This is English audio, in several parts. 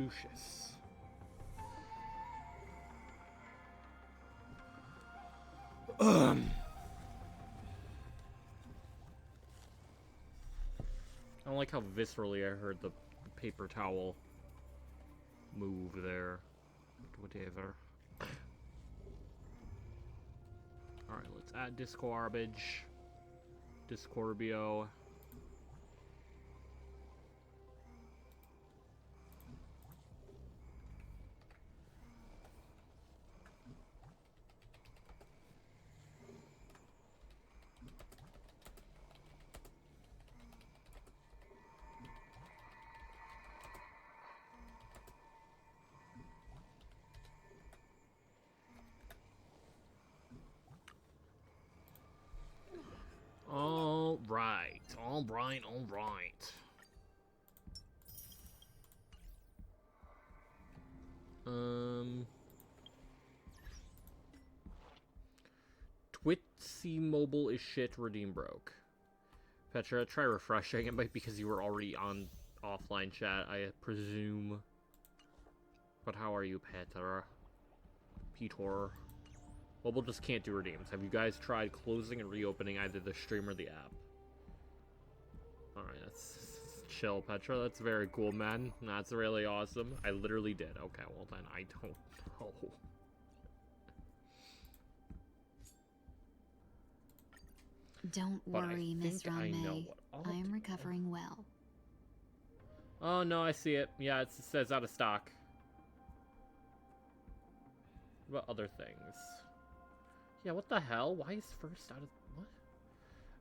Lucius. I don't like how viscerally I heard the paper towel move there. Whatever. Alright, let's add Discorbage. Discorbio. Alright. Twitsy mobile is shit, redeem broke. Petra, try refreshing. It might be because you were already on offline chat, I presume. But how are you, Petra? Petor. Mobile just can't do redeems. Have you guys tried closing and reopening either the stream or the app? Alright, that's chill, Petra. That's very cool, man. That's really awesome. I literally did. Okay, well then, I don't know. Don't worry, Miss Ranmei. I am recovering well. Oh, no, I see it. Yeah, it says out of stock. What about other things? Yeah, what the hell? Why is first out of... What?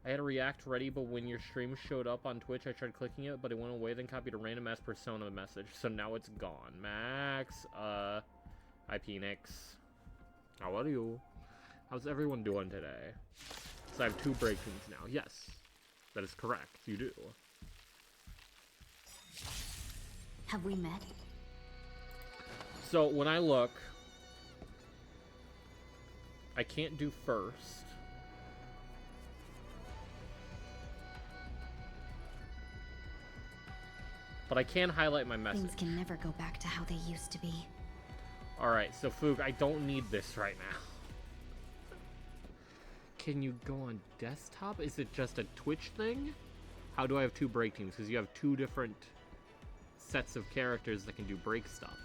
I had a React ready, but when your stream showed up on Twitch, I tried clicking it, but it went away, then copied a random ass persona message, so now it's gone. Max, hi, Penix. How are you? How's everyone doing today? So I have 2 break rooms now. Yes, that is correct. You do. Have we met? So when I look, I can't do first. But I can highlight my message. Things can never go back to how they used to be. Alright, so Foog, I don't need this right now. Can you go on desktop? Is it just a Twitch thing? How do I have 2 break teams? Because you have 2 different sets of characters that can do break stuff.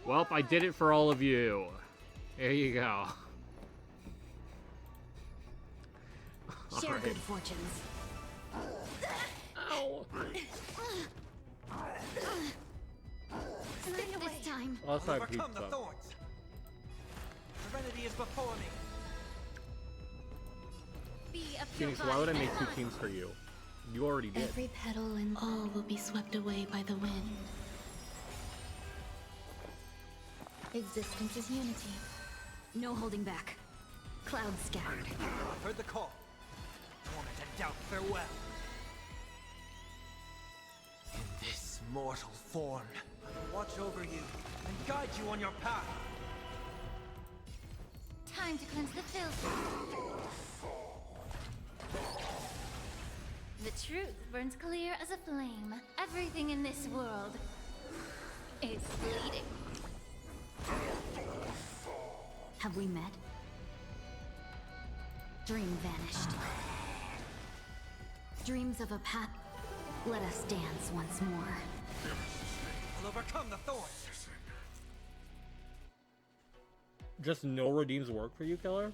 Well, I did it for all of you. There you go. Share good fortunes. Ow. Stick this time. Also, Overcome the thorns. Serenity is before me. Be a Phoenix, why would I make 2 teams for you? You already did. Every petal and all will be swept away by the wind. Existence is unity. No holding back. Clouds scattered. I've heard the call. Torment and doubt farewell. In this mortal form, I will watch over you and guide you on your path. Time to cleanse the filth. The truth burns clear as a flame. Everything in this world is bleeding. Have we met? Dream vanished. Dreams of a path. Let us dance once more. I'll overcome the thorns. Just no redeems work for you, Killer?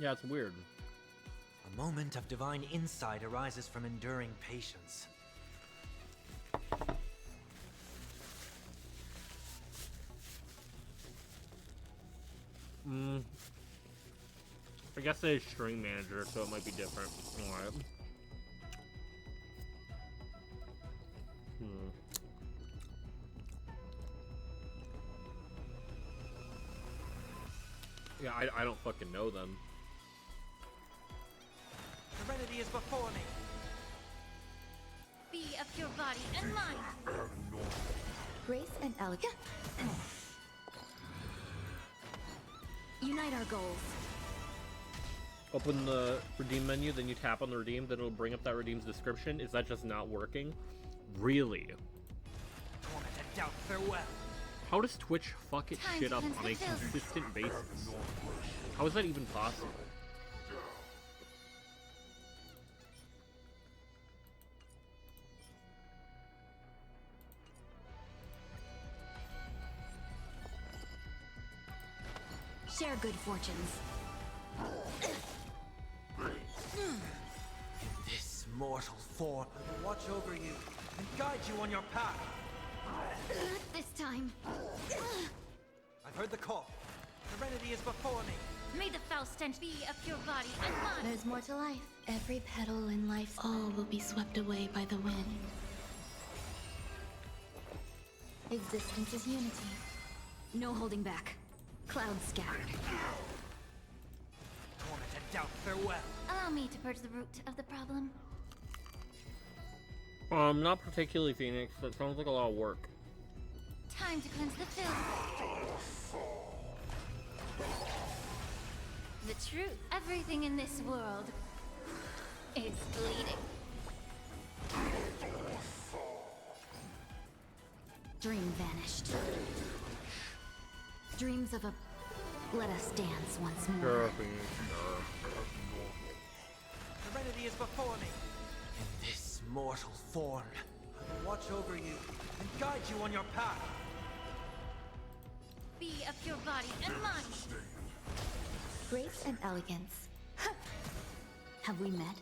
Yeah, it's weird. A moment of divine insight arises from enduring patience. I guess it's string manager, so it might be different. Alright. Yeah, I don't fucking know them. Serenity is before me. Be of your body and mind. Grace and elegance. Unite our goals. Open the redeem menu, then you tap on the redeem, then it'll bring up that redeem's description. Is that just not working? Really? Torment and doubt, farewell. How does Twitch fuck its Time shit to up cleanse on the a filth. consistent basis? How is that even possible? Share good fortunes. This mortal form will watch over you and guide you on your path. Not this time. I've heard the call. Serenity is before me. May the foul stench be of your body and mine. There's more to life. Every petal in life's all will be swept away by the wind. Existence is unity. No holding back. Clouds scattered. Torment and doubt, farewell. Allow me to purge the root of the problem. Not particularly, Phoenix. That sounds like a lot of work. Time to cleanse the filth. The truth. Everything in this world is bleeding. Dream vanished. Dreams of a... Let us dance once more. Sure, Phoenix. Sure. Serenity is before me. In this mortal form, I will watch over you and guide you on your path. Be of your body and mine. Grace and elegance. Have we met?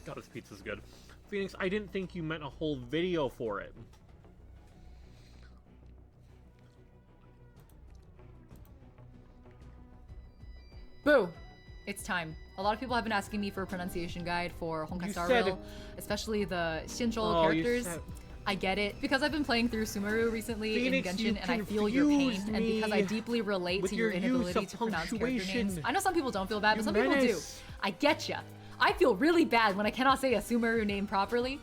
God, this pizza's good. Phoenix, I didn't think you meant a whole video for it. Boo! It's time. A lot of people have been asking me for a pronunciation guide for Honkai You Star said- Rail, especially the Shinjo Oh, you characters. said- I get it, because I've been playing through Sumeru recently Phoenix, in you Genshin, and I feel your pain, confused and because I me deeply relate with to your your use inability of to pronounce character names. punctuation. I know some people don't feel bad, but You some people do. menace. I get ya. I feel really bad when I cannot say a Sumeru name properly.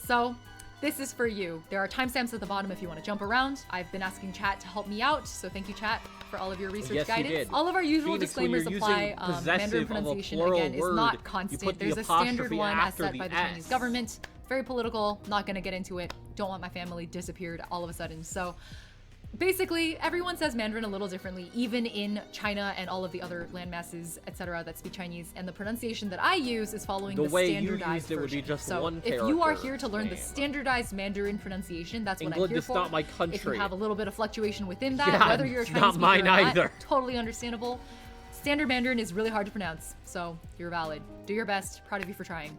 So, this is for you. There are timestamps at the bottom if you want to jump around. I've been asking chat to help me out, so thank you, chat, for all of your research Yes, you guidance. did. All of our usual Phoenix, when disclaimers you're apply. using Mandarin possessive of a pronunciation, plural again, is word, not you constant. put the There's a standard apostrophe one as after set the by the S. Chinese government. Very political, not gonna get into it. Don't want my family disappeared all of a sudden. So basically, everyone says Mandarin a little differently, even in China and all of the other landmasses, etc., that speak Chinese. And the pronunciation that I use is following The the way you standardized used it would be version. just so one if you are character here to learn the name. standardized Mandarin pronunciation, that's what I'm England here is for. not my If you country. have a little bit of fluctuation within that, Yeah, whether you're a it's Chinese not speaker mine or not, either. totally understandable. Standard Mandarin is really hard to pronounce, so you're valid. Do your best. Proud of you for trying.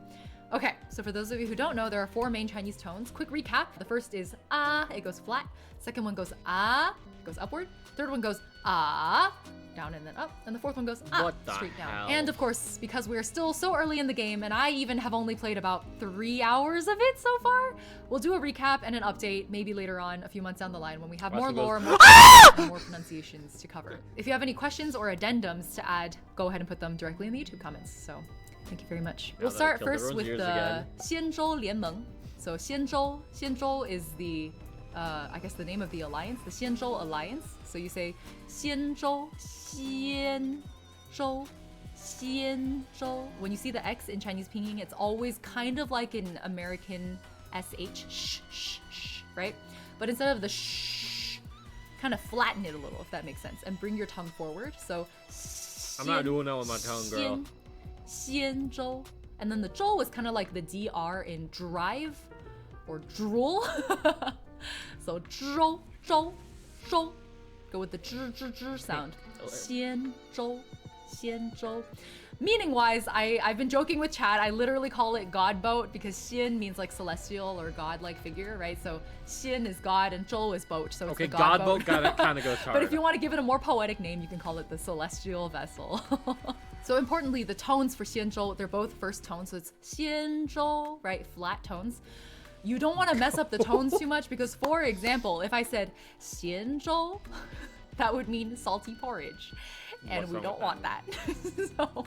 Okay, so for those of you who don't know, there are 4 main Chinese tones. Quick recap. The first is ah, it goes flat. Second one goes ah, it goes upward. Third one goes ah, down and then up. And the fourth one goes ah, What the straight down. hell? And of course, because we're still so early in the game, and I even have only played about 3 hours of it so far, we'll do a recap and an update maybe later on, a few months down the line, when we have more Watson goes, lore, more, and more pronunciations to cover. If you have any questions or addendums to add, go ahead and put them directly in the YouTube comments. So thank you very much. Now We'll that I start killed first everyone's with ears the again. Xianzhou Lianmeng. So Xianzhou is the, I guess the name of the alliance, the Xianzhou Alliance. So you say Xianzhou, Xianzhou, Xianzhou. When you see the X in Chinese pinyin, it's always kind of like an American SH, sh, right? But instead of the sh, kind of flatten it a little, if that makes sense, and bring your tongue forward. So I'm not doing that with my tongue, girl. Xianzhou. And then the zhou is kind of like the DR in drive or drool. So zhou, zhou, zhou. Go with the zh sound. Xianzhou, Xianzhou. Meaning wise, I've been joking with chat. I literally call it God boat because Xin means like celestial or god-like figure, right? So Xin is God and Zhou is boat. So it's Okay, the God boat kind of goes hard. But if you want to give it a more poetic name, you can call it the celestial vessel. So importantly, the tones for Xianzhou, they're both first tones. So it's Xianzhou, right? Flat tones. You don't want to mess up the tones too much because, for example, if I said Xianzhou, that would mean salty porridge. And What's we wrong don't with want that. So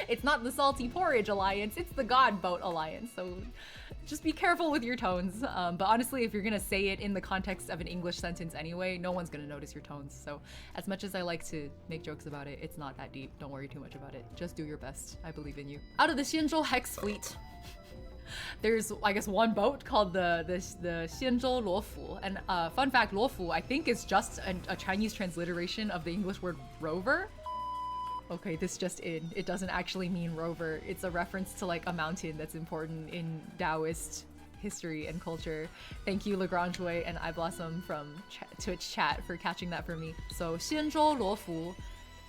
it's not the salty porridge alliance, it's the God boat alliance. So just be careful with your tones. But honestly, if you're gonna say it in the context of an English sentence anyway, no one's gonna notice your tones. So as much as I like to make jokes about it, it's not that deep. Don't worry too much about it. Just do your best. I believe in you. Out of the Xianzhou Hex fleet, there's, I guess, one boat called the Xianzhou Luofu. And fun fact, Luofu, I think, is just a Chinese transliteration of the English word rover. Okay, this just in. It doesn't actually mean rover. It's a reference to like a mountain that's important in Taoist history and culture. Thank you, Lagrange Wei and iBlossom from Twitch chat for catching that for me. So Xianzhou Luofu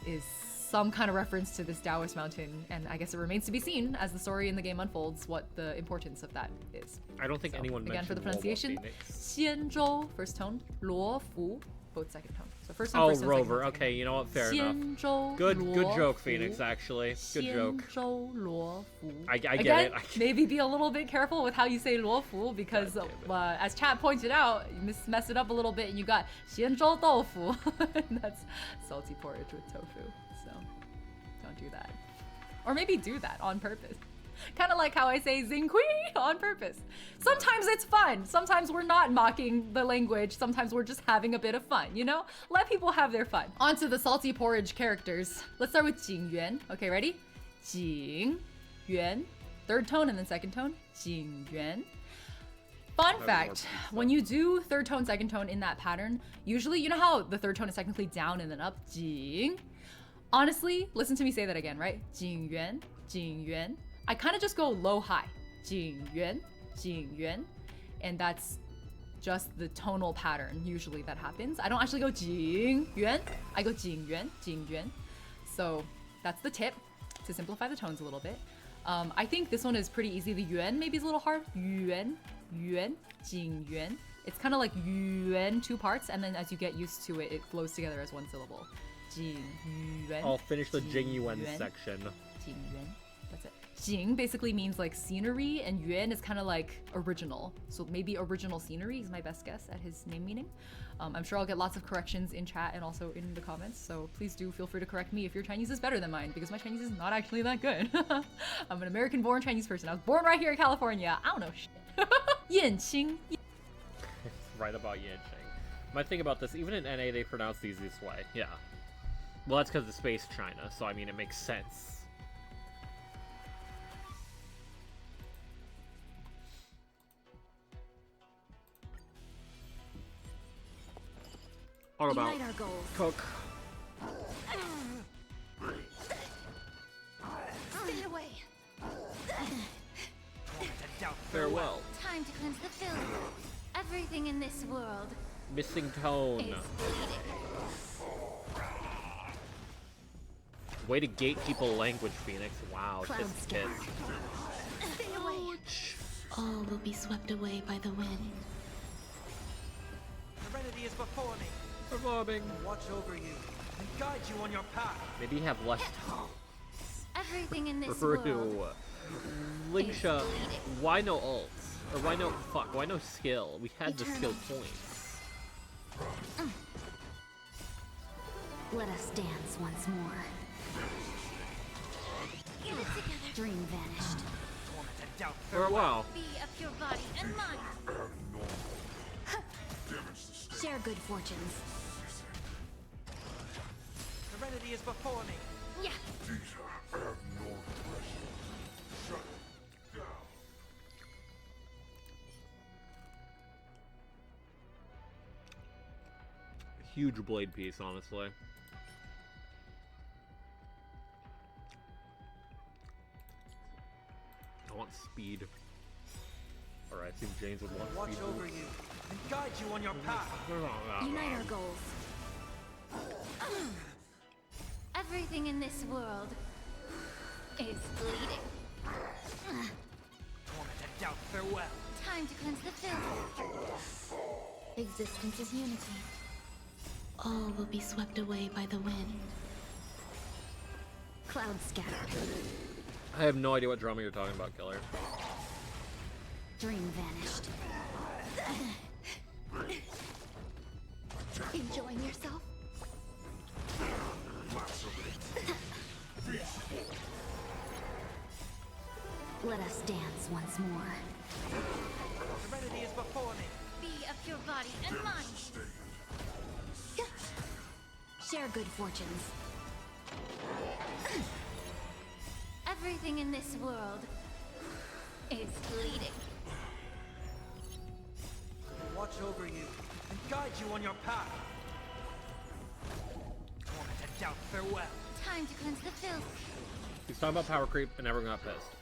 is some kind of reference to this Taoist mountain, and I guess it remains to be seen as the story in the game unfolds what the importance of that is. I don't think anyone again mentioned for the pronunciation, Xianzhou first tone, Luofu both second tone. So first tone, Oh, first tone, rover. second tone. Okay, you know what? Fair enough. Xianzhou Good joke, Luofu. Phoenix. Actually, good joke. Xianzhou Luofu. I get Again, it. maybe be a little bit careful with how you say Luofu because, God damn it. as chat pointed out, you messed it up a little bit and you got Xianzhou Doufu. And that's salty porridge with tofu. So don't do that. Or maybe do that on purpose. Kind of like how I say Zinghui on purpose. Sometimes it's fun. Sometimes we're not mocking the language. Sometimes we're just having a bit of fun, you know? Let people have their fun. On to the salty porridge characters. Let's start with Jing Yuan. Okay, ready? Jing Yuan. Third tone and then second tone. Jing Yuan. Fun fact, when you do third tone, second tone in that pattern, usually, you know how the third tone is technically down and then up? Jing. Honestly, listen to me say that again, right? Jing Yuan, Jing Yuan. I kind of just go low-high. Jing Yuan, Jing Yuan. And that's just the tonal pattern usually that happens. I don't actually go Jing Yuan. I go Jing Yuan, Jing Yuan. So that's the tip to simplify the tones a little bit. I think this one is pretty easy. The yuan maybe is a little hard. Yuan, yuan, Jing Yuan. It's kind of like yuan, two parts, and then as you get used to it, it flows together as one syllable. Jing Yuan. I'll finish the Jing Yuan Yuan. section. Jing Yuan. That's it. Jing basically means like scenery, and Yuan is kind of like original. So maybe original scenery is my best guess at his name meaning. I'm sure I'll get lots of corrections in chat and also in the comments. So please do feel free to correct me if your Chinese is better than mine, because my Chinese is not actually that good. I'm an American-born Chinese person. I was born right here in California. I don't know shit. Yanqing. Right about Yanqing. My thing about this, even in NA, they pronounce these this way. Yeah. Well, that's because it's Space China, so I mean, it makes sense. All about Unite our goals. cook. Stay away. Farewell. Time to cleanse the filth. Everything in this world Missing tone. is bleeding. Way to gatekeep a language, Phoenix. Wow, Cloud kiss scout. kiss. Stay away. All will be swept away by the wind. Serenity is before me. Revolving. Watch over you and guide you on your path. Maybe have less tongue. Everything in this Ryu. world. Lingsha, why no ults? Or why no skill? We had the skill points. Let us dance once more. Get it together. Dream vanished. Tormented doubt. Farewell. Be of your body and mind. Share good fortunes. Serenity is before me. Yeah. Huge blade piece, honestly. I want speed. Alright, I think James would want Watch speed. over you and guide you on your path. Unite our goals. Everything in this world is bleeding. Torment and doubt, farewell. Time to cleanse the filth. Existence is unity. All will be swept away by the wind. Cloud scattered. I have no idea what drama you're talking about, Killer. Dream vanished. Enjoying yourself? Let us dance once more. Serenity is before me. Be of your body and mind. Share good fortunes. Everything in this world is bleeding. Watch over you and guide you on your path. Torment and doubt, farewell. Time to cleanse the filth. He's talking about power creep, and everyone got pissed.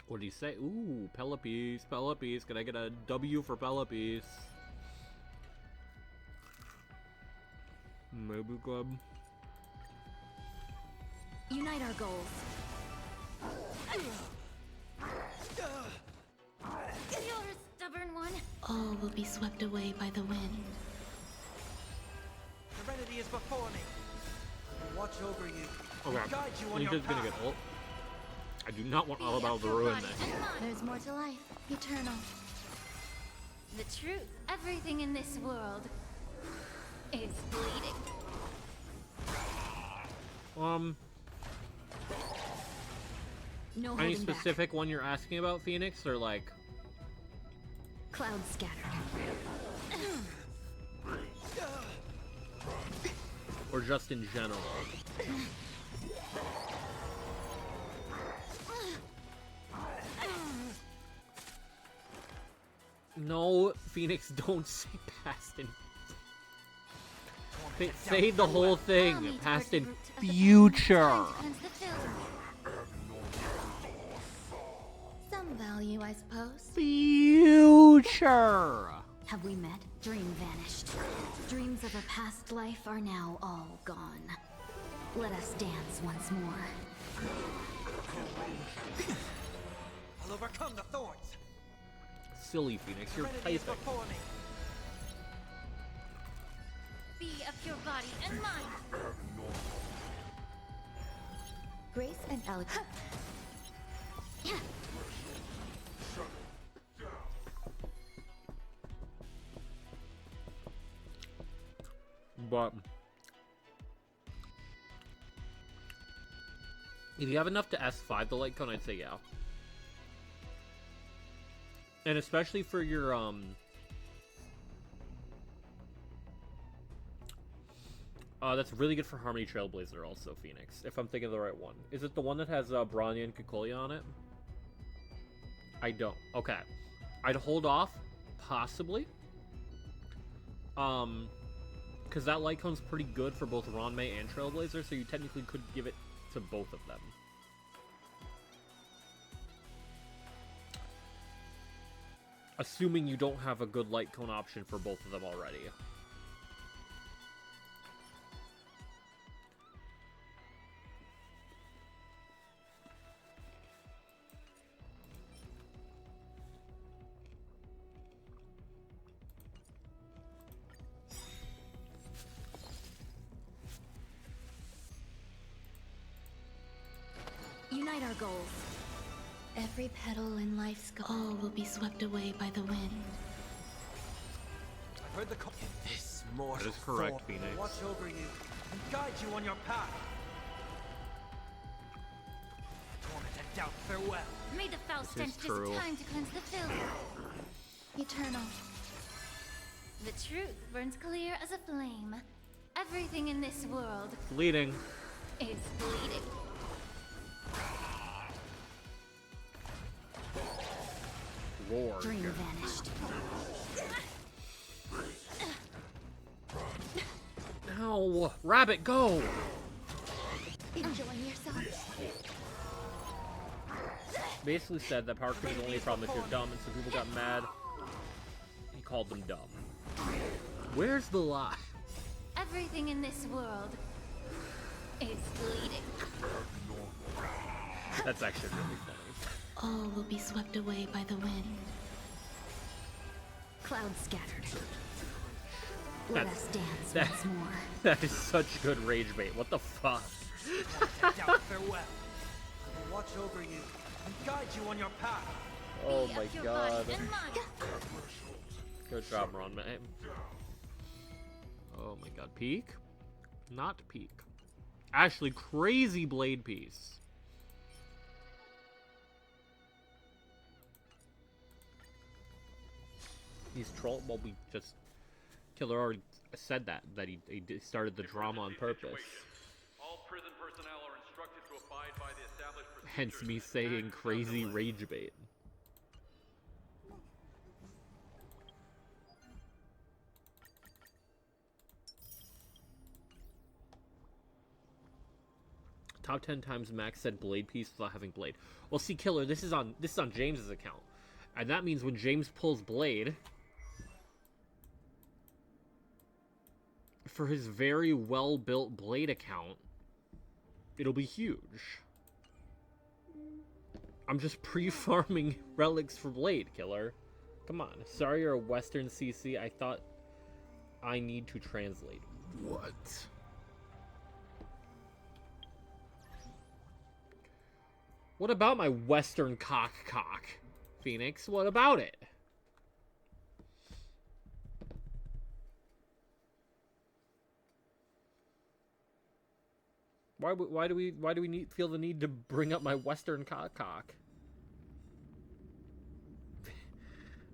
What did he say? Ooh, Pelopes, Pelopes. Can I get a W for Pelopes? Mobu Club. Unite our goals. You're a stubborn one. All will be swept away by the wind. Serenity is before me. Watch over you and Okay. guide you on your Ninja's gonna path. get ult. I do not want Be Alabama of to your ruin body this. and mind. There's more to life. Eternal. The truth. Everything in this world is bleeding. No Any holding back. specific one you're asking about, Phoenix, or like? Cloud scattered. Or just in general? No, Phoenix, don't say past and... Say the whole Allow thing, me to past birth the and root of the future. Time to cleanse the filth. Some value, I suppose. Future! Have we met? Dream vanished. Dreams of a past life are now all gone. Let us dance once more. I'll overcome the thorns. Silly Phoenix, you're Serenity is typing. before me. Be of your body and mind. Grace and elegance. But if you have enough to S5 the light cone, I'd say yeah. And especially for your that's really good for Harmony Trailblazer also, Phoenix, if I'm thinking of the right one. Is it the one that has Bronya and Kikolia on it? I don't. Okay. I'd hold off, possibly. Because that light cone's pretty good for both Ranmei and Trailblazer, so you technically could give it to both of them. Assuming you don't have a good light cone option for both of them already. Unite our goals. Every petal in life's all will be swept away by the wind. I've heard the call. In this mortal That is correct, form, Phoenix. watch over you and guide you on your path. Torment and doubt, farewell. May the foul This stench is true. time to cleanse the filth. Eternal. The truth burns clear as a flame. Everything in this world Bleeding. is bleeding. Roar. Dream vanished. Ow! Rabbit, go! Enjoying yourself? Basically said that power creep is only a problem if you're dumb, and so people got mad. He called them dumb. Where's the lie? Everything in this world is bleeding. That's actually really funny. All will be swept away by the wind. Clouds scattered. Let That's- us dance that- once more. That is such good rage bait. What the fuck? Now, farewell. I will watch over you and guide you on your path. Oh Be my of your god. body and mind. Good job, Ron. Oh my god. Peak? Not peak. Actually, crazy blade piece. He's troll. Well, we just. Killer already said that he started the drama on purpose. All prison personnel are instructed to abide by the established Hence procedures me saying and crazy nonetheless. rage bait. Top 10 times Max said blade piece without having blade. Well, see, Killer, this is on James's account, and that means when James pulls blade for his very well built blade account, it'll be huge. I'm just pre-farming relics for blade, Killer. Come on. Sorry you're a Western CC. I thought I need to translate. What? What about my Western cock, Phoenix? What about it? Why do we feel the need to bring up my Western cock?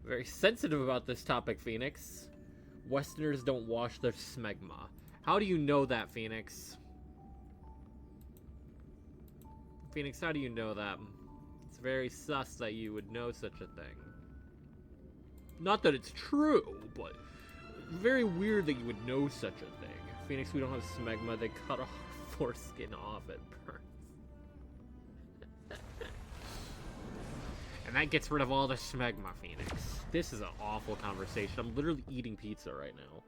Very sensitive about this topic, Phoenix. Westerners don't wash their smegma. How do you know that, Phoenix? Phoenix, how do you know that? It's very sus that you would know such a thing. Not that it's true, but very weird that you would know such a thing. Phoenix, we don't have smegma. They cut our foreskin off at birth. And that gets rid of all the smegma, Phoenix. This is an awful conversation. I'm literally eating pizza right now.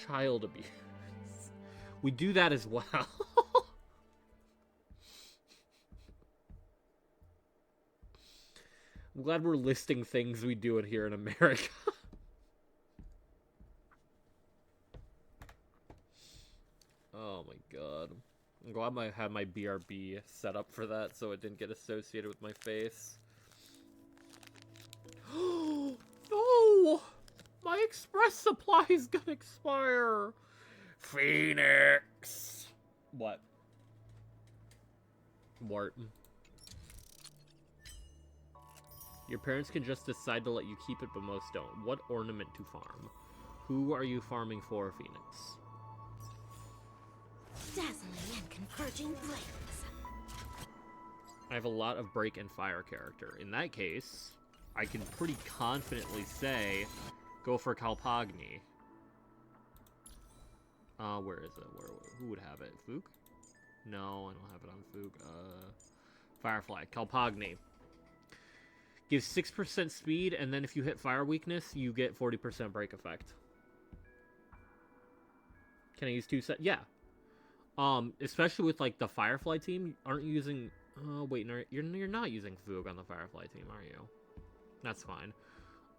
Child abuse. We do that as well. I'm glad we're listing things we do it here in America. Oh my god. I'm glad I had my BRB set up for that so it didn't get associated with my face. No! My express supply is gonna expire! Phoenix! What? Wharton. Your parents can just decide to let you keep it, but most don't. What ornament to farm? Who are you farming for, Phoenix? Dazzling and converging flames. I have a lot of break and fire character. In that case, I can pretty confidently say, go for Kalpagni. Where is it? Who would have it? Fook? No, I don't have it on Fook. Firefly. Kalpagni. Gives 6% speed, and then if you hit fire weakness, you get 40% break effect. Can I use 2 set? Yeah. Especially with, like, the Firefly team, aren't you using... Oh, wait, no, you're not using Foog on the Firefly team, are you? That's fine.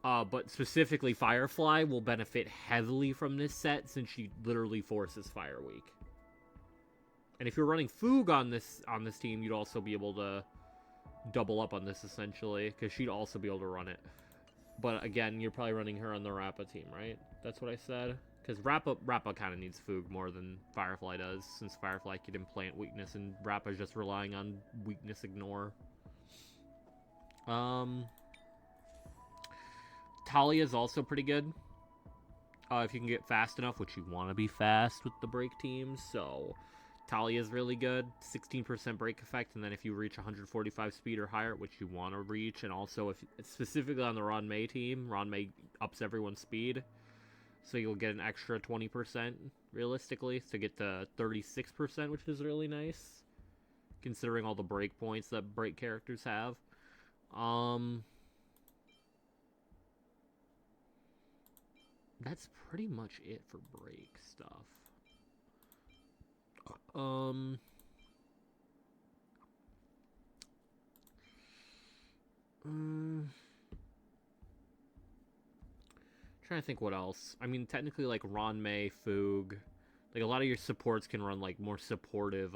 But specifically, Firefly will benefit heavily from this set, since she literally forces Fire Weak. And if you're running Foog on this team, you'd also be able to double up on this, essentially, because she'd also be able to run it. But again, you're probably running her on the Rappa team, right? That's what I said? Because Rappa kind of needs Foog more than Firefly does, since Firefly could implant weakness, and Rappa's just relying on weakness ignore. Talia's also pretty good. If you can get fast enough, which you want to be fast with the break teams, so Talia's really good. 16% break effect, and then if you reach 145 speed or higher, which you want to reach, and also if specifically on the Ron May team, Ron May ups everyone's speed, so you'll get an extra 20% realistically to get to 36%, which is really nice, considering all the break points that break characters have. That's pretty much it for break stuff. Trying to think what else. I mean, technically, like Ron May, Foog, like a lot of your supports can run like more supportive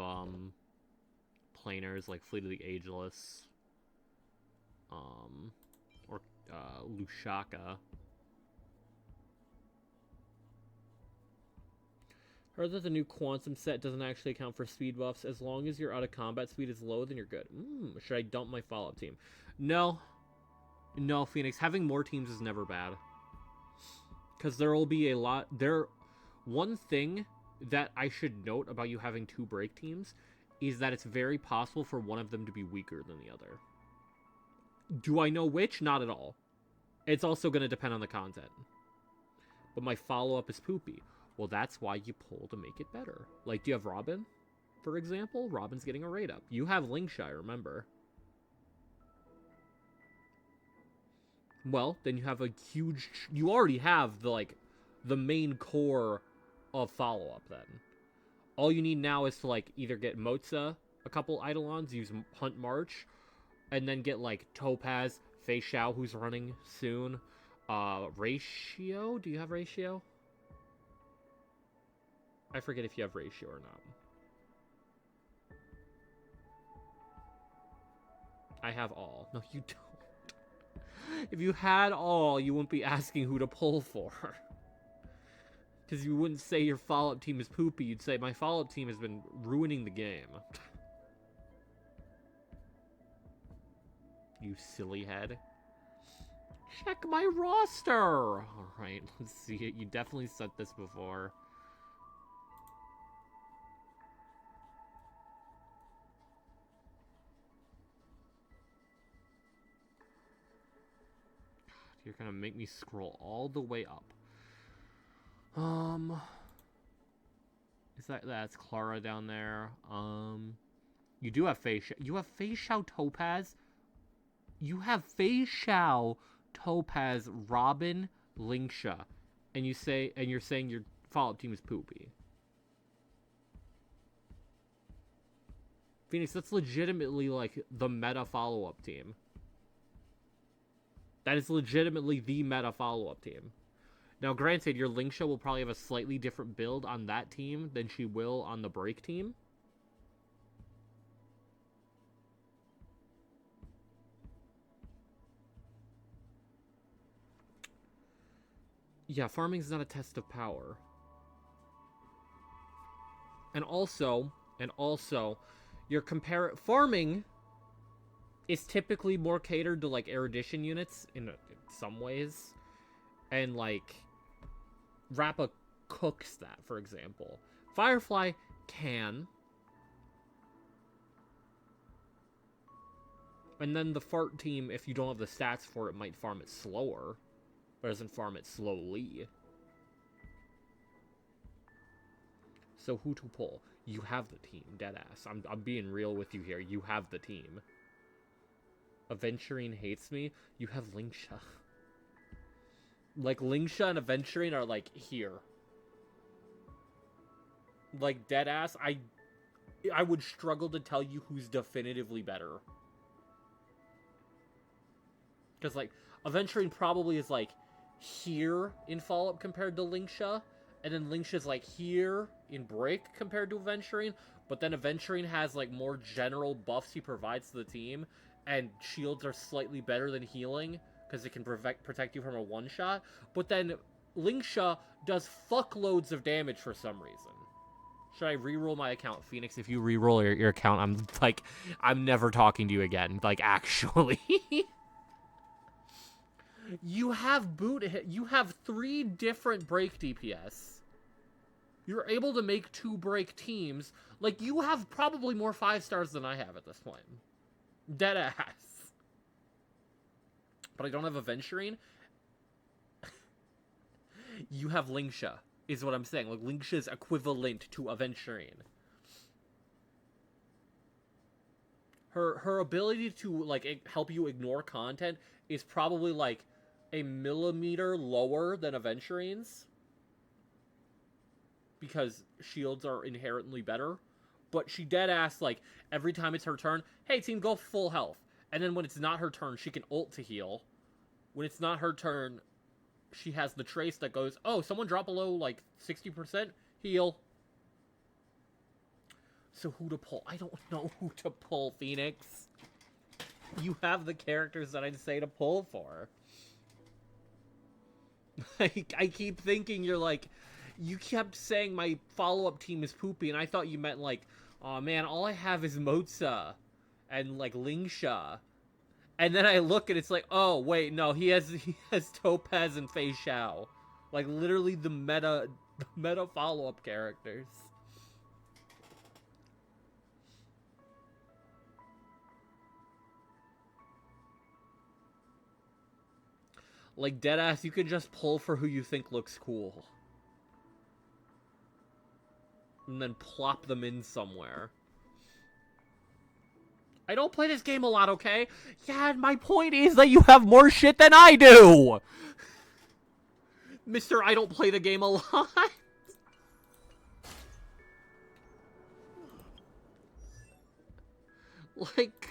planers, like Fleet of the Ageless, or Lushaka. Heard that the new Quantum set doesn't actually account for speed buffs. As long as your out of combat speed is low, then you're good. Should I dump my follow-up team? No. No, Phoenix. Having more teams is never bad. Because there will be a lot... One thing that I should note about you having 2 break teams is that it's very possible for one of them to be weaker than the other. Do I know which? Not at all. It's also going to depend on the content. But my follow-up is poopy. Well, that's why you pull to make it better. Like, do you have Robin, for example? Robin's getting a rate up. You have Linkshire, remember. Well, then you have a huge... You already have, the main core of follow-up, then. All you need now is to, like, either get Moza a couple Eidolons, use Hunt March, and then get, like, Topaz, Fei Xiao, who's running soon. Ratio? Do you have Ratio? I forget if you have Ratio or not. I have all. No, you don't. If you had all, you wouldn't be asking who to pull for. Because you wouldn't say your follow-up team is poopy. You'd say, my follow-up team has been ruining the game. You silly head. Check my roster! Alright, let's see it. You definitely said this before. You're gonna make me scroll all the way up. Is that's Clara down there? You do have Fei Xiao. You have Fei Xiao Topaz. You have Fei Xiao Topaz Robin Linksha, and you're saying your follow-up team is poopy. Phoenix, that's legitimately like the meta follow-up team. That is legitimately the meta follow-up team. Now, granted, your Linksha will probably have a slightly different build on that team than she will on the break team. Yeah, farming's not a test of power. And also, your farming is typically more catered to, like, erudition units in some ways. And, like, Rappa cooks that, for example. Firefly can. And then the fart team, if you don't have the stats for it, might farm it slower. But doesn't farm it slowly. So who to pull? You have the team, deadass. I'm being real with you here. You have the team. Aventurine hates me. You have Linksha. Like, Linksha and Aventurine are, like, here. Like, deadass, I would struggle to tell you who's definitively better. Because, like, Aventurine probably is, like, here in follow-up compared to Linksha. And then Linksha's, like, here in break compared to Aventurine. But then Aventurine has, like, more general buffs he provides to the team. And shields are slightly better than healing, because it can protect you from a one-shot. But then Linksha does fuckloads of damage for some reason. Should I re-roll my account, Phoenix? If you re-roll your account, I'm never talking to you again. Like, actually. You have you have 3 different break DPS. You're able to make 2 break teams. Like, you have probably more 5-stars than I have at this point. Deadass. But I don't have Aventurine. You have Linksha, is what I'm saying. Like, Linksha's equivalent to Aventurine. Her ability to, like, help you ignore content is probably, like, a millimeter lower than Aventurine's. Because shields are inherently better. But she deadass, like, every time it's her turn, hey, team, go full health. And then when it's not her turn, she can ult to heal. When it's not her turn, she has the trace that goes, oh, someone drop below, like, 60%? Heal. So who to pull? I don't know who to pull, Phoenix. You have the characters that I'd say to pull for. I keep thinking you're like... You kept saying my follow-up team is poopy, and I thought you meant, like, oh man, all I have is Moza and, like, Lingsha. And then I look and it's like, oh, wait, no, he has Topaz and Fei Xiao. Like, literally the meta follow-up characters. Like, deadass, you can just pull for who you think looks cool. And then plop them in somewhere. I don't play this game a lot, okay? Yeah, and my point is that you have more shit than I do! Mr. I don't play the game a lot. Like,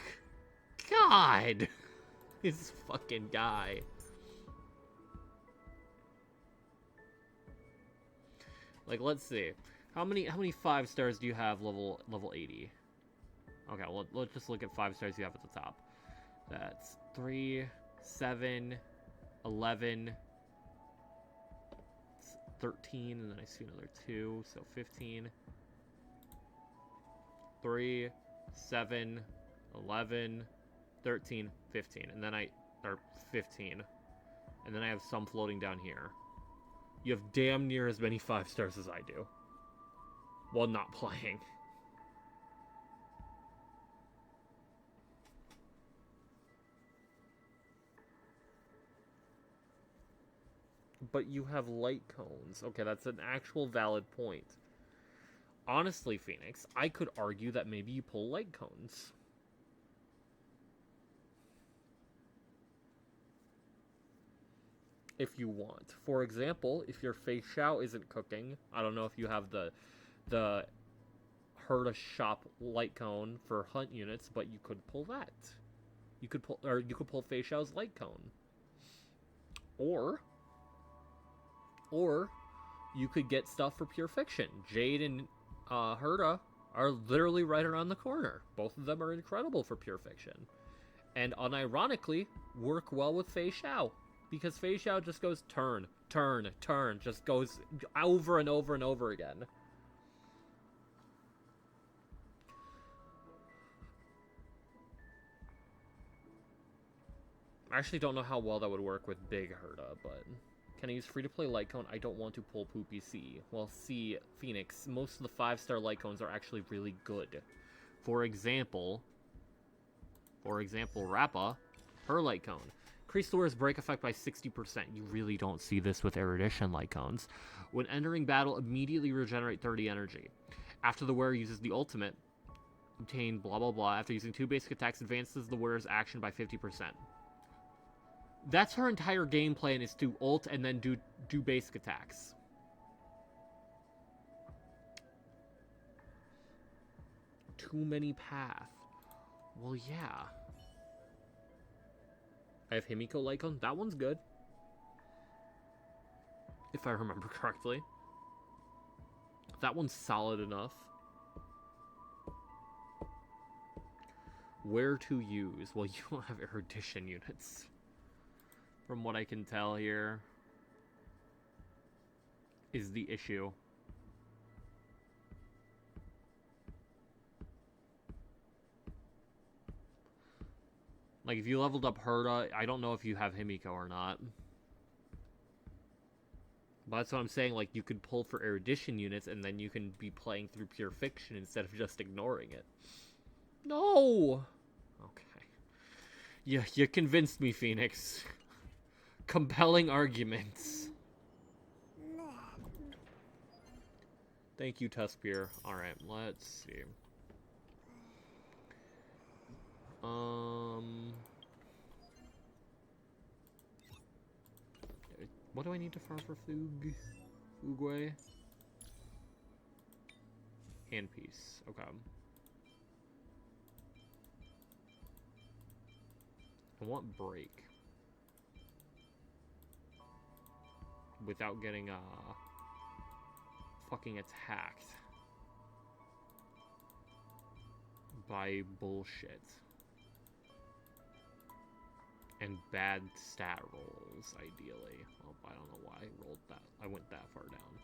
God. This fucking guy. Like, let's see. How many 5 stars do you have level 80? Okay, well, let's just look at 5 stars you have at the top. That's 3, 7, 11, 13, and then I see another 2, so 15. 3, 7, 11, 13, 15, and then or 15. And then I have some floating down here. You have damn near as many 5 stars as I do. While not playing. But you have light cones. Okay, that's an actual valid point. Honestly, Phoenix, I could argue that maybe you pull light cones. If you want. For example, if your Fei Xiao isn't cooking, I don't know if you have the Herta shop light cone for hunt units, but you could pull that. You could pull Fei Xiao's light cone. Or you could get stuff for Pure Fiction. Jade and Herta are literally right around the corner. Both of them are incredible for Pure Fiction. And unironically, work well with Fei Xiao. Because Fei Xiao just goes turn, turn, turn. Just goes over and over and over again. I actually don't know how well that would work with Big Herta, but... Can I use free-to-play light cone? I don't want to pull Poopy C. Well, see, Phoenix, most of the 5-star light cones are actually really good. For example, Rappa, her light cone. Increase the wearer's break effect by 60%. You really don't see this with Erudition light cones. When entering battle, immediately regenerate 30 energy. After the wearer uses the ultimate, obtain blah blah blah. After using 2 basic attacks, advances the wearer's action by 50%. That's her entire game plan, is to ult and then do basic attacks. Too many path. Well, yeah. I have Himiko Lycon. That one's good. If I remember correctly. That one's solid enough. Where to use? Well, you don't have Erudition units. From what I can tell here, is the issue. Like, if you leveled up Herta, I don't know if you have Himiko or not. But that's what I'm saying, like, you could pull for Erudition units, and then you can be playing through Pure Fiction instead of just ignoring it. No! Okay. Yeah, you convinced me, Phoenix. Compelling arguments. Thank you, Tuskbeer. Alright, let's see. What do I need to farm for Fugway? Handpiece. Okay. I want break. Without getting, fucking attacked. By bullshit. And bad stat rolls, ideally. Well, I don't know why I rolled that. I went that far down.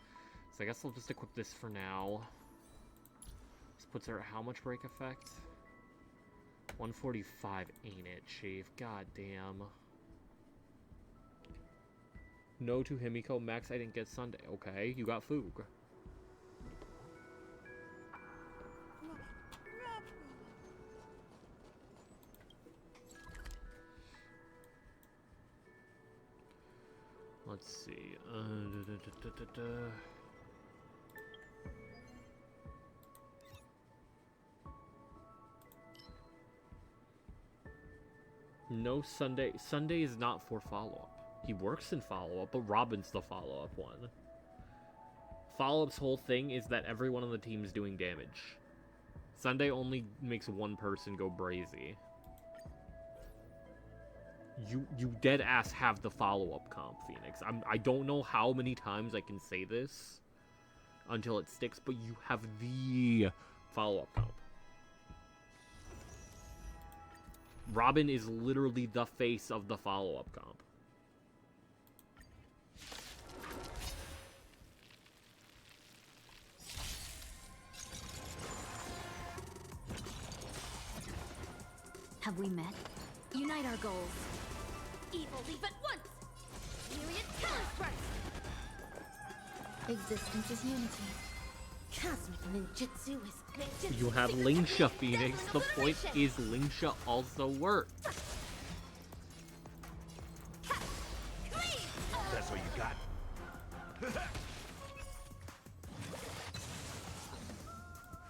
So I guess I'll just equip this for now. This puts her at how much break effect? 145, ain't it, Chief? God damn. No to Himiko. Max, I didn't get Sunday. Okay, you got Foog. Let's see. No Sunday. Sunday is not for follow-up. He works in follow-up, but Robin's the follow-up one. Follow-up's whole thing is that everyone on the team is doing damage. Sunday only makes one person go brazy. You dead ass have the follow-up comp, Phoenix. I don't know how many times I can say this until it sticks, but you have the follow-up comp. Robin is literally the face of the follow-up comp. Have we met? Unite our goals. Evil leave at once! Myriad talent burst! Existence is unity. Cosmic ninjutsu is ninjutsu. You have secret Lingsha, technique, Phoenix. dazzling The point obliteration. is Lingsha also works. That's what you got?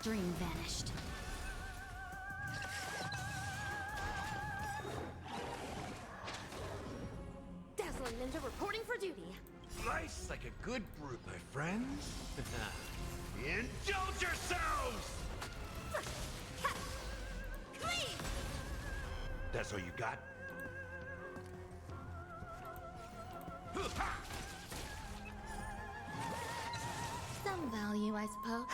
Dream vanished. Dazzling ninja reporting for duty. Slice like a good brew, my friends. Indulge yourselves! Clean! That's all you got? Some value, I suppose.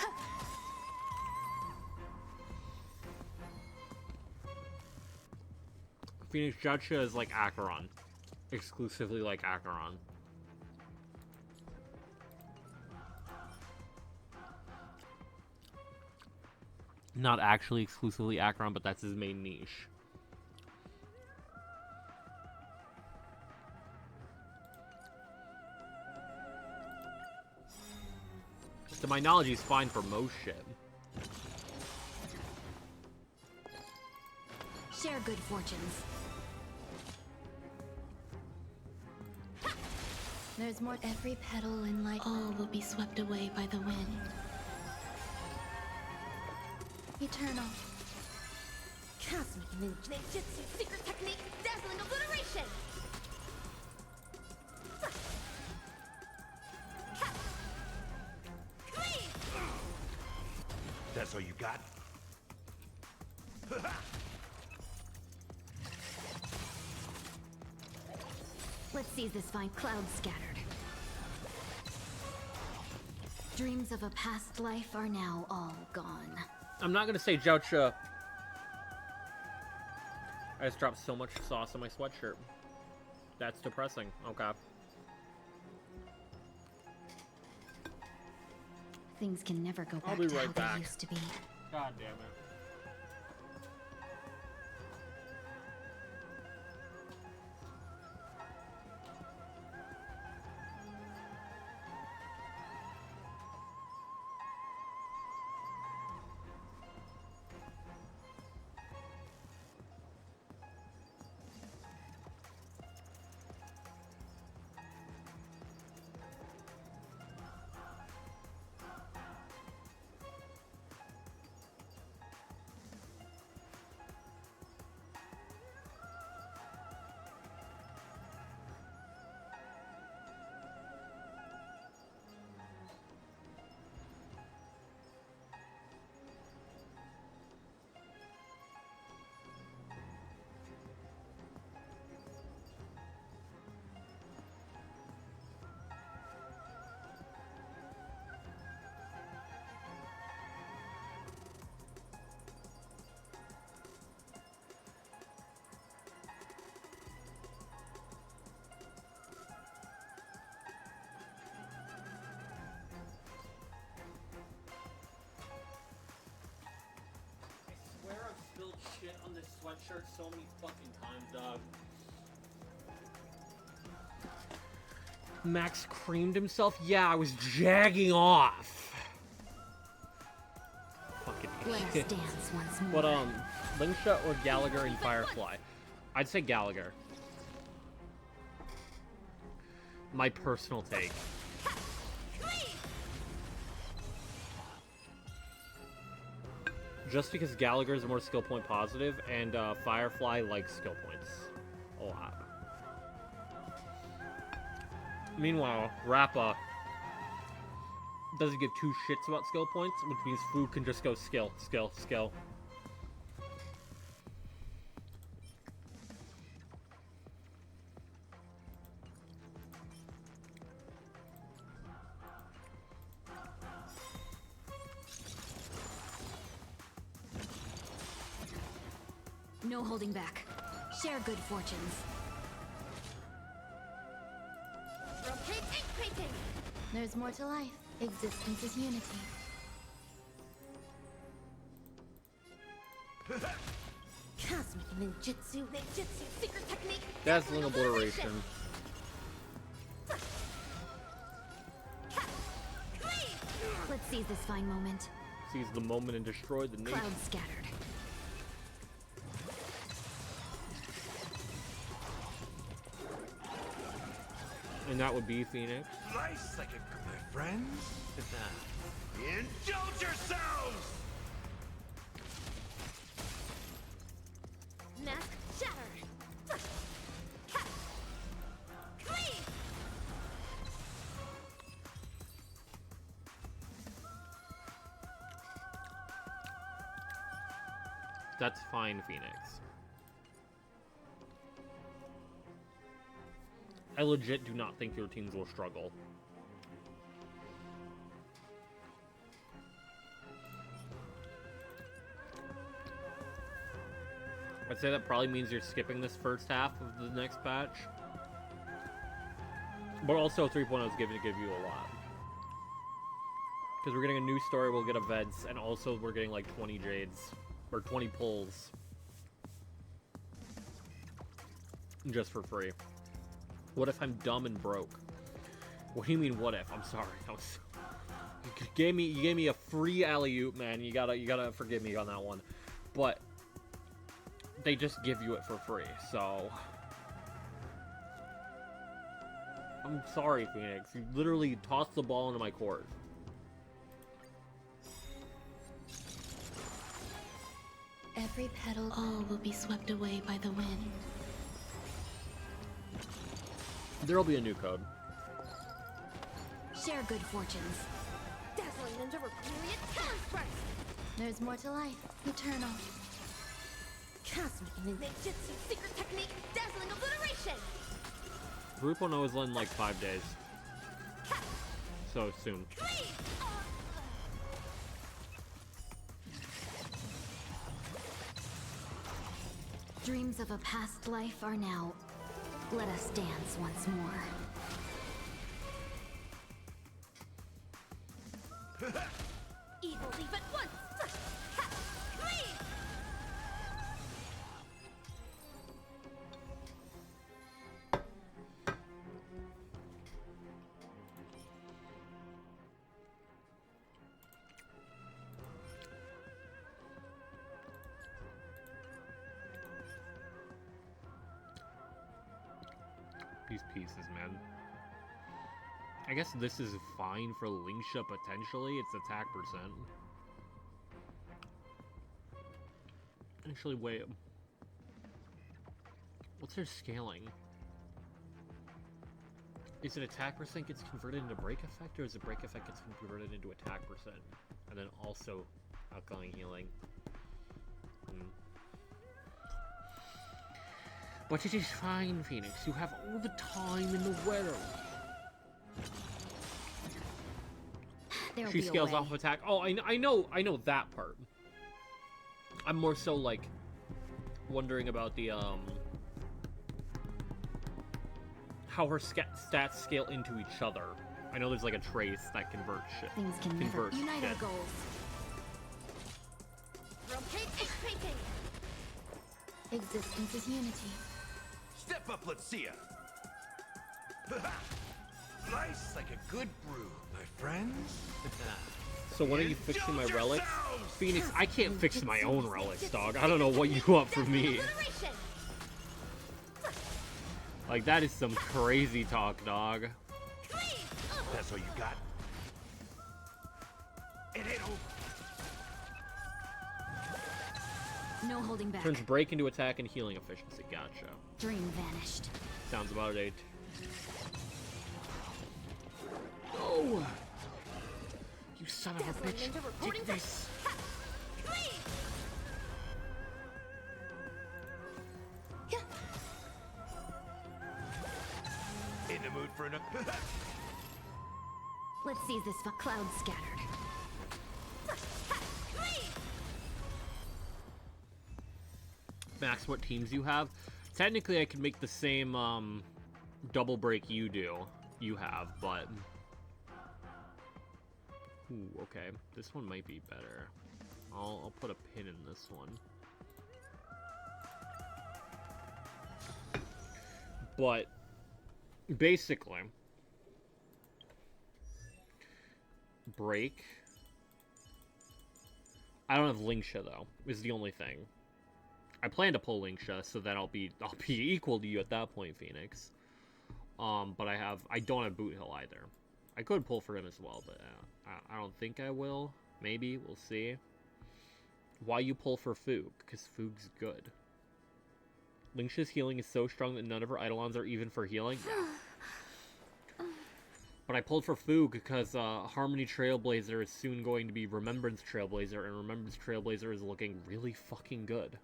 Phoenix Judge is like Acheron. Exclusively like Acheron. Not actually exclusively Acheron, but that's his main niche. To my knowledge, he's fine for most shit. Share good fortunes. There's more. Every petal in life. All will be swept away by the wind. Eternal. Cosmic ninjutsu secret technique, dazzling obliteration. Clean! That's all you got? Let's seize this fine cloud scattered. Dreams of a past life are now all gone. I'm not gonna say Joucha. I just dropped so much sauce on my sweatshirt. That's depressing. Okay. Things can never go I'll back be to right how back. they used to be. God damn it. sweatshirt so many fucking times, dog. Max creamed himself? Yeah, I was jagging off. Fucking Let us idiot. dance once more. But, Lingsha or Gallagher and Firefly? I'd say Gallagher. My personal take. Just because Gallagher is more skill point positive, and Firefly likes skill points a lot. Meanwhile, Rappa doesn't give two shits about skill points, which means Fu can just go skill, skill, skill. No holding back. Share good fortunes. Rotate and painting. There's more to life. Existence is unity. Cosmic ninjutsu, secret technique. Dazzling obliteration. Let's seize this fine moment. Seize the moment and destroy the nation. Clouds scattered. And that would be Phoenix. Nice second, my friends. Indulge yourselves! Mask shatter. Clean. That's fine, Phoenix. I legit do not think your teams will struggle. I'd say that probably means you're skipping this first half of the next patch. But also 3.0 is going to give you a lot. Because we're getting a new story, we'll get events, and also we're getting like 20 Jades. Or 20 pulls. Just for free. What if I'm dumb and broke? What do you mean, what if? I'm sorry. You gave me a free alley-oop, man. You gotta forgive me on that one. But they just give you it for free, so I'm sorry, Phoenix. You literally tossed the ball into my court. Every petal, all will be swept away by the wind. There'll be a new code. Share good fortunes. Dazzling ninja period talent burst. There's more to life. Eternal. Cosmic ninjutsu, secret technique, dazzling obliteration. 3.0 is in like 5 days. So soon. Clean. Dreams of a past life are now. Let us dance once more. Evil leave at once. Clean. These pieces, man. I guess this is fine for Lingsha potentially. It's attack percent. Actually, wait. What's their scaling? Is it attack percent gets converted into break effect, or is it break effect gets converted into attack percent? And then also outgoing healing. But it is fine, Phoenix. You have all the time in the world. There'll She be a scales way. off attack. Oh, I know that part. I'm more so like wondering about the how her stats scale into each other. I know there's like a trace that converts shit. Things can never Converts unite our shit. goals. Rotate and painting. Existence is unity. Step up, let's see ya. Nice, like a good brew, my friends. So when are you fixing my Indulge relics? yourselves! Phoenix, I can't fix my own relics, dog. I don't know what you want from me. Like, that is some crazy talk, dog. That's all you got? It ain't over. No holding back. Turns break into attack and healing efficiency. Gotcha. Dream vanished. Sounds about right. Oh! You son of a bitch. Take this. In the mood for an... Let's seize this cloud scattered. Max, what teams you have? Technically, I could make the same double break you have, but... Ooh, okay. This one might be better. I'll put a pin in this one. But, basically... Break. I don't have Linksha, though, is the only thing. I plan to pull Linksha, so that I'll be equal to you at that point, Phoenix. But I don't have Boot Hill either. I could pull for him as well, but I don't think I will. Maybe, we'll see. Why you pull for Foog? Because Foog's good. Linksha's healing is so strong that none of her Eidolons are even for healing. But I pulled for Foog because Harmony Trailblazer is soon going to be Remembrance Trailblazer, and Remembrance Trailblazer is looking really fucking good.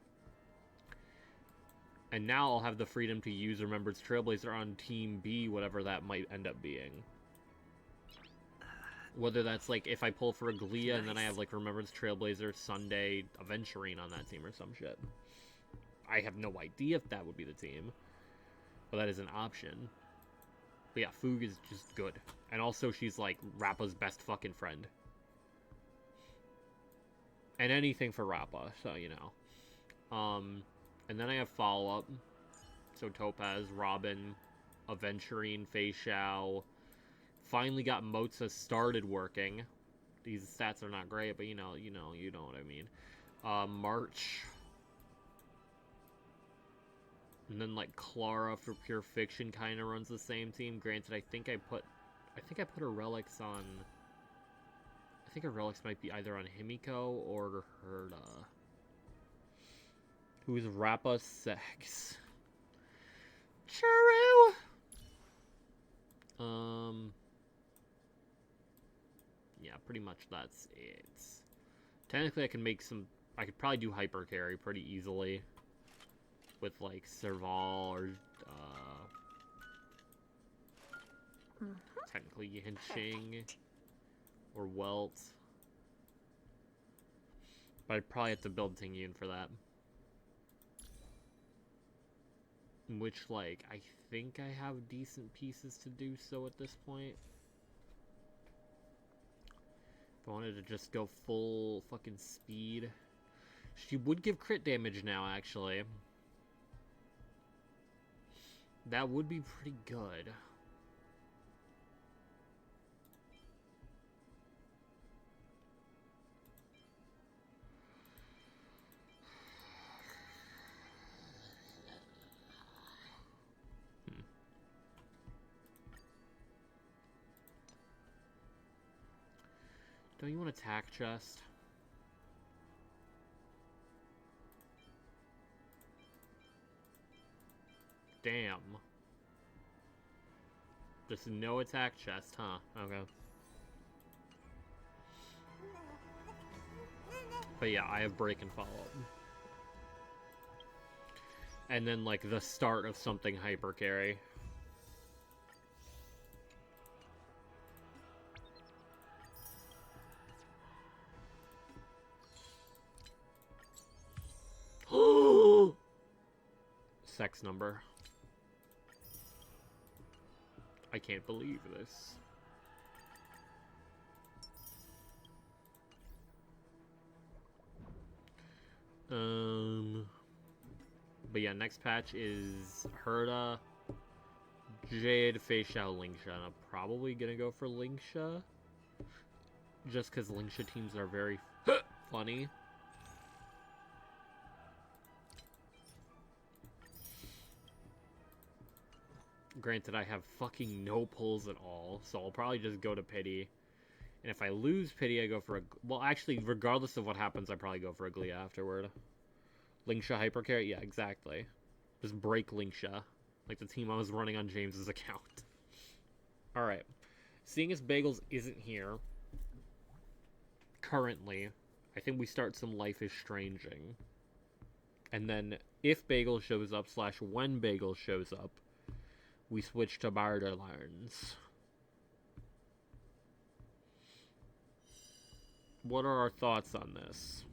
And now I'll have the freedom to use Remembrance Trailblazer on Team B, whatever that might end up being. Whether that's, like, if I pull for a Glia and then I have, like, Remembrance Trailblazer, Sunday, Aventurine on that team or some shit. I have no idea if that would be the team. But that is an option. But yeah, Foog is just good. And also she's, like, Rappa's best fucking friend. And anything for Rappa, so, you know. And then I have follow-up. So Topaz, Robin, Aventurine, Fei Xiao. Finally got Moza started working. These stats are not great, but you know what I mean. March. And then like Clara for Pure Fiction kind of runs the same team. Granted, I think I put her relics on. I think her relics might be either on Himiko or Herda. Who's Rappa Sex? Churu. Yeah, pretty much that's it. Technically, I could probably do hyper carry pretty easily with like Serval or technically Yanqing or Welt, but I'd probably have to build Tingyun for that. Which, like, I think I have decent pieces to do so at this point. If I wanted to just go full fucking speed. She would give crit damage now, actually. That would be pretty good. Don't you want attack chest? Damn. Just no attack chest, huh? Okay. But yeah, I have break and follow up. And then like the start of something hyper carry. Sex number. I can't believe this. But yeah, next patch is Herda, Jade, Fei Xiao, Lingsha. And I'm probably gonna go for Lingsha. Just because Lingsha teams are very funny. Granted, I have fucking no pulls at all, so I'll probably just go to Pity. And if I lose Pity, I go for a... Well, actually, regardless of what happens, I probably go for a Glee afterward. Lingsha Hypercarry? Yeah, exactly. Just break Lingsha. Like the team I was running on James's account. Alright. Seeing as Bagels isn't here, currently, I think we start some Life is Stranging. And then, if Bagel shows up, / when Bagel shows up, we switch to Borderlands. What are our thoughts on this?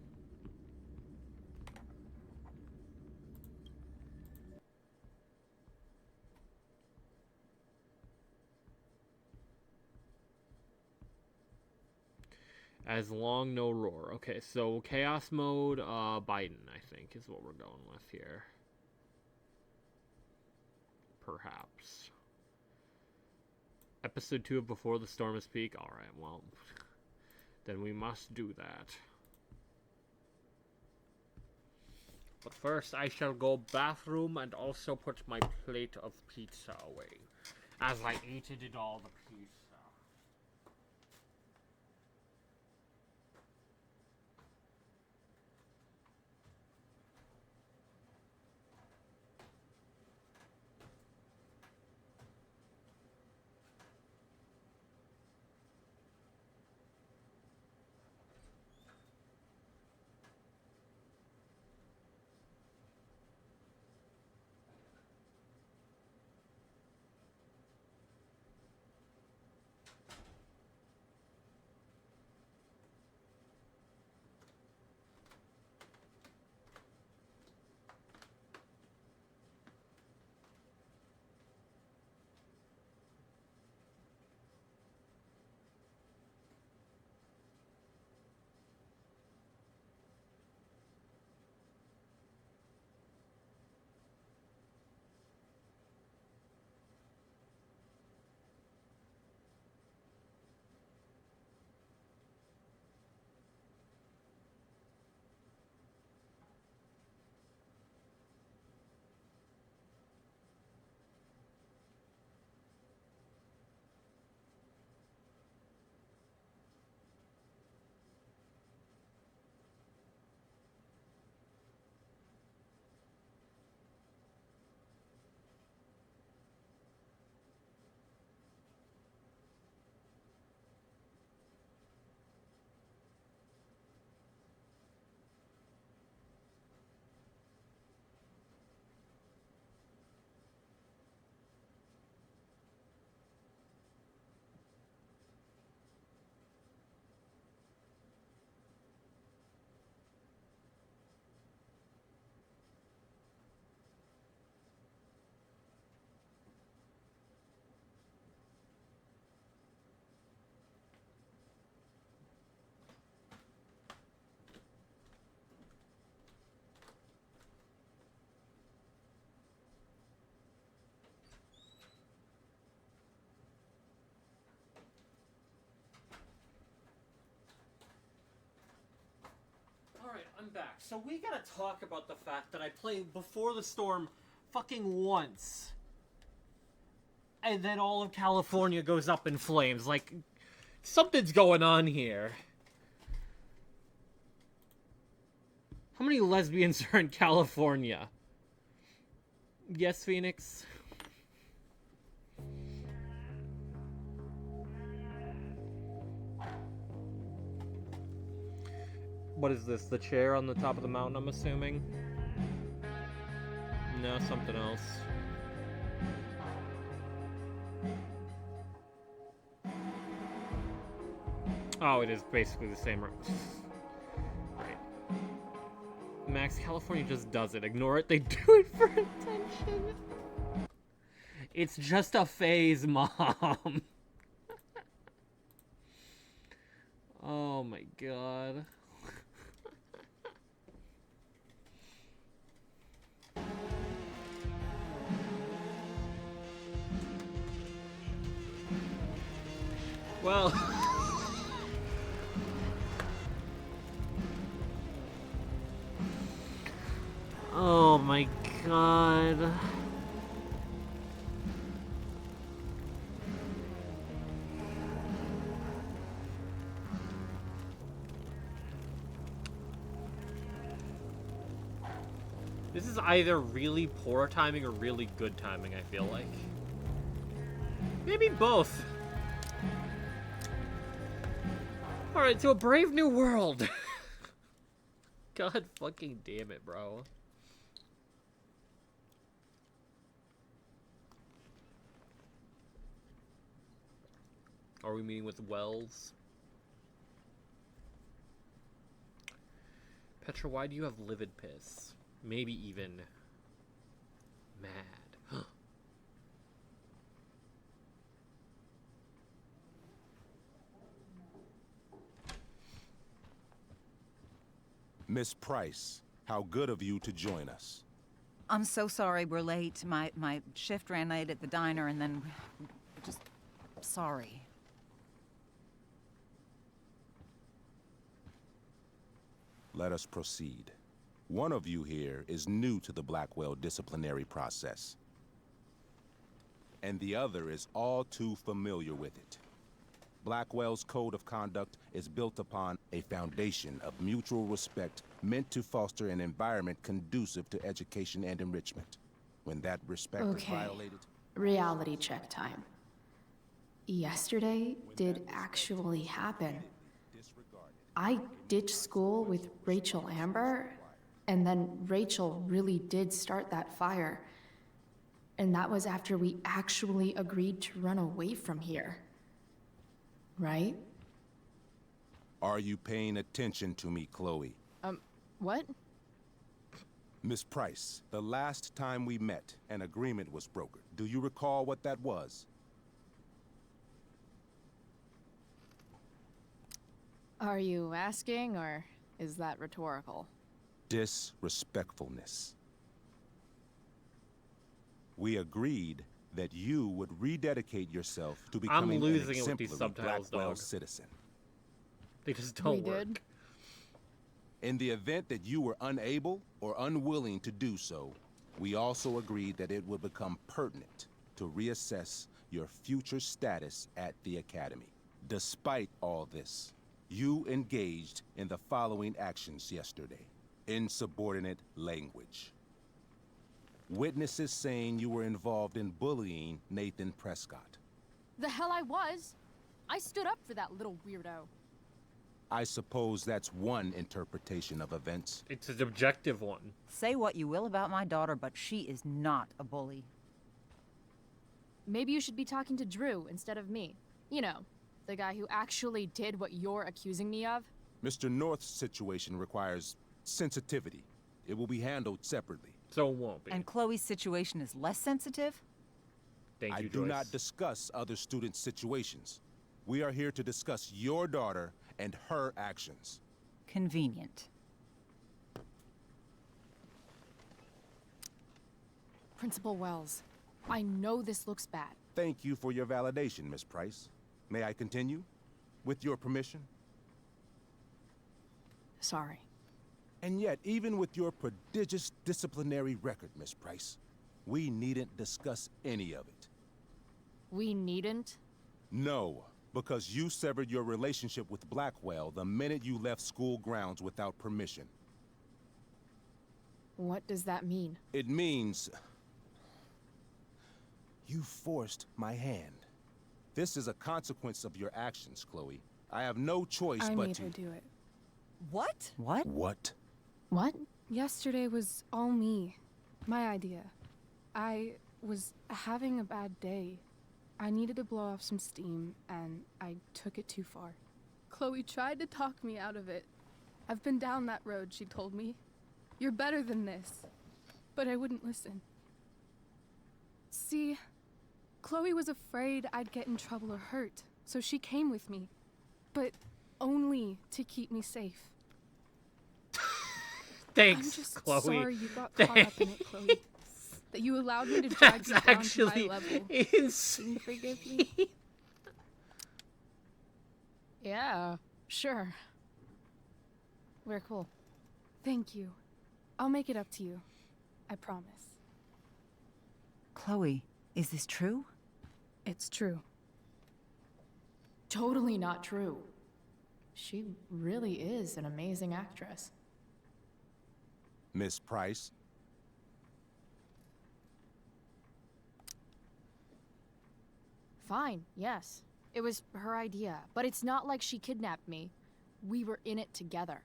As long, no roar. Okay, so Chaos Mode, Biden, I think, is what we're going with here. Perhaps. Episode 2 of Before the Storm is Peak? Alright, well, then we must do that. But first, I shall go bathroom and also put my plate of pizza away, as I ate it all the pizza. Alright, I'm back. So we gotta talk about the fact that I played Before the Storm fucking once. And then all of California goes up in flames. Like, something's going on here. How many lesbians are in California? Yes, Phoenix? What is this? The chair on the top of the mountain, I'm assuming? No, something else. Oh, it is basically the same. Right. Max, California just does it. Ignore it. They do it for attention. It's just a phase, Mom. Oh my god. Well. Oh my god. This is either really poor timing or really good timing, I feel like. Maybe both. Alright, to a brave new world. God fucking damn it, bro. Are we meeting with Wells? Petra, why do you have livid piss? Maybe even mad. Miss Price, how good of you to join us. I'm so sorry we're late. My shift ran late at the diner and then just sorry. Let us proceed. One of you here is new to the Blackwell disciplinary process, and the other is all too familiar with it. Blackwell's code of conduct is built upon a foundation of mutual respect meant to foster an environment conducive to education and enrichment. When that respect is violated... Reality check time. Yesterday did actually happen. I ditched school with Rachel Amber, and then Rachel really did start that fire. And that was after we actually agreed to run away from here. Right? Are you paying attention to me, Chloe? What? Miss Price, the last time we met, an agreement was brokered. Do you recall what that was? Are you asking, or is that rhetorical? Disrespectfulness. We agreed that you would rededicate yourself to becoming an losing it with these exemplary subtitles, Blackwell dog. citizen. They just don't We work. did? In the event that you were unable or unwilling to do so, we also agreed that it would become pertinent to reassess your future status at the Academy. Despite all this, you engaged in the following actions yesterday. Insubordinate language. Witnesses saying you were involved in bullying Nathan Prescott. The hell I was! I stood up for that little weirdo. I suppose that's one interpretation of events. It's an objective one. Say what you will about my daughter, but she is not a bully. Maybe you should be talking to Drew instead of me. You know, the guy who actually did what you're accusing me of. Mr. North's situation requires sensitivity. It will be handled separately. So it won't be. And Chloe's situation is less sensitive? Thank I you, do Joyce. not discuss other students' situations. We are here to discuss your daughter and her actions. Convenient. Principal Wells, I know this looks bad. Thank you for your validation, Miss Price. May I continue? With your permission? Sorry. And yet, even with your prodigious disciplinary record, Miss Price, we needn't discuss any of it. We needn't? No, because you severed your relationship with Blackwell the minute you left school grounds without permission. What does that mean? It means... you forced my hand. This is a consequence of your actions, Chloe. I have no choice I but made to... her do it. What? What? What? What? Yesterday was all me. My idea. I was having a bad day. I needed to blow off some steam, and I took it too far. Chloe tried to talk me out of it. I've been down that road, she told me. You're better than this. But I wouldn't listen. See, Chloe was afraid I'd get in trouble or hurt, so she came with me. But only to keep me safe. Thanks, I'm just Chloe. sorry you got caught up in it, Chloe. That you allowed me to drag That's you down to my actually level. insane. Can you forgive me? Yeah, sure. We're cool. Thank you. I'll make it up to you. I promise. Chloe, is this true? It's true. Totally not true. She really is an amazing actress. Miss Price? Fine, yes. It was her idea, but it's not like she kidnapped me. We were in it together.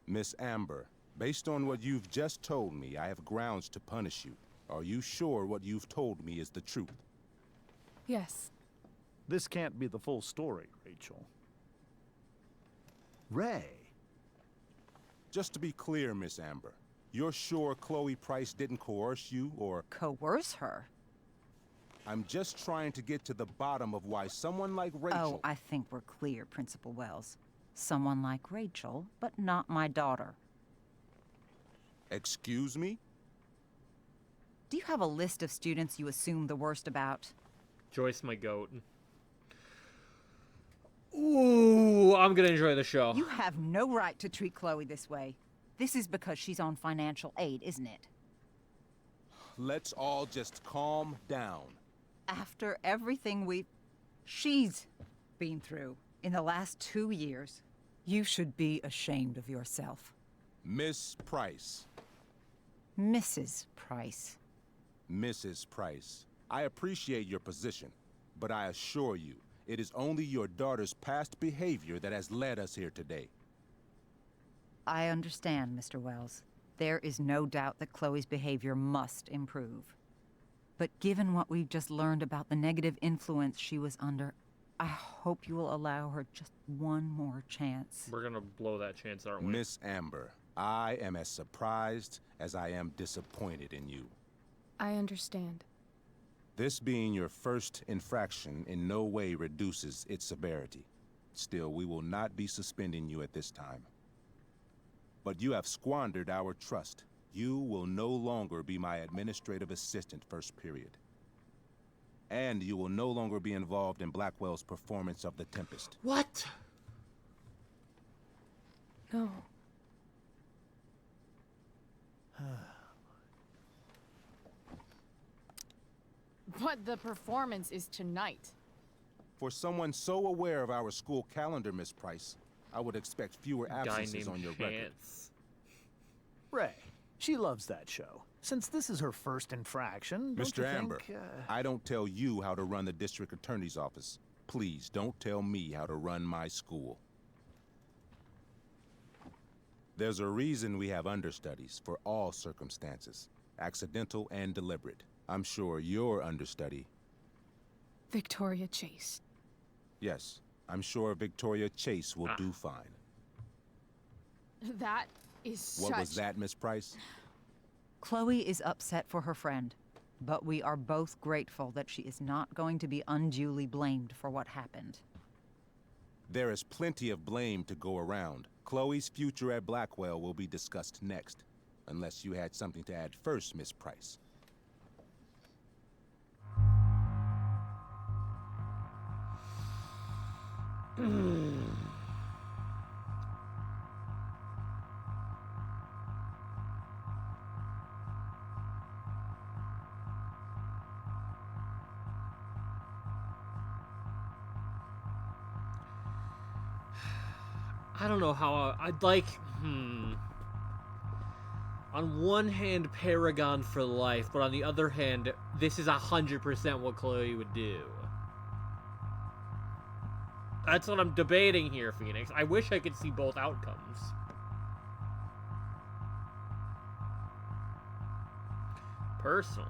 Miss Amber, based on what you've just told me, I have grounds to punish you. Are you sure what you've told me is the truth? Yes. This can't be the full story, Rachel. Ray. Just to be clear, Miss Amber, you're sure Chloe Price didn't coerce you, or... Coerce her? I'm just trying to get to the bottom of why someone like Rachel... Oh, I think we're clear, Principal Wells. Someone like Rachel, but not my daughter. Excuse me? Do you have a list of students you assume the worst about? Joyce, my goat. Ooh, I'm gonna enjoy the show. You have no right to treat Chloe this way. This is because she's on financial aid, isn't it? Let's all just calm down. After everything she's been through in the last 2 years, you should be ashamed of yourself. Miss Price. Mrs. Price. Mrs. Price, I appreciate your position, but I assure you, it is only your daughter's past behavior that has led us here today. I understand, Mr. Wells. There is no doubt that Chloe's behavior must improve. But given what we've just learned about the negative influence she was under, I hope you will allow her just one more chance. We're gonna blow that chance, aren't we? Miss Amber, I am as surprised as I am disappointed in you. I understand. This being your first infraction in no way reduces its severity. Still, we will not be suspending you at this time. But you have squandered our trust. You will no longer be my administrative assistant first period. And you will no longer be involved in Blackwell's performance of The Tempest. What? No. But the performance is tonight. For someone so aware of our school calendar, Miss Price, I would expect fewer absences on your record. Ray, she loves that show. Since this is her first infraction, don't you Mr. Amber, think, I don't tell you how to run the district attorney's office. Please don't tell me how to run my school. There's a reason we have understudies for all circumstances, accidental and deliberate. I'm sure your understudy... Victoria Chase. Yes, I'm sure Victoria Chase will do fine. That is What was that, Miss Price? Chloe is upset for her friend, but we are both grateful that she is not going to be unduly blamed for what happened. There is plenty of blame to go around. Chloe's future at Blackwell will be discussed next. Unless you had something to add first, Miss Price. I don't know how I'd like... On one hand, Paragon for life, but on the other hand, this is 100% what Chloe would do. That's what I'm debating here, Phoenix. I wish I could see both outcomes. Personally.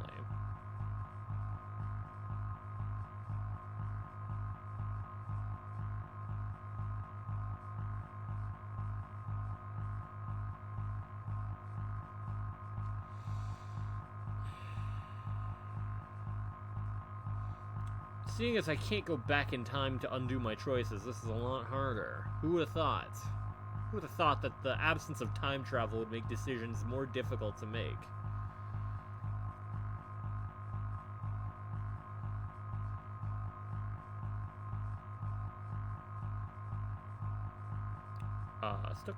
Seeing as I can't go back in time to undo my choices, this is a lot harder. Who would have thought? Who would have thought that the absence of time travel would make decisions more difficult to make? Snook.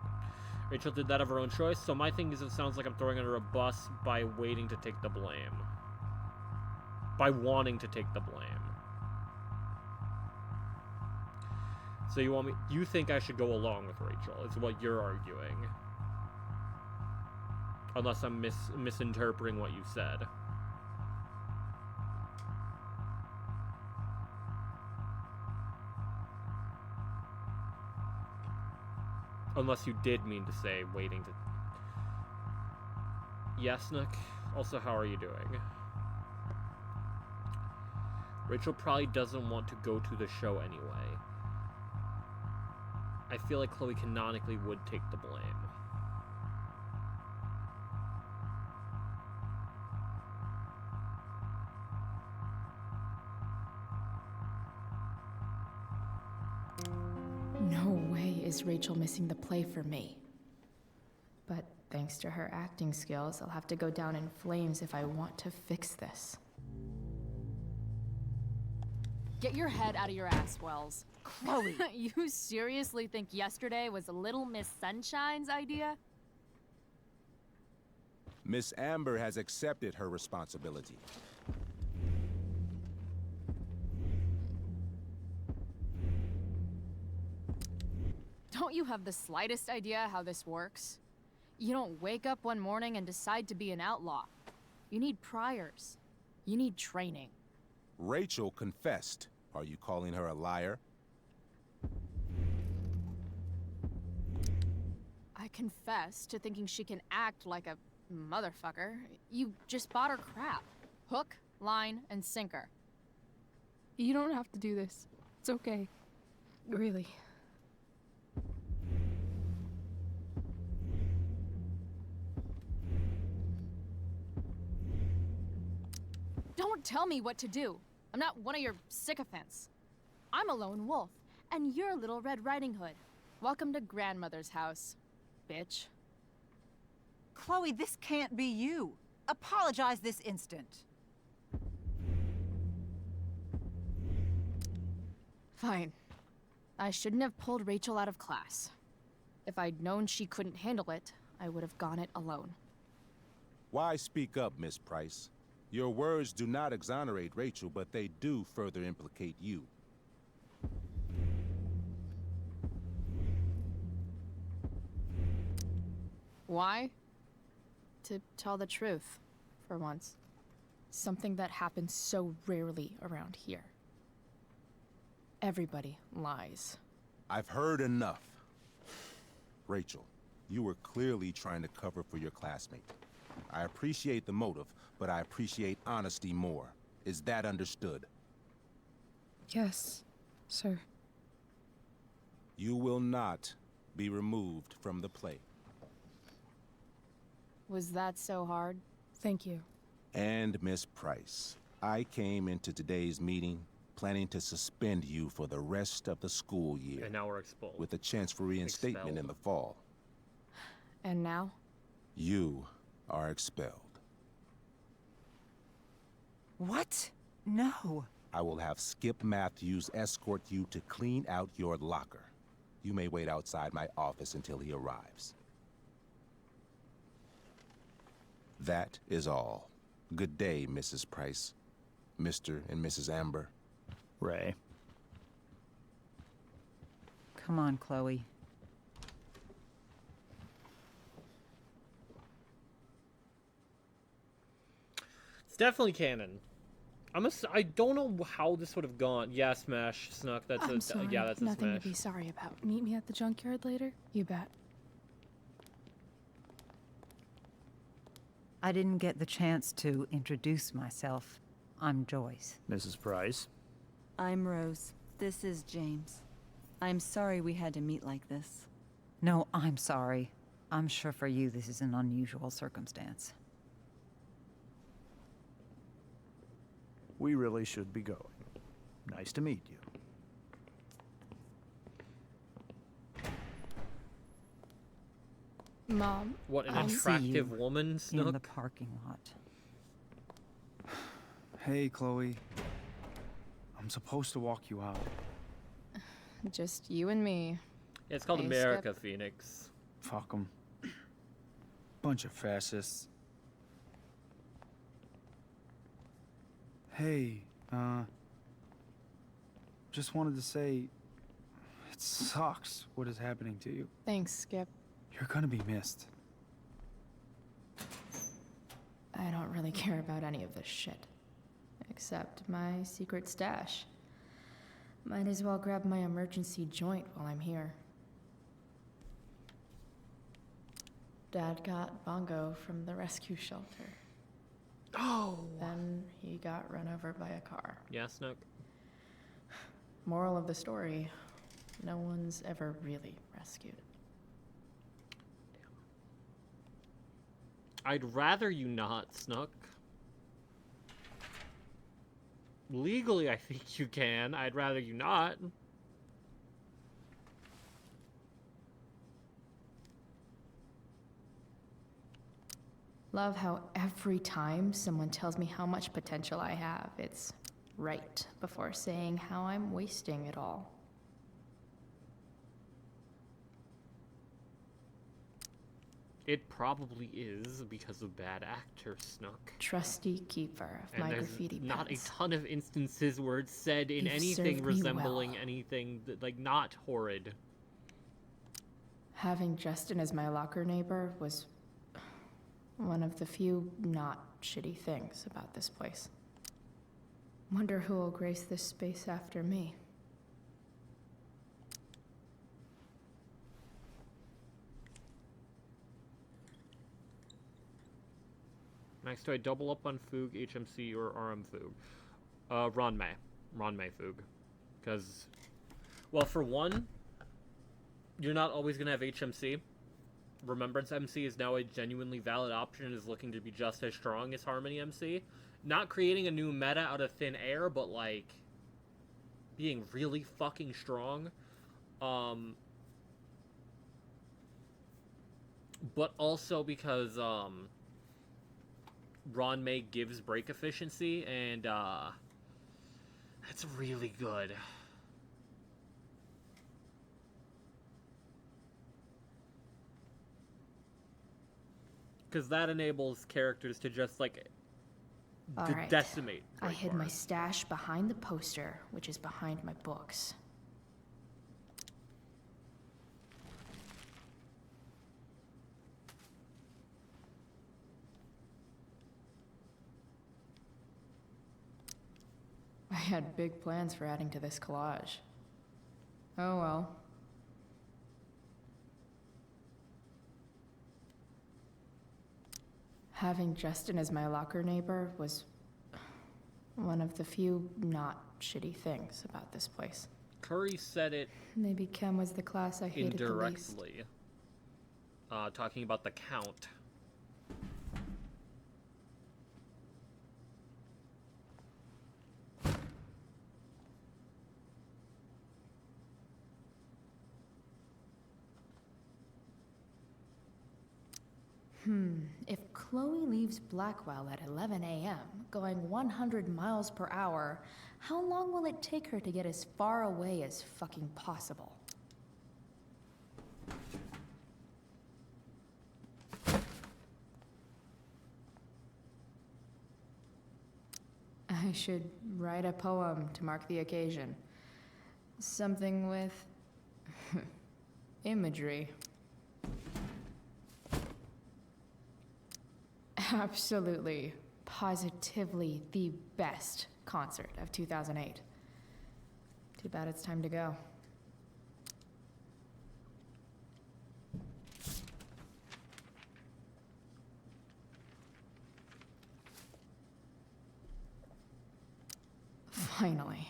Rachel did that of her own choice, so my thing is it sounds like I'm throwing her under a bus by waiting to take the blame. By wanting to take the blame. So you think I should go along with Rachel, is what you're arguing. Unless I'm misinterpreting what you said. Unless you did mean to say waiting to... Yes, Nick? Also, how are you doing? Rachel probably doesn't want to go to the show anyway. I feel like Chloe canonically would take the blame. No way is Rachel missing the play for me. But thanks to her acting skills, I'll have to go down in flames if I want to fix this. Get your head out of your ass, Wells. Chloe! You seriously think yesterday was Little Miss Sunshine's idea? Miss Amber has accepted her responsibility. Don't you have the slightest idea how this works? You don't wake up one morning and decide to be an outlaw. You need priors. You need training. Rachel confessed. Are you calling her a liar? I confess to thinking she can act like a motherfucker. You just bought her crap. Hook, line, and sinker. You don't have to do this. It's okay. Really. Don't tell me what to do. I'm not one of your sycophants. I'm a lone wolf, and you're Little Red Riding Hood. Welcome to grandmother's house, bitch. Chloe, this can't be you. Apologize this instant. Fine. I shouldn't have pulled Rachel out of class. If I'd known she couldn't handle it, I would have gone it alone. Why speak up, Miss Price? Your words do not exonerate Rachel, but they do further implicate you. Why? To tell the truth, for once. Something that happens so rarely around here. Everybody lies. I've heard enough. Rachel, you were clearly trying to cover for your classmate. I appreciate the motive, but I appreciate honesty more. Is that understood? Yes, sir. You will not be removed from the play. Was that so hard? Thank you. And Miss Price, I came into today's meeting planning to suspend you for the rest of the school year. And now we're expelled. With a chance for reinstatement in the fall. And now? You are expelled. What? No. I will have Skip Matthews escort you to clean out your locker. You may wait outside my office until he arrives. That is all. Good day, Mrs. Price. Mr. and Mrs. Amber. Ray. Come on, Chloe. It's definitely canon. I don't know how this would have gone. Yeah, smash, Snook. That's I'm sorry. yeah, that's a Nothing smash. to be sorry about. Meet me at the junkyard later? You bet. I didn't get the chance to introduce myself. I'm Joyce. Mrs. Price. I'm Rose. This is James. I'm sorry we had to meet like this. No, I'm sorry. I'm sure for you this is an unusual circumstance. We really should be going. Nice to meet you. Mom. What an I'll see attractive you woman, Snook. in the parking lot. Hey, Chloe. I'm supposed to walk you out. Just you and me. It's called Hey, America, Phoenix. Fuck them. Bunch of fascists. Hey, just wanted to say, it sucks what is happening to you. Thanks, Skip. You're gonna be missed. I don't really care about any of this shit. Except my secret stash. Might as well grab my emergency joint while I'm here. Dad got Bongo from the rescue shelter. Oh! Then he got run over by a car. Yeah, Snook. Moral of the story, no one's ever really rescued. I'd rather you not, Snook. Legally, I think you can. I'd rather you not. Love how every time someone tells me how much potential I have, it's right before saying how I'm wasting it all. It probably is because of bad actor, Snook. Trusty keeper of And my there's graffiti not pens. a ton of instances where it's said in You've anything served me resembling well. anything that, like, not horrid. Having Justin as my locker neighbor was one of the few not shitty things about this place. Wonder who will grace this space after me. Next, do I double up on Foog, HMC, or RM Foog? Ron May Foog. Because, well, for one, you're not always going to have HMC. Remembrance MC is now a genuinely valid option and is looking to be just as strong as Harmony MC. Not creating a new meta out of thin air, but, like, being really fucking strong. But also because, Ron May gives break efficiency, and, that's really good. Because that enables characters to just, like, All right. decimate. I break hid my bars. stash behind the poster, which is behind my books. I had big plans for adding to this collage. Oh well. Having Justin as my locker neighbor was one of the few not shitty things about this place. Curry said it Maybe Chem was the class I hated the least. indirectly. Talking about the Count. If Chloe leaves Blackwell at 11 a.m., going 100 miles per hour, how long will it take her to get as far away as fucking possible? I should write a poem to mark the occasion. Something with imagery. Absolutely, positively the best concert of 2008. Too bad it's time to go. Finally.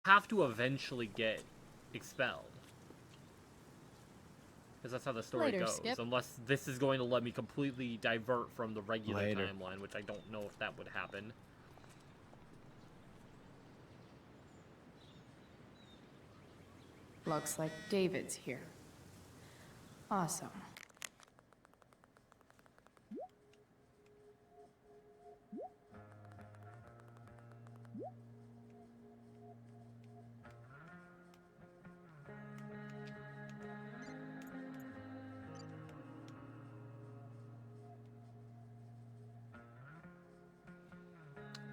have to eventually get expelled. Because that's how the story Later, goes. Skip. Unless this is going to let me completely divert from the regular Later. timeline, which I don't know if that would happen. Looks like David's here. Awesome.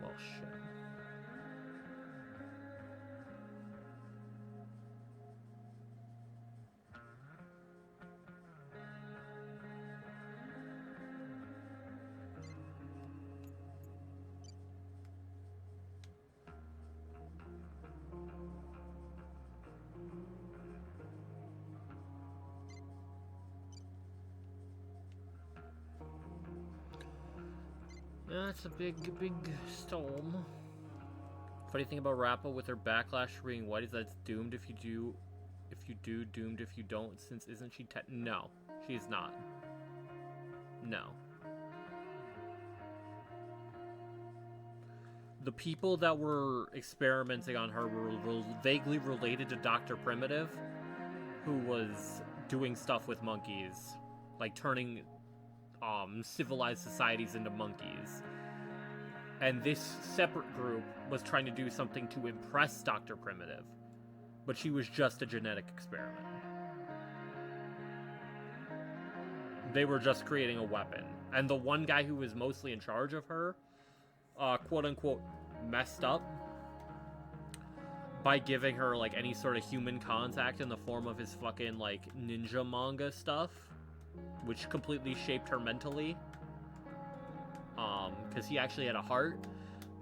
Well, shit. That's a big storm. Funny thing about Rappa with her backlash for being white is that it's doomed if you do, doomed if you don't, since isn't she no, she is not. No. The people that were experimenting on her were vaguely related to Dr. Primitive, who was doing stuff with monkeys, like turning civilized societies into monkeys. And this separate group was trying to do something to impress Dr. Primitive, but she was just a genetic experiment. They were just creating a weapon. And the one guy who was mostly in charge of her, quote-unquote, messed up by giving her, like, any sort of human contact in the form of his fucking, like, ninja manga stuff, which completely shaped her mentally. Because he actually had a heart.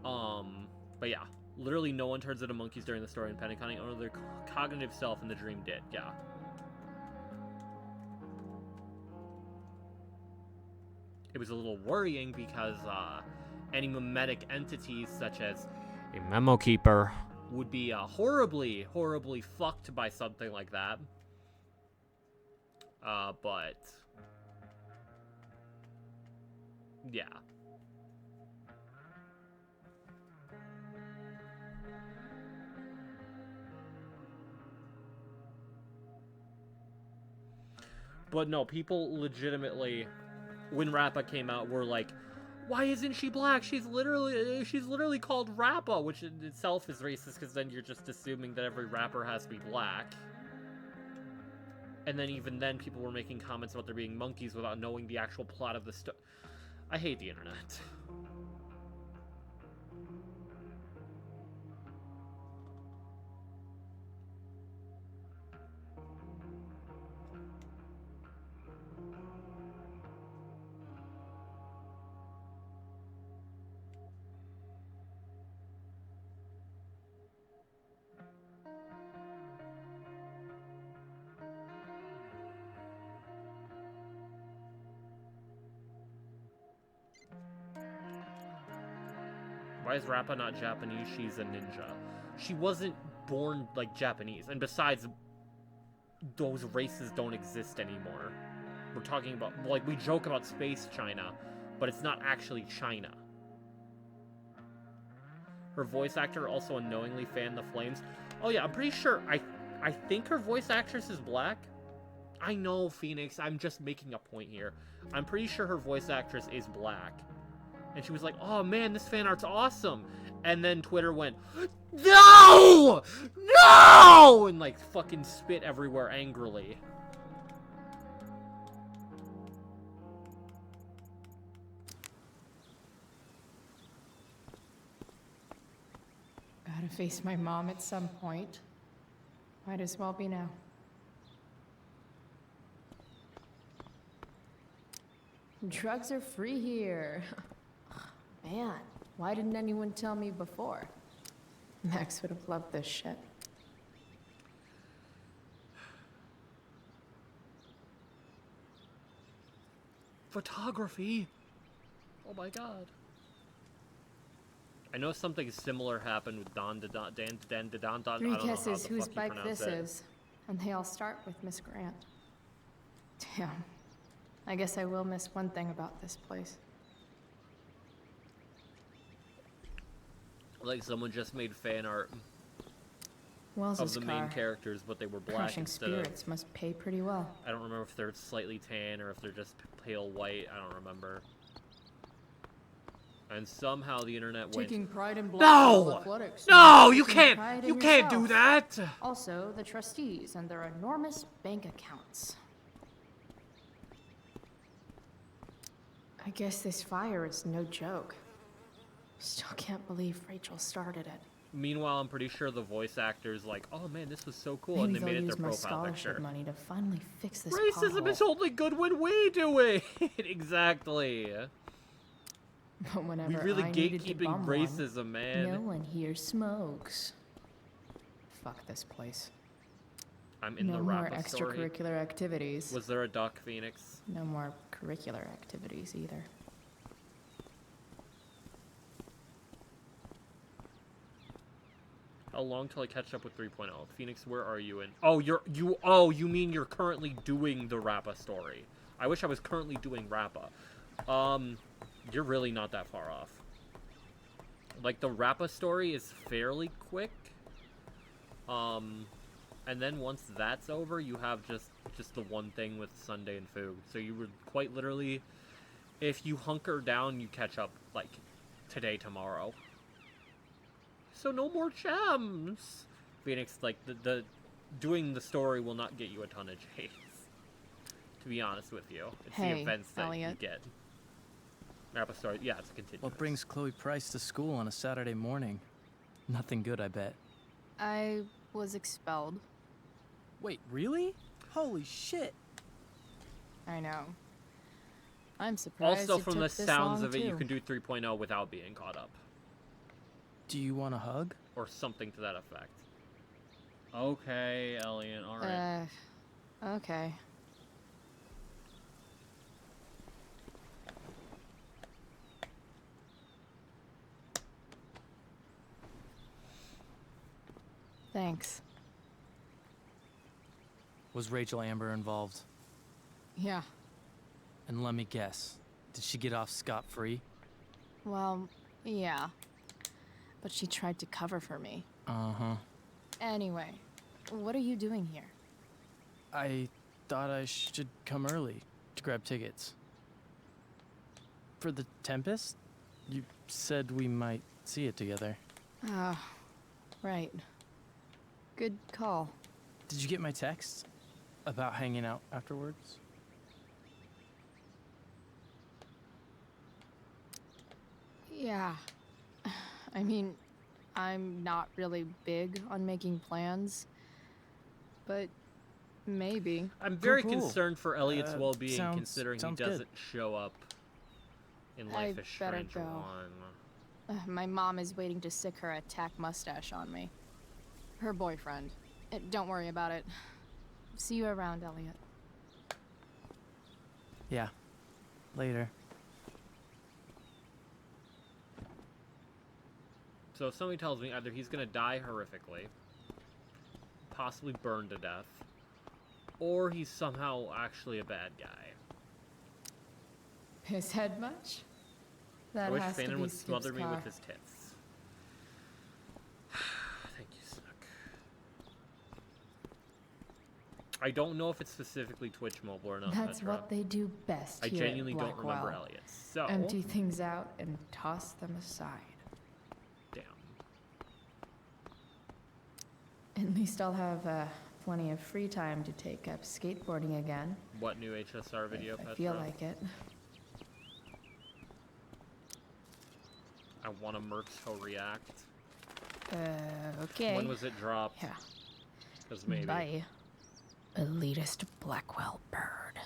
But yeah, literally no one turns into monkeys during the story, and Penacony only their cognitive self in the dream did, yeah. It was a little worrying because, any mimetic entities such as a memo keeper would be, horribly, horribly fucked by something like that. But yeah. But no, people legitimately, when Rappa came out, were like, why isn't she black? She's literally called Rappa, which in itself is racist, because then you're just assuming that every rapper has to be black. And then even then, people were making comments about there being monkeys without knowing the actual plot of the story. I hate the internet. Why is Rappa not Japanese? She's a ninja. She wasn't born, like, Japanese. And besides, those races don't exist anymore. We're talking about, like, we joke about space China, but it's not actually China. Her voice actor also unknowingly fanned the flames. Oh yeah, I'm pretty sure, I think her voice actress is black. I know, Phoenix, I'm just making a point here. I'm pretty sure her voice actress is black. And she was like, oh man, this fan art's awesome. And then Twitter went, no! No! And like fucking spit everywhere angrily. Gotta face my mom at some point. Might as well be now. Drugs are free here. Man, why didn't anyone tell me before? Max would have loved this shit. Photography? Oh my god. I know something similar happened with Dan. I Three don't know how guesses the whose fuck you bike pronounce this it. is, and they all start with Miss Grant. Damn. I guess I will miss one thing about this place. Like someone just made fan art Wells's of the main car. characters, but they were black Crushing instead of. spirits must pay pretty well. I don't remember if they're slightly tan or if they're just pale white. I don't remember. And somehow the internet went. Taking pride in No! athletics. No, you Taking can't. pride in You can't do yourself. that. Also, the trustees and their enormous bank accounts. I guess this fire is no joke. Still can't believe Rachel started it. Meanwhile, I'm pretty sure the voice actors like, oh man, this was so cool, Maybe and they they'll made it use their my profile scholarship picture. money to finally fix this Racism pothole. is only good when we do it. Exactly. But whenever We really I needed to gatekeeping bum racism, one, man. no one here smokes. Fuck this place. I'm in no the more Rappa story. extracurricular activities. Was there a Duck Phoenix? No more curricular activities either. How long till I catch up with 3.0? Phoenix, where are you in? Oh, you mean you're currently doing the Rappa story. I wish I was currently doing Rappa. You're really not that far off. Like, the Rappa story is fairly quick. And then once that's over, you have just the one thing with Sunday and Food. So you would quite literally, if you hunker down, you catch up, like, today, tomorrow. So no more gems. Phoenix, like, the doing the story will not get you a ton of J's. To be honest with you. It's the Hey, events that Elliot. you get. Rappa story, yeah, it's a continuous. What brings Chloe Price to school on a Saturday morning? Nothing good, I bet. I was expelled. Wait, really? Holy shit. I know. I'm surprised Also, it from took the this sounds long, of it, you too. can do 3.0 without being caught up. Do you want a hug? Or something to that effect. Okay, Elliot, alright. Okay. Thanks. Was Rachel Amber involved? Yeah. And let me guess, did she get off scot-free? Well, yeah. But she tried to cover for me. Uh-huh. Anyway, what are you doing here? I thought I should come early to grab tickets. For the Tempest? You said we might see it together. Ah, right. Good call. Did you get my text about hanging out afterwards? Yeah. I mean, I'm not really big on making plans, but maybe. I'm very Cool. concerned for Elliot's well-being, sounds- considering he sounds good. doesn't show up in I Life is better Strange go. 1. My mom is waiting to sick her attack mustache on me. Her boyfriend. Don't worry about it. See you around, Elliot. Yeah. Later. So if somebody tells me either he's gonna die horrifically, possibly burned to death, or he's somehow actually a bad guy. His head much? That I wish has to Fannin be would Skip's smother me car. with his tits. Thank you, Snook. I don't know if it's specifically Twitch Mobile or not. That's Petra. what they do best I here at genuinely don't remember Blackwell. Elliot. So Empty things out and toss them aside. damn. At least I'll have plenty of free time to take up skateboarding again. What new HSR video, if I Petra? feel like it. I want a Merxo react. Okay. When was it dropped? Yeah. Because maybe. Bye. Elitist Blackwell bird.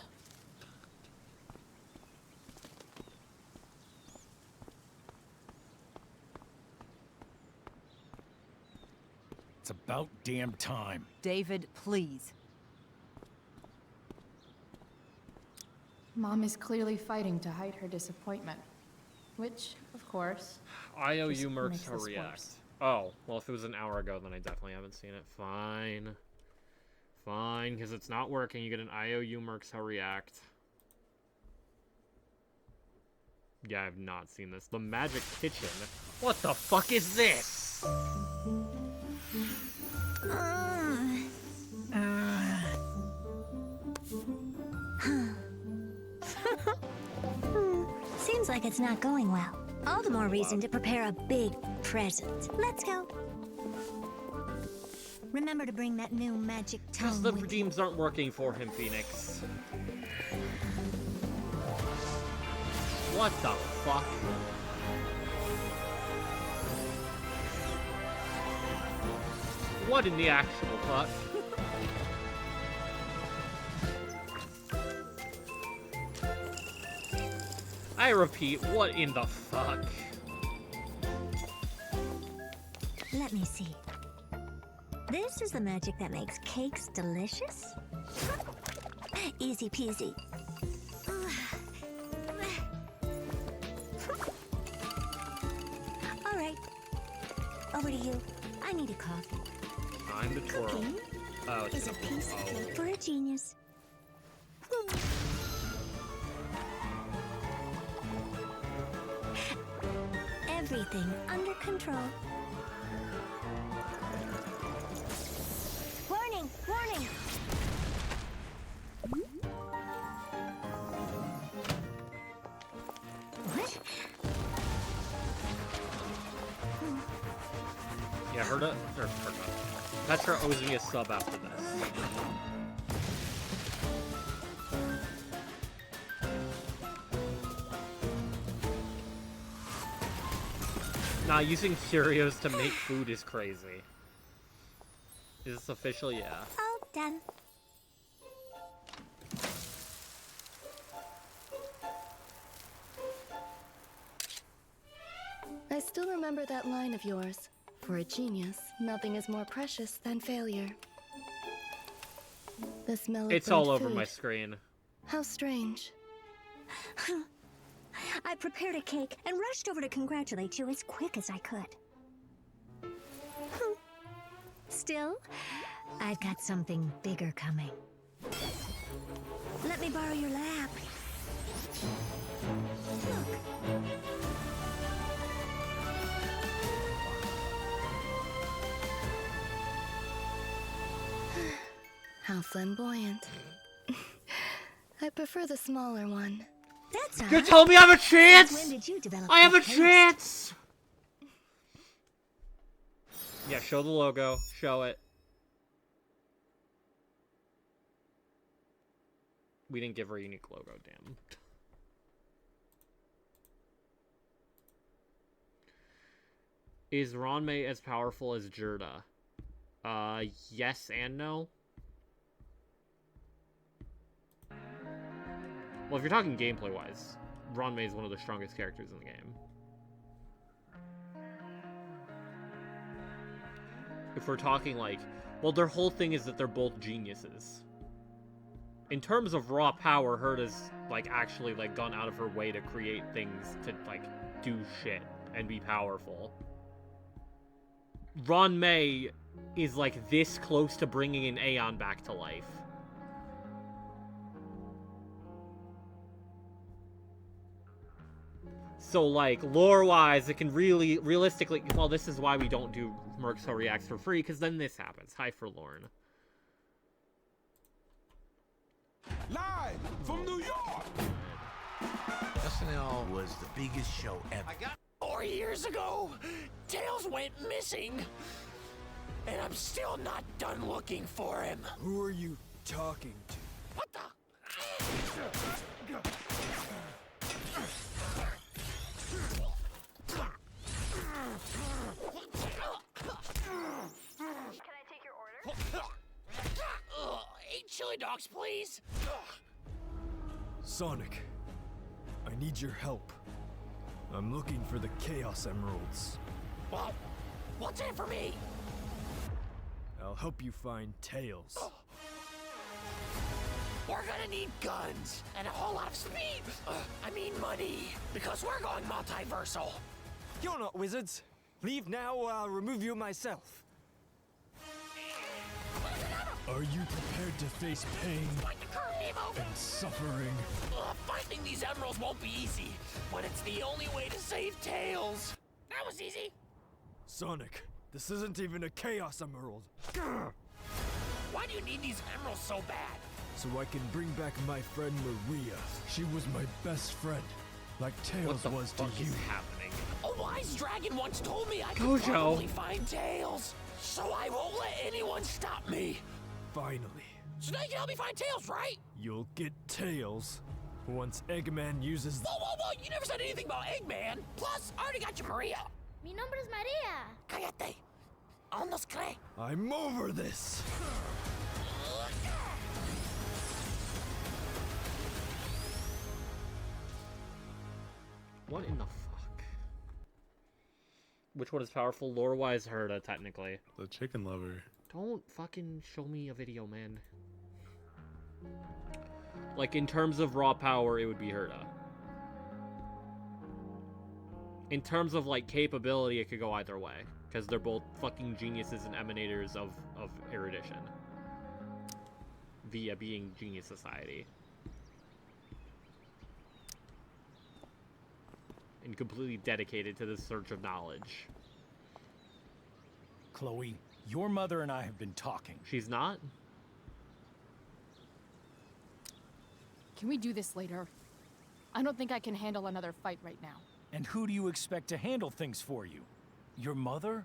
It's about damn time. David, please. Mom is clearly fighting to hide her disappointment. Which, of course. IOU just Mercs makes her this react. worse. Oh, well, if it was an hour ago, then I definitely haven't seen it. Fine. Fine, because it's not working. You get an IOU Mercs her react. Yeah, I've not seen this. The Magic Kitchen. What the fuck is this? Seems like it's not going well. All the more reason to prepare a big present. Let's go. Remember to bring that new magic Because tome the with redeems aren't working for him, Phoenix. What the fuck? What in the actual fuck? I repeat, what in the fuck? Let me see. This is the magic that makes cakes delicious? Easy peasy. All right. Over to you. I need a coffee. Time to twirl. Cooking Oh, it's is a gonna- piece of oh. cake for a genius. Everything under control. Warning! Warning! What? Yeah, Herta, or Herta. Petra owes me a sub after this. Nah, using Curios to make food is crazy. Is this official? Yeah. All done. I still remember that line of yours. For a genius, nothing is more precious than failure. The smell of It's all burnt over my food. screen. How strange. I prepared a cake and rushed over to congratulate you as quick as I could. Still, I've got something bigger coming. Let me borrow your lap. How flamboyant. I prefer the smaller one. That's You told me I have a chance! When did you develop I have a that taste? chance! Yeah, show the logo. Show it. We didn't give her a unique logo, damn. Is Ronmei as powerful as Jirda? Yes and no. Well, if you're talking gameplay-wise, Ronmei is one of the strongest characters in the game. If we're talking like, well, their whole thing is that they're both geniuses. In terms of raw power, Herta's like actually like gone out of her way to create things to like do shit and be powerful. Ronmei is like this close to bringing an Aeon back to life. So, like, lore-wise, it can really, realistically... Well, this is why we don't do Mercs Ho Reacts for free, because then this happens. Hi for Lorne. Live from New York! SNL was the biggest show ever. 4 years ago, Tails went missing. And I'm still not done looking for him. Who are you talking to? What the? Can I take your order? 8 chili dogs, please. Sonic, I need your help. I'm looking for the Chaos Emeralds. Well, what's in it for me? I'll help you find Tails. We're gonna need guns and a whole lot of speed. I mean money, because we're going multiversal. You're not wizards. Leave now or I'll remove you myself. Are you prepared to face pain and suffering? Finding these emeralds won't be easy, but it's the only way to save Tails. That was easy. Sonic, this isn't even a Chaos Emerald. Why do you need these emeralds so bad? So I can bring back my friend Maria. She was my best friend, like Tails was to you. Happening? A wise dragon once told me I could Gojo. probably find Tails, so I won't let anyone stop me. Finally. So now you can help me find Tails, right? You'll get Tails once Eggman uses. Whoa! You never said anything about Eggman. Plus, I already got you Maria. Mi nombre es Maria. Cállate. Aún nos cree. I'm over this. What in the fuck? Which one is powerful? Lore-wise, Herta, technically. The chicken lover. Don't fucking show me a video, man. Like, in terms of raw power, it would be Herta. In terms of, like, capability, it could go either way. Because they're both fucking geniuses and emanators of erudition. Via being Genius Society. And completely dedicated to the search of knowledge. Chloe, your mother and I have been talking. She's not? Can we do this later? I don't think I can handle another fight right now. And who do you expect to handle things for you? Your mother?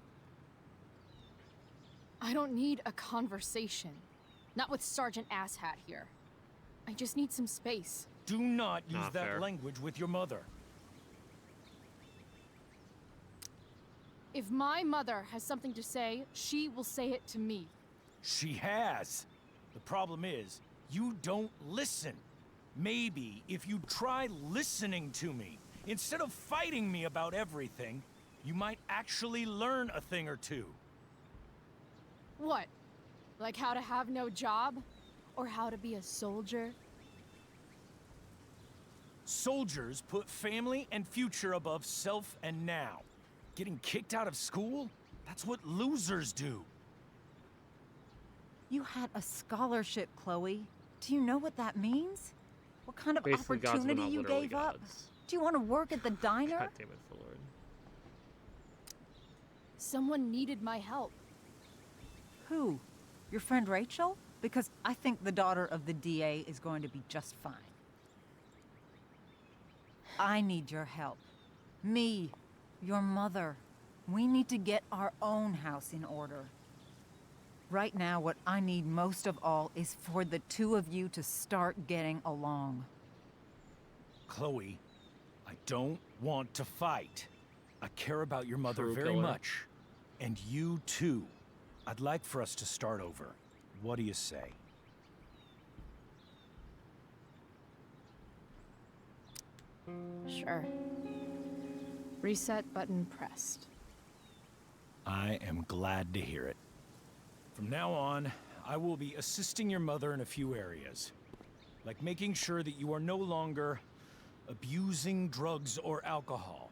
I don't need a conversation. Not with Sergeant Asshat here. I just need some space. Do not use Not that fair. language with your mother. If my mother has something to say, she will say it to me. She has. The problem is, you don't listen. Maybe if you try listening to me, instead of fighting me about everything, you might actually learn a thing or two. What? Like how to have no job? Or how to be a soldier? Soldiers put family and future above self and now. Getting kicked out of school? That's what losers do. You had a scholarship, Chloe. Do you know what that means? What kind of Basically, gods, but opportunity not you literally gave up? gods. Do you want to work at the diner? God damn it, for Lord. Someone needed my help. Who? Your friend Rachel? Because I think the daughter of the DA is going to be just fine. I need your help. Me, your mother. We need to get our own house in order. Right now, what I need most of all is for the two of you to start getting along. Chloe, I don't want to fight. I care about your mother True very killer. much. And you too. I'd like for us to start over. What do you say? Sure. Reset button pressed. I am glad to hear it. From now on, I will be assisting your mother in a few areas. Like making sure that you are no longer abusing drugs or alcohol.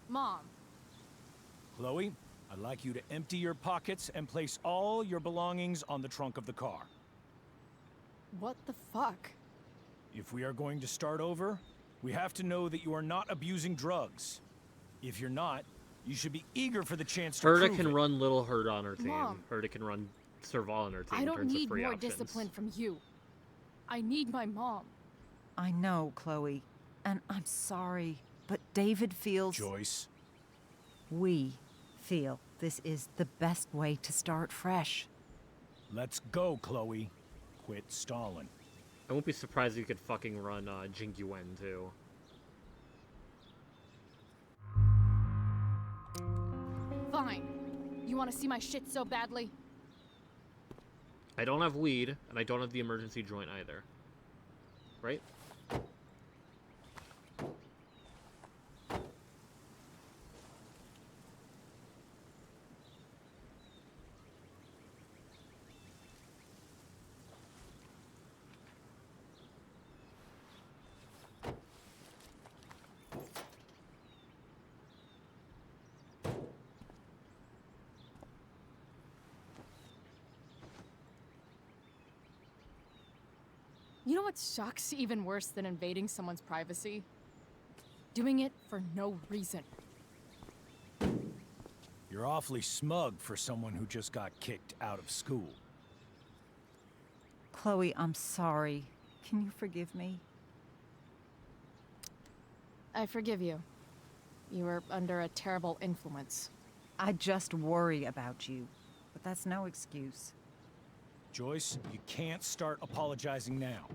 Mom, Chloe, I'd like you to empty your pockets and place all your belongings on the trunk of the car. what the fuck? If we are going to start over, we have to know that you are not abusing drugs. If you're not, you should be eager for the chance to Herta prove can it. run Little Herta on her team. Mom. Herta can run Serval on her team I in don't terms need of free more options. discipline from you. I need my mom. I know, Chloe, and I'm sorry, but David feels... Joyce. We feel this is the best way to start fresh. Let's go, Chloe. Quit stalling. I won't be surprised if you could fucking run Jing Yuan too. Fine. You want to see my shit so badly? I don't have weed, and I don't have the emergency joint either. Right? You know what sucks even worse than invading someone's privacy? Doing it for no reason. You're awfully smug for someone who just got kicked out of school. Chloe, I'm sorry. Can you forgive me? I forgive you. You were under a terrible influence. I just worry about you, but that's no excuse. Joyce, you can't start apologizing now.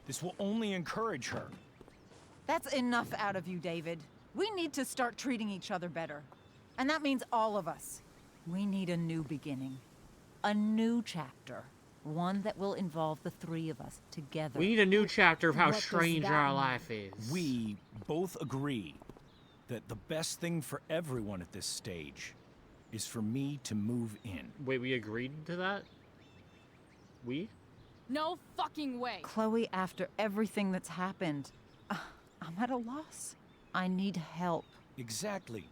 This will only encourage her. That's enough out of you, David. We need to start treating each other better. And that means all of us. We need a new beginning. A new chapter. One that will involve the three of us together. We need a new chapter of how What does strange that our mean? life is. We both agree that the best thing for everyone at this stage is for me to move in. Wait, we agreed to that? We? No fucking way. Chloe, after everything that's happened, I'm at a loss. I need help. Exactly.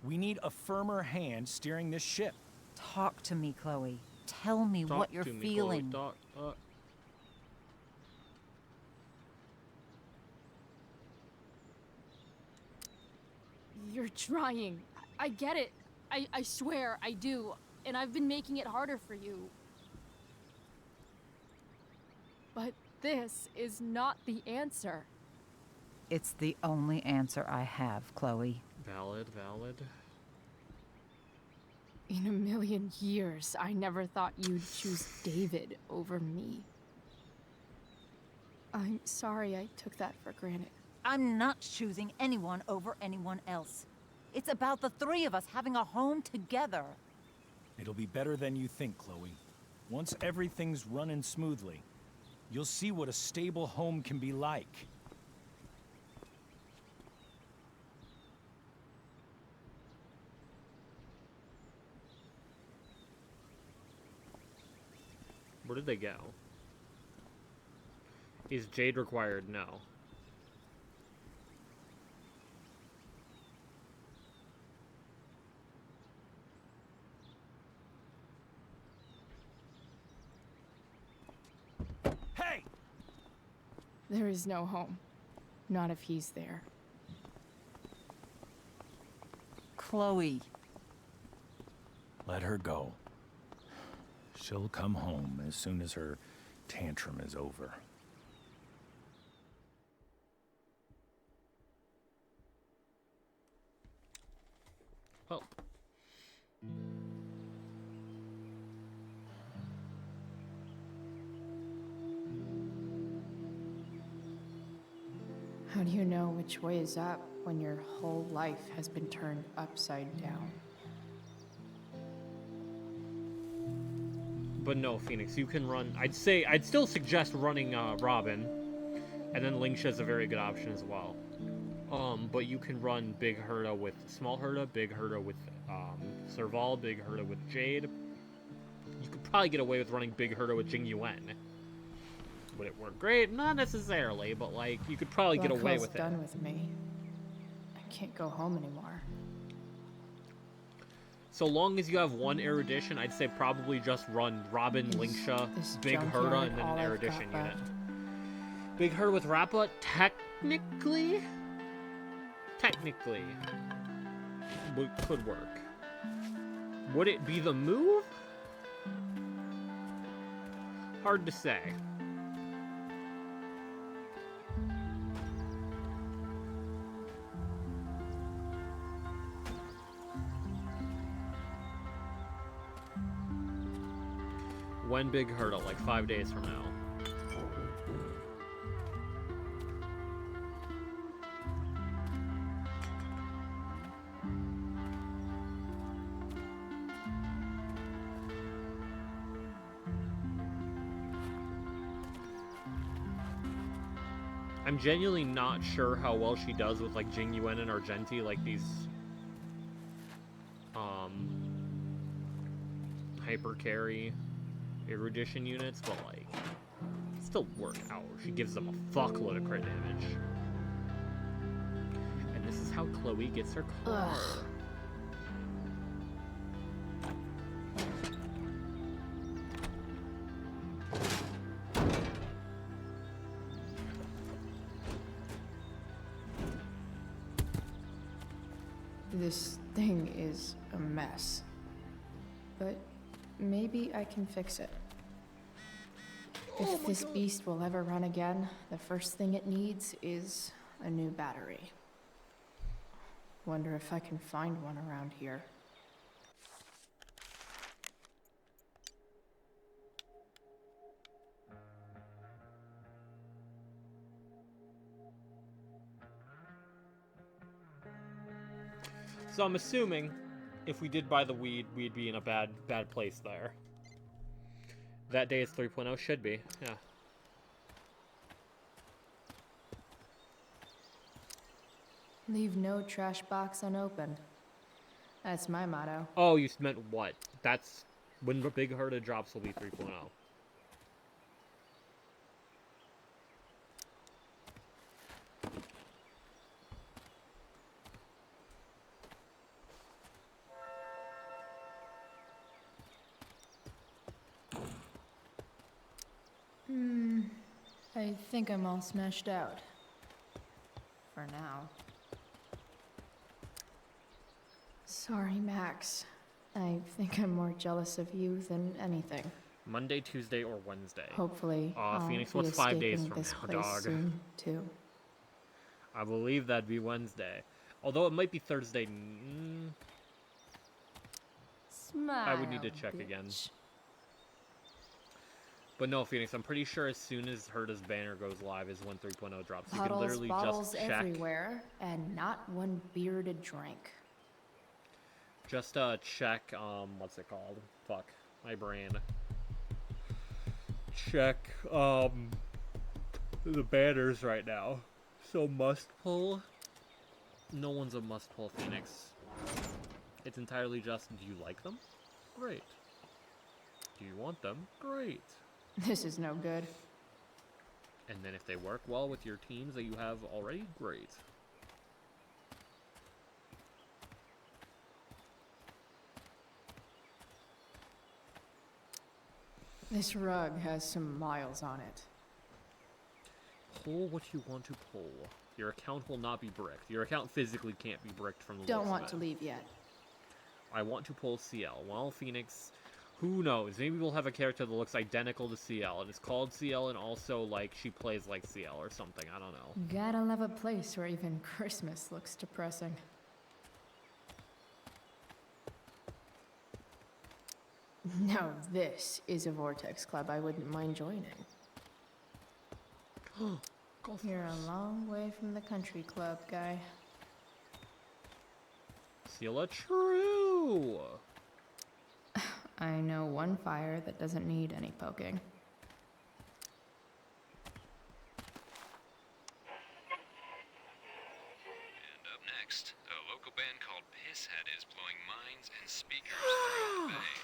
We need a firmer hand steering this ship. Talk to me, Chloe. Tell me Talk what you're to me, feeling. Chloe. You're trying. I get it. I swear, I do. And I've been making it harder for you. But this is not the answer. It's the only answer I have, Chloe. Valid, valid. In a million years, I never thought you'd choose David over me. I'm sorry I took that for granted. I'm not choosing anyone over anyone else. It's about the three of us having a home together. It'll be better than you think, Chloe. Once everything's running smoothly, you'll see what a stable home can be like. Where did they go? Is Jade required? No. Hey! There is no home. Not if he's there. Chloe. Let her go. She'll come home as soon as her tantrum is over. Oh. How do you know which way is up when your whole life has been turned upside down? But no, Phoenix, you can run. I'd still suggest running Robin, and then Lingsha's a very good option as well. But you can run Big Herta with Small Herta, Big Herta with Serval, Big Herta with Jade. You could probably get away with running Big Herta with Jing Yuan. Would it work great? Not necessarily, but like you could probably get away with it. Done with me. I can't go home anymore. So long as you have one erudition, I'd say probably just run Robin, Lingsha, Big junkyard Herta, and then all an I've erudition got unit. left? Big Herta with Rappa, technically, could work. Would it be the move? Hard to say. When Big Herta, like 5 days from now. I'm genuinely not sure how well she does with like Jing Yuan and Argenti, like these hyper carry erudition units, but like still work out. She gives them a fuckload of crit damage. And this is how Chloe gets her car. Ugh. This thing is a mess. But maybe I can fix it. If this beast will ever run again, the first thing it needs is a new battery. Wonder if I can find one around here. So I'm assuming if we did buy the weed, we'd be in a bad place there. That day is 3.0, should be, yeah. Leave no trash box unopened. That's my motto. Oh, you meant what? That's when the big herd of drops will be 3.0. I think I'm all smashed out. For now. Sorry, Max. I think I'm more jealous of you than anything. Monday, Tuesday, or Wednesday? Hopefully, I'll Phoenix, be what's 5 days escaping from this now, place dog? soon, too. I believe that'd be Wednesday. Although it might be Thursday. Smile, I would need to check again. But no, Phoenix, I'm pretty sure as soon as Herda's banner goes live is when 3.0 drops. You can literally bottles just check. everywhere, and not one beer to drink. Just check, what's it called? Fuck, my brain. Check, the banners right now. So must pull? No one's a must pull, Phoenix. It's entirely just, do you like them? Great. Do you want them? Great. This is no good. And then if they work well with your teams that you have already, great. This rug has some miles on it. Pull what you want to pull. Your account will not be bricked. Your account physically can't be bricked from the Don't looks want of to it. leave yet. I want to pull CL. Well, Phoenix, who knows? Maybe we'll have a character that looks identical to CL, and it's called CL, and also, like, she plays like CL or something. I don't know. Gotta love a place where even Christmas looks depressing. Now this is a Vortex Club I wouldn't mind joining. You're a long way from the country club, guy. CL true! I know one fire that doesn't need any poking. And up next, a local band called Pisshead is blowing minds and speakers throughout the bay.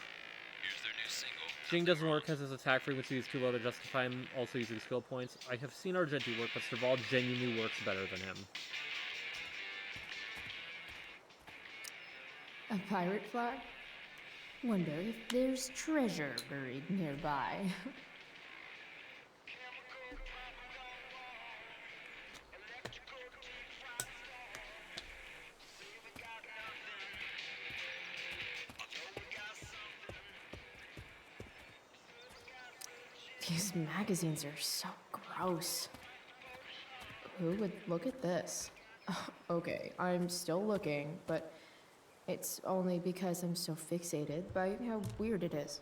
Here's their new single. Jing doesn't work because his attack frequency is too low to justify him also using skill points. I have seen Argenti work, but Serval genuinely works better than him. A pirate flag? Wonder if there's treasure buried nearby. These magazines are so gross. Who would look at this? Okay, I'm still looking, but it's only because I'm so fixated by how weird it is.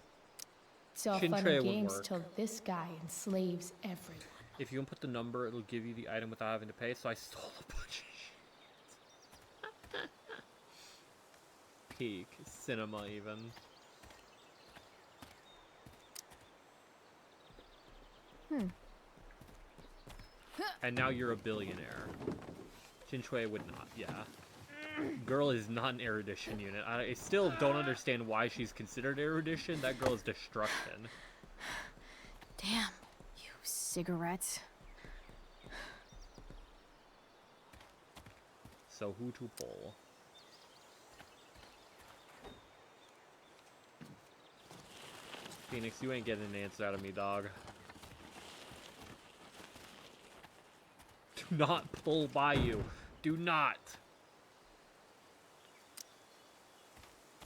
It's all fun Shintrei and would games work. till this guy enslaves everyone. If you input the number, it'll give you the item without having to pay, so I stole a bunch of shit. Peak. Cinema, even. And now you're a billionaire. Shintrei would not, yeah. Girl is not an erudition unit. I still don't understand why she's considered erudition. That girl is destruction. Damn, you cigarettes. So who to pull? Phoenix, you ain't getting an answer out of me, dog. Do not pull by you. Do not.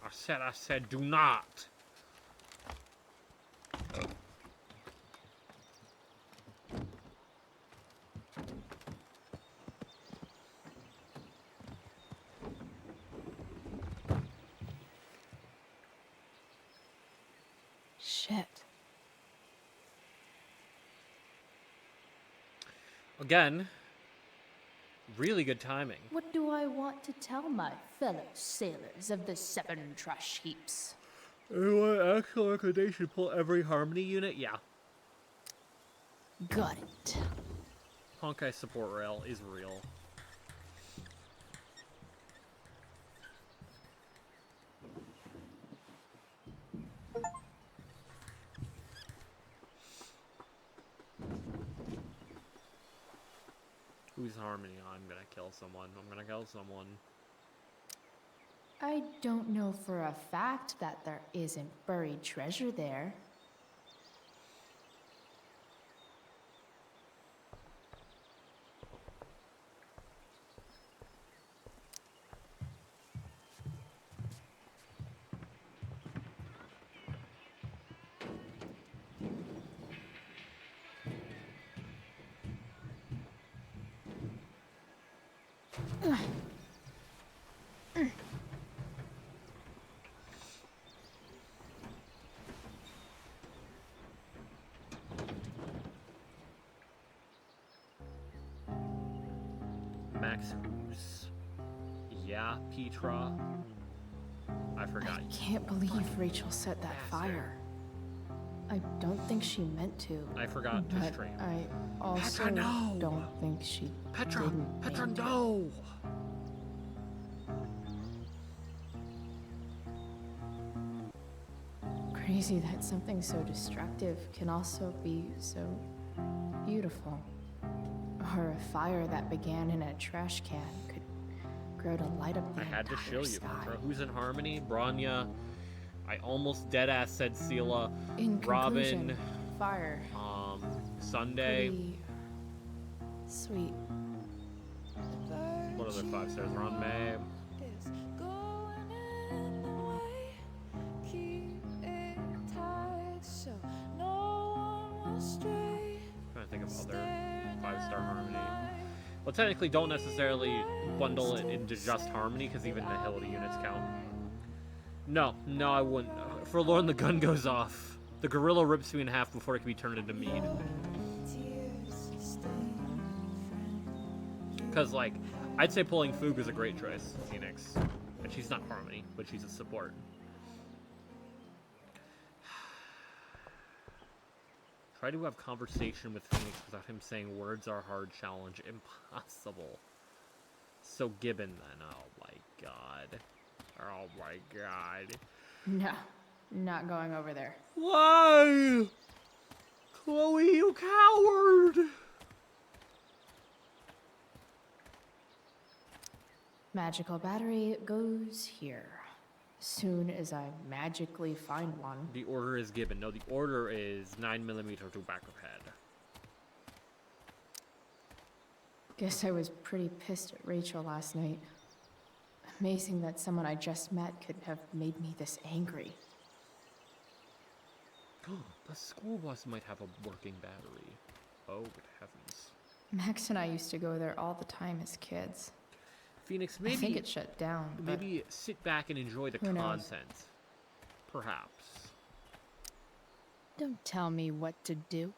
I said, do not. Shit. Again, really good timing. What do I want to tell my fellow sailors of the 7 trash heaps? Anyone actually like they should pull every Harmony unit? Yeah. Got it. Honkai support rail is real. Who's Harmony? I'm gonna kill someone. I'm gonna kill someone. I don't know for a fact that there isn't buried treasure there. Max Who's? Yeah, Petra. I forgot. I can't believe Rachel set that fire. I don't think she meant to. I forgot to but stream. I also Petra, no! don't think she Petra! didn't Petra, mean to. no! Crazy that something so destructive can also be so beautiful. Or a fire that began in a trash can could grow to light up the I had to entire show you, sky. Petra. Who's in Harmony? Branya. I almost deadass said Sela. In Robin. conclusion, fire. Sunday. Pretty sweet. What other 5 stars are on May? Trying to think of other 5-star Harmony. Well, technically, don't necessarily bundle it into just Harmony, because even Nihility units count. No, I wouldn't. Forlorn, the gun goes off. The gorilla rips you in half before it can be turned into mead. Because, like, I'd say pulling Foog is a great choice, Phoenix. And she's not Harmony, but she's a support. Try to have conversation with Phoenix without him saying words are hard challenge. Impossible. So Gibbon then. Oh my god. Oh my god. No, not going over there. Why? Chloe, you coward! Magical battery goes here. Soon as I magically find one. The order is given. No, the order is 9mm to back of head. Guess I was pretty pissed at Rachel last night. Amazing that someone I just met could have made me this angry. The school bus might have a working battery. Oh, good heavens. Max and I used to go there all the time as kids. Phoenix, maybe... I think it shut down, but Maybe sit back and enjoy the who knows? content. Perhaps. Don't tell me what to do.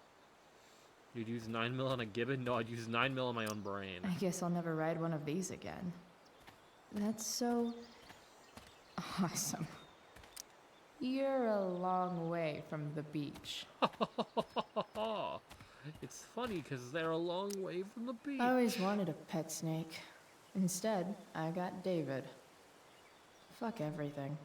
You'd use 9mm on a Gibbon? No, I'd use 9mm on my own brain. I guess I'll never ride one of these again. That's so awesome. You're a long way from the beach. It's funny because they're a long way from the beach. I always wanted a pet snake. Instead, I got David. Fuck everything.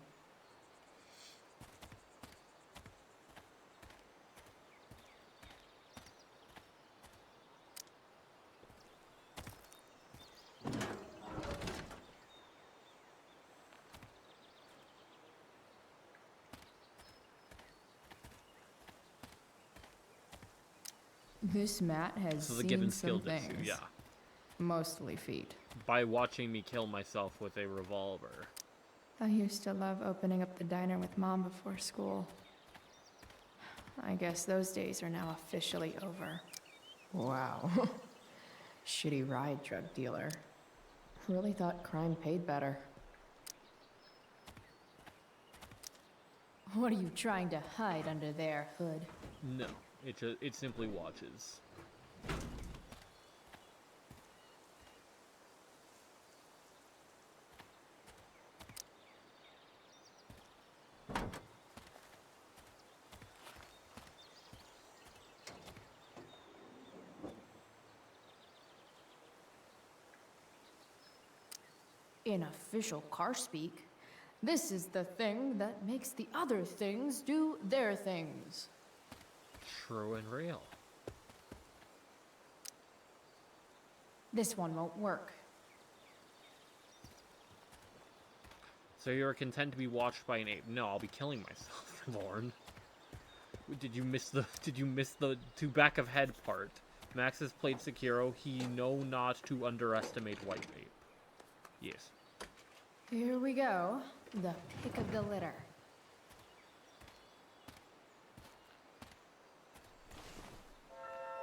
This mat has So the seen Gibbon some skill jutsu, things. yeah. Mostly feet. By watching me kill myself with a revolver. I used to love opening up the diner with Mom before school. I guess those days are now officially over. Wow. Shitty ride drug dealer. Really thought crime paid better. What are you trying to hide under there, Hood? No, it simply watches. In official car speak, this is the thing that makes the other things do their things. True and real. This one won't work. So you're content to be watched by an ape? No, I'll be killing myself, Lorne. Did you miss the to back of head part? Max has played Sekiro. He know not to underestimate white ape. Yes. Here we go. The pick of the litter.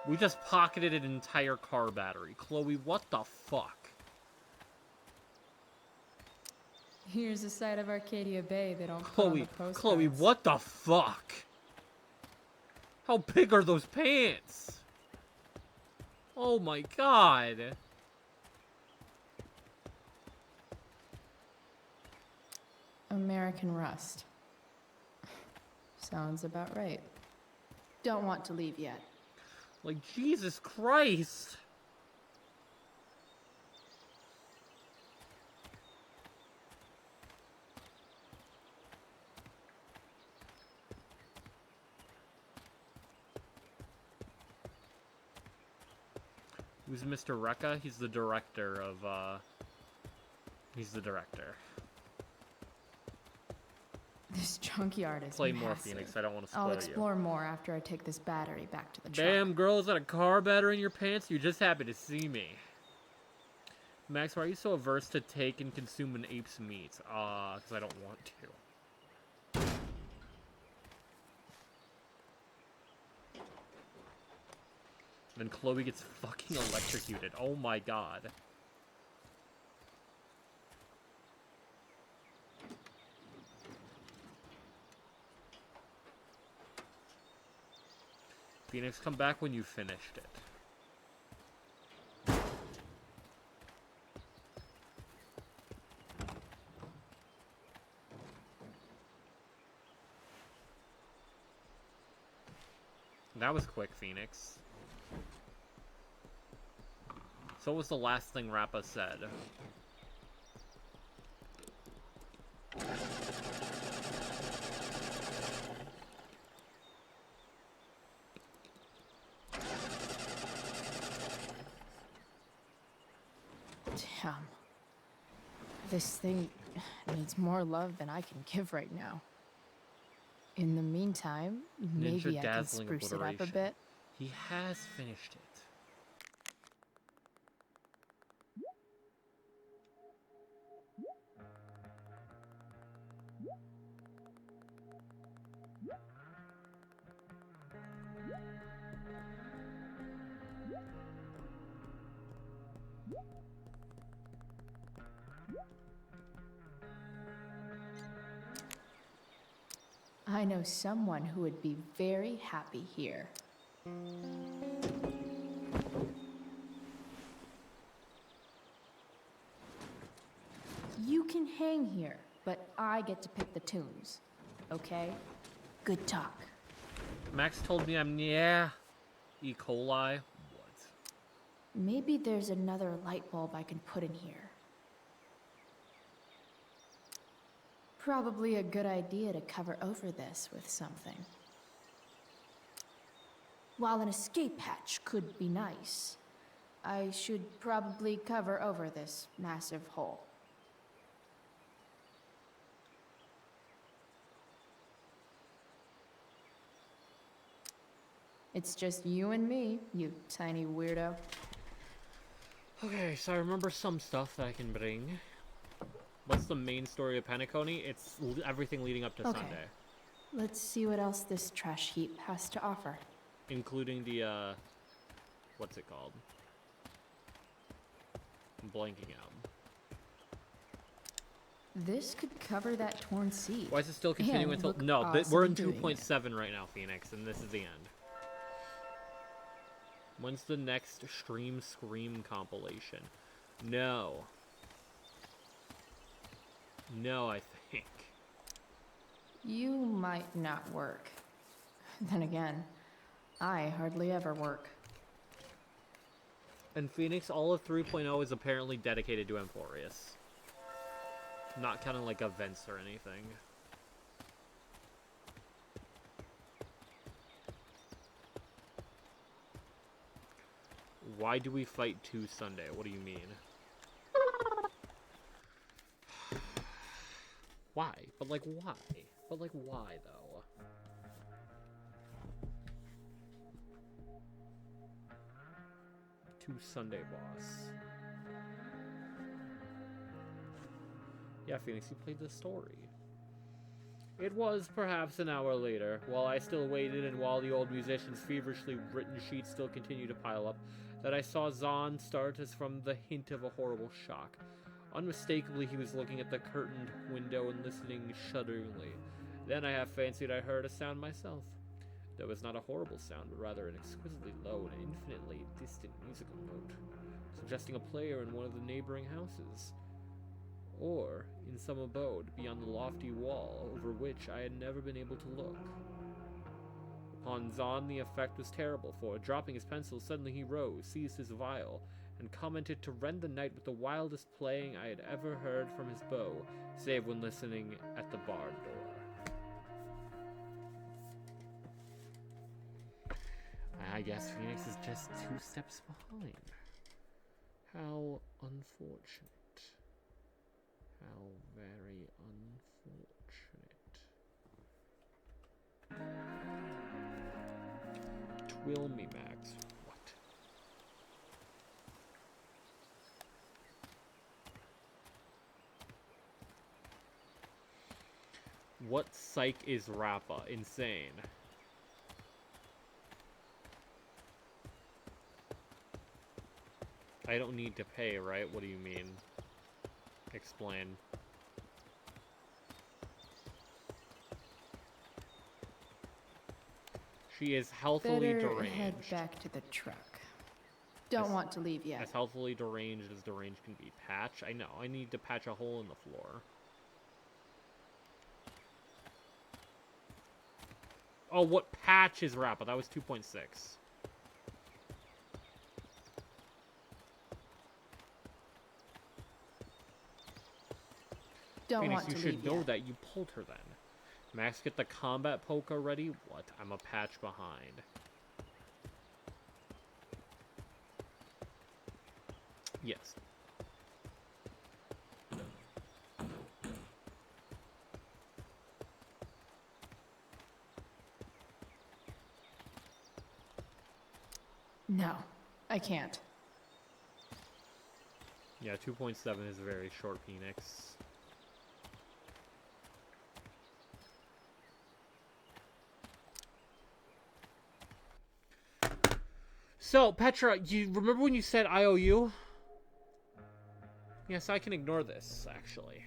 We just pocketed an entire car battery. Chloe, what the fuck? Here's a side of Arcadia Bay they don't put on Chloe, the postcards. Chloe, what the fuck? How big are those pants? Oh my god. American Rust. Sounds about right. Don't want to leave yet. Like, Jesus Christ. Who's Mr. Rekka? He's the director of, he's the director. This junkyard is Play more, massive. Phoenix. I don't want to spoil I'll you. explore more after I take this battery back to the truck. Damn, girl, is that a car battery in your pants? You're just happy to see me. Max, why are you so averse to take and consume an ape's meat? Because I don't want to. Then Chloe gets fucking electrocuted. Oh my god. Phoenix, come back when you finished it. That was quick, Phoenix. So what was the last thing Rappa said? Damn. This thing needs more love than I can give right now. In the meantime, maybe I can spruce it up a bit. He has finished it. I know someone who would be very happy here. You can hang here, but I get to pick the tunes. Okay? Good talk. Max told me I'm E. coli. What? Maybe there's another light bulb I can put in here. Probably a good idea to cover over this with something. While an escape hatch could be nice, I should probably cover over this massive hole. It's just you and me, you tiny weirdo. Okay, so I remember some stuff that I can bring. What's the main story of Penacony? It's everything leading up to Okay. Sunday. Let's see what else this trash heap has to offer. Including the, what's it called? I'm blanking out. This could cover that torn seed. Why is it still continuing And until... look No, awesome we're in doing it. 2.7 right now, Phoenix, and this is the end. When's the next Stream Scream compilation? No. No, I think. You might not work. Then again, I hardly ever work. And Phoenix, all of 3.0 is apparently dedicated to Emporius. Not counting, like, events or anything. Why do we fight 2 Sunday? What do you mean? Why? But, like, why? But, like, why, though? Two Sunday boss. Yeah, Phoenix, you played the story. It was perhaps an hour later, while I still waited and while the old musician's feverishly written sheets still continued to pile up, that I saw Zahn start as from the hint of a horrible shock. Unmistakably, he was looking at the curtained window and listening shudderingly. Then I half fancied I heard a sound myself. There was not a horrible sound, but rather an exquisitely low and infinitely distant musical note, suggesting a player in one of the neighboring houses, or in some abode beyond the lofty wall over which I had never been able to look. Upon Zahn, the effect was terrible, for, dropping his pencil, suddenly he rose, seized his viol, and commented to rend the night with the wildest playing I had ever heard from his bow, save when listening at the barred door. I guess Phoenix is just 2 steps behind. How unfortunate. How very unfortunate. Twill me, Max. What? What psych is Rappa? Insane. I don't need to pay, right? What do you mean? Explain. She is healthily Better deranged. head back to the truck. Don't want to leave yet. As healthily deranged as deranged can be. Patch? I know. I need to patch a hole in the floor. Oh, what patch is Rappa? That was 2.6. Don't Phoenix, want to you should leave know yet. that. You pulled her then. Max, get the combat polka ready? What? I'm a patch behind. Yes. No, I can't. Yeah, 2.7 is a very short Phoenix. So, Petra, you remember when you said IOU? Yes, I can ignore this, actually.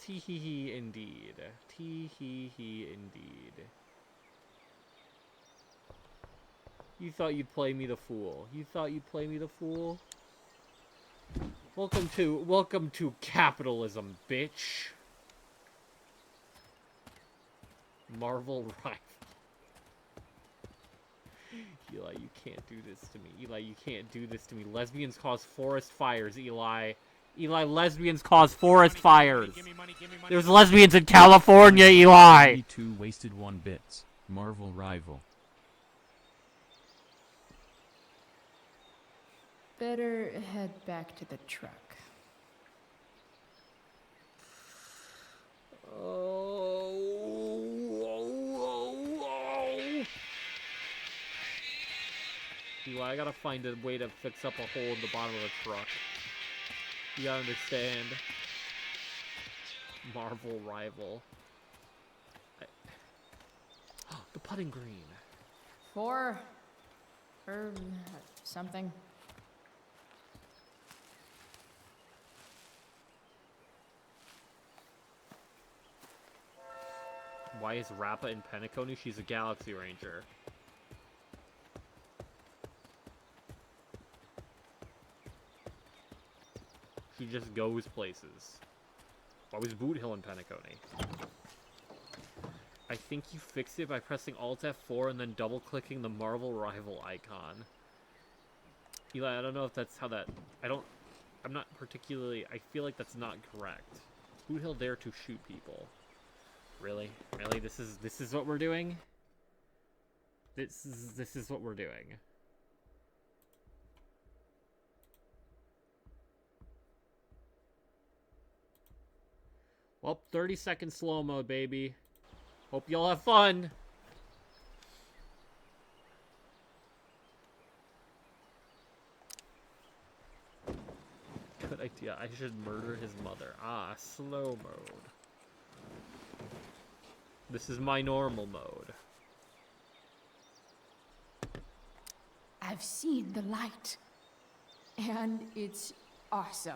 Tee-hee-hee indeed. Tee-hee-hee indeed. You thought you'd play me the fool. You thought you'd play me the fool? Welcome to capitalism, bitch. Marvel Rifle. Eli, you can't do this to me. Eli, you can't do this to me. Lesbians cause forest fires, Eli. Eli, lesbians cause forest fires. There's lesbians in California, Eli. 2 wasted 1 bits. Marvel Rival. Better head back to the truck. Eli, Eli, I gotta find a way to fix up a hole in the bottom of the truck. You gotta understand. Marvel rival. The putting green. 4 or something. Why is Rappa in Penacony? She's a Galaxy Ranger. She just goes places. Why was Boot Hill in Penacony? I think you fix it by pressing Alt F4 and then double clicking the Marvel Rival icon. Eli, I don't know if that's how that... I'm not particularly... I feel like that's not correct. Boot Hill dare to shoot people. Really? Really? This is what we're doing? This is what we're doing. Well, 30-second slow-mo, baby. Hope y'all have fun. Good idea. I should murder his mother. Ah, slow mode. This is my normal mode. I've seen the light. And it's awesome.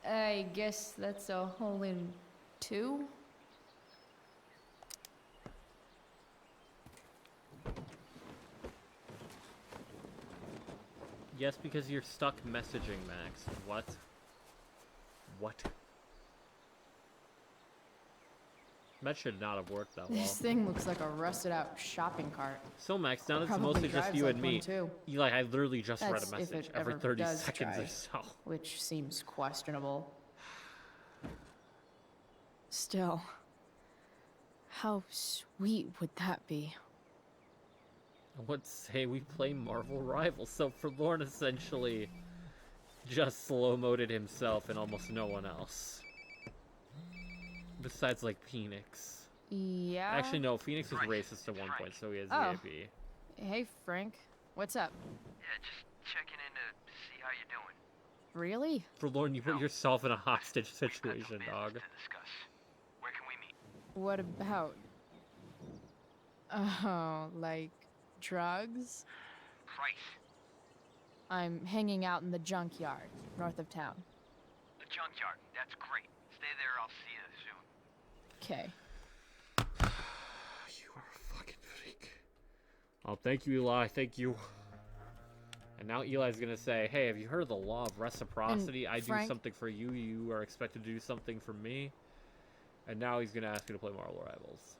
I guess that's a hole in 2? Yes, because you're stuck messaging, Max. What? What? That should not have worked that well. This thing looks like a rusted out shopping cart. So, Max, now that it's Probably mostly just drives you like and me, one, too. Eli, I literally just read That's a if message it every ever 30 does seconds try, or so. Which seems questionable. Still, how sweet would that be? Let's say we play Marvel Rivals. So Forlorn essentially just slow-moded himself and almost no one else. Besides, like, Phoenix. Yeah? Actually, no, Phoenix was racist at one point, so he has Oh. EAP. Hey, Frank. What's up? Yeah, just checking in to see how you're doing. Really? Forlorn, you put yourself in a hostage situation, dog. Where can we meet? What about? Oh, like drugs? Price. I'm hanging out in the junkyard, north of town. The junkyard. That's great. Stay there. I'll see you soon. Okay. You are a fucking freak. Oh, thank you, Eli. Thank you. And now Eli's gonna say, hey, have you heard of the law of reciprocity? And I do Frank- something for you, you are expected to do something for me. And now he's gonna ask you to play Marvel Rivals.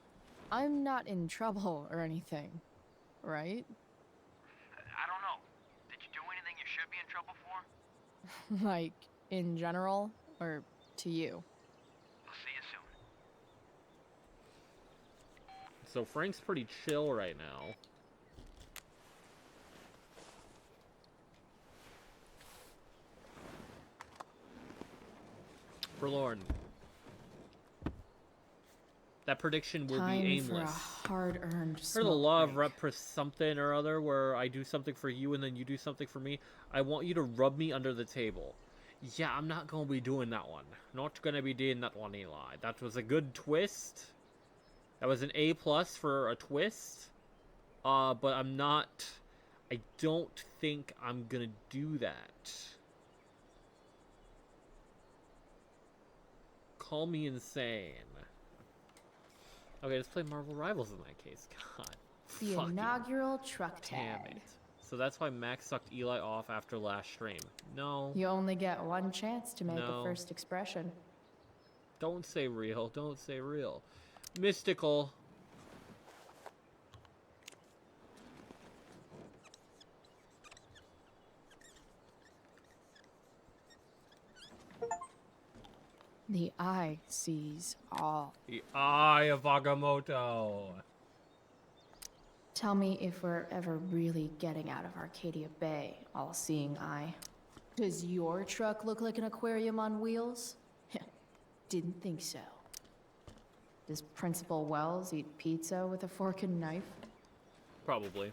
I'm not in trouble or anything, right? I don't know. Did you do anything you should be in trouble for? Like, in general, or to you? I'll see you soon. So Frank's pretty chill right now. Forlorn. That prediction will Time be for a aimless. hard-earned For the law of repre something or other, where I do something for you and then you do something for me, I want you to rub me under the table. Yeah, I'm not gonna be doing that one. Not gonna be doing that one, Eli. That was a good twist. That was an A+ for a twist. But I'm not... I don't think I'm gonna do that. Call me insane. Okay, let's play Marvel Rivals in that case. God. The fucking inaugural truck damn tag. it. So that's why Max sucked Eli off after last stream. No. You only get one chance to make No. a first expression. Don't say real. Don't say real. Mystical. The eye sees all. The Eye of Agamotto. Tell me if we're ever really getting out of Arcadia Bay, all-seeing eye. Does your truck look like an aquarium on wheels? Didn't think so. Does Principal Wells eat pizza with a fork and knife? Probably.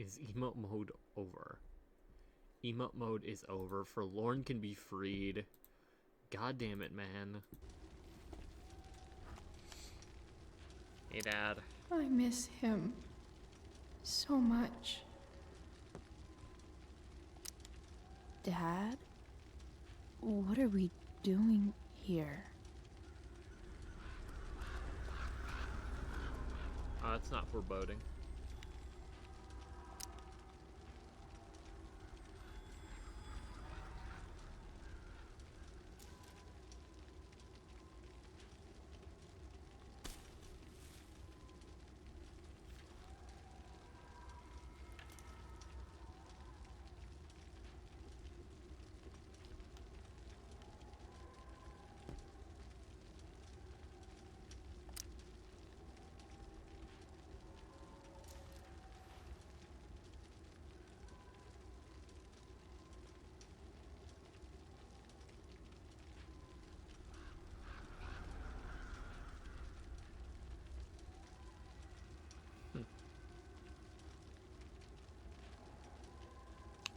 Is emote mode over? Emote mode is over. Forlorn can be freed. God damn it, man. Hey, Dad. I miss him so much. Dad? What are we doing here? That's not foreboding.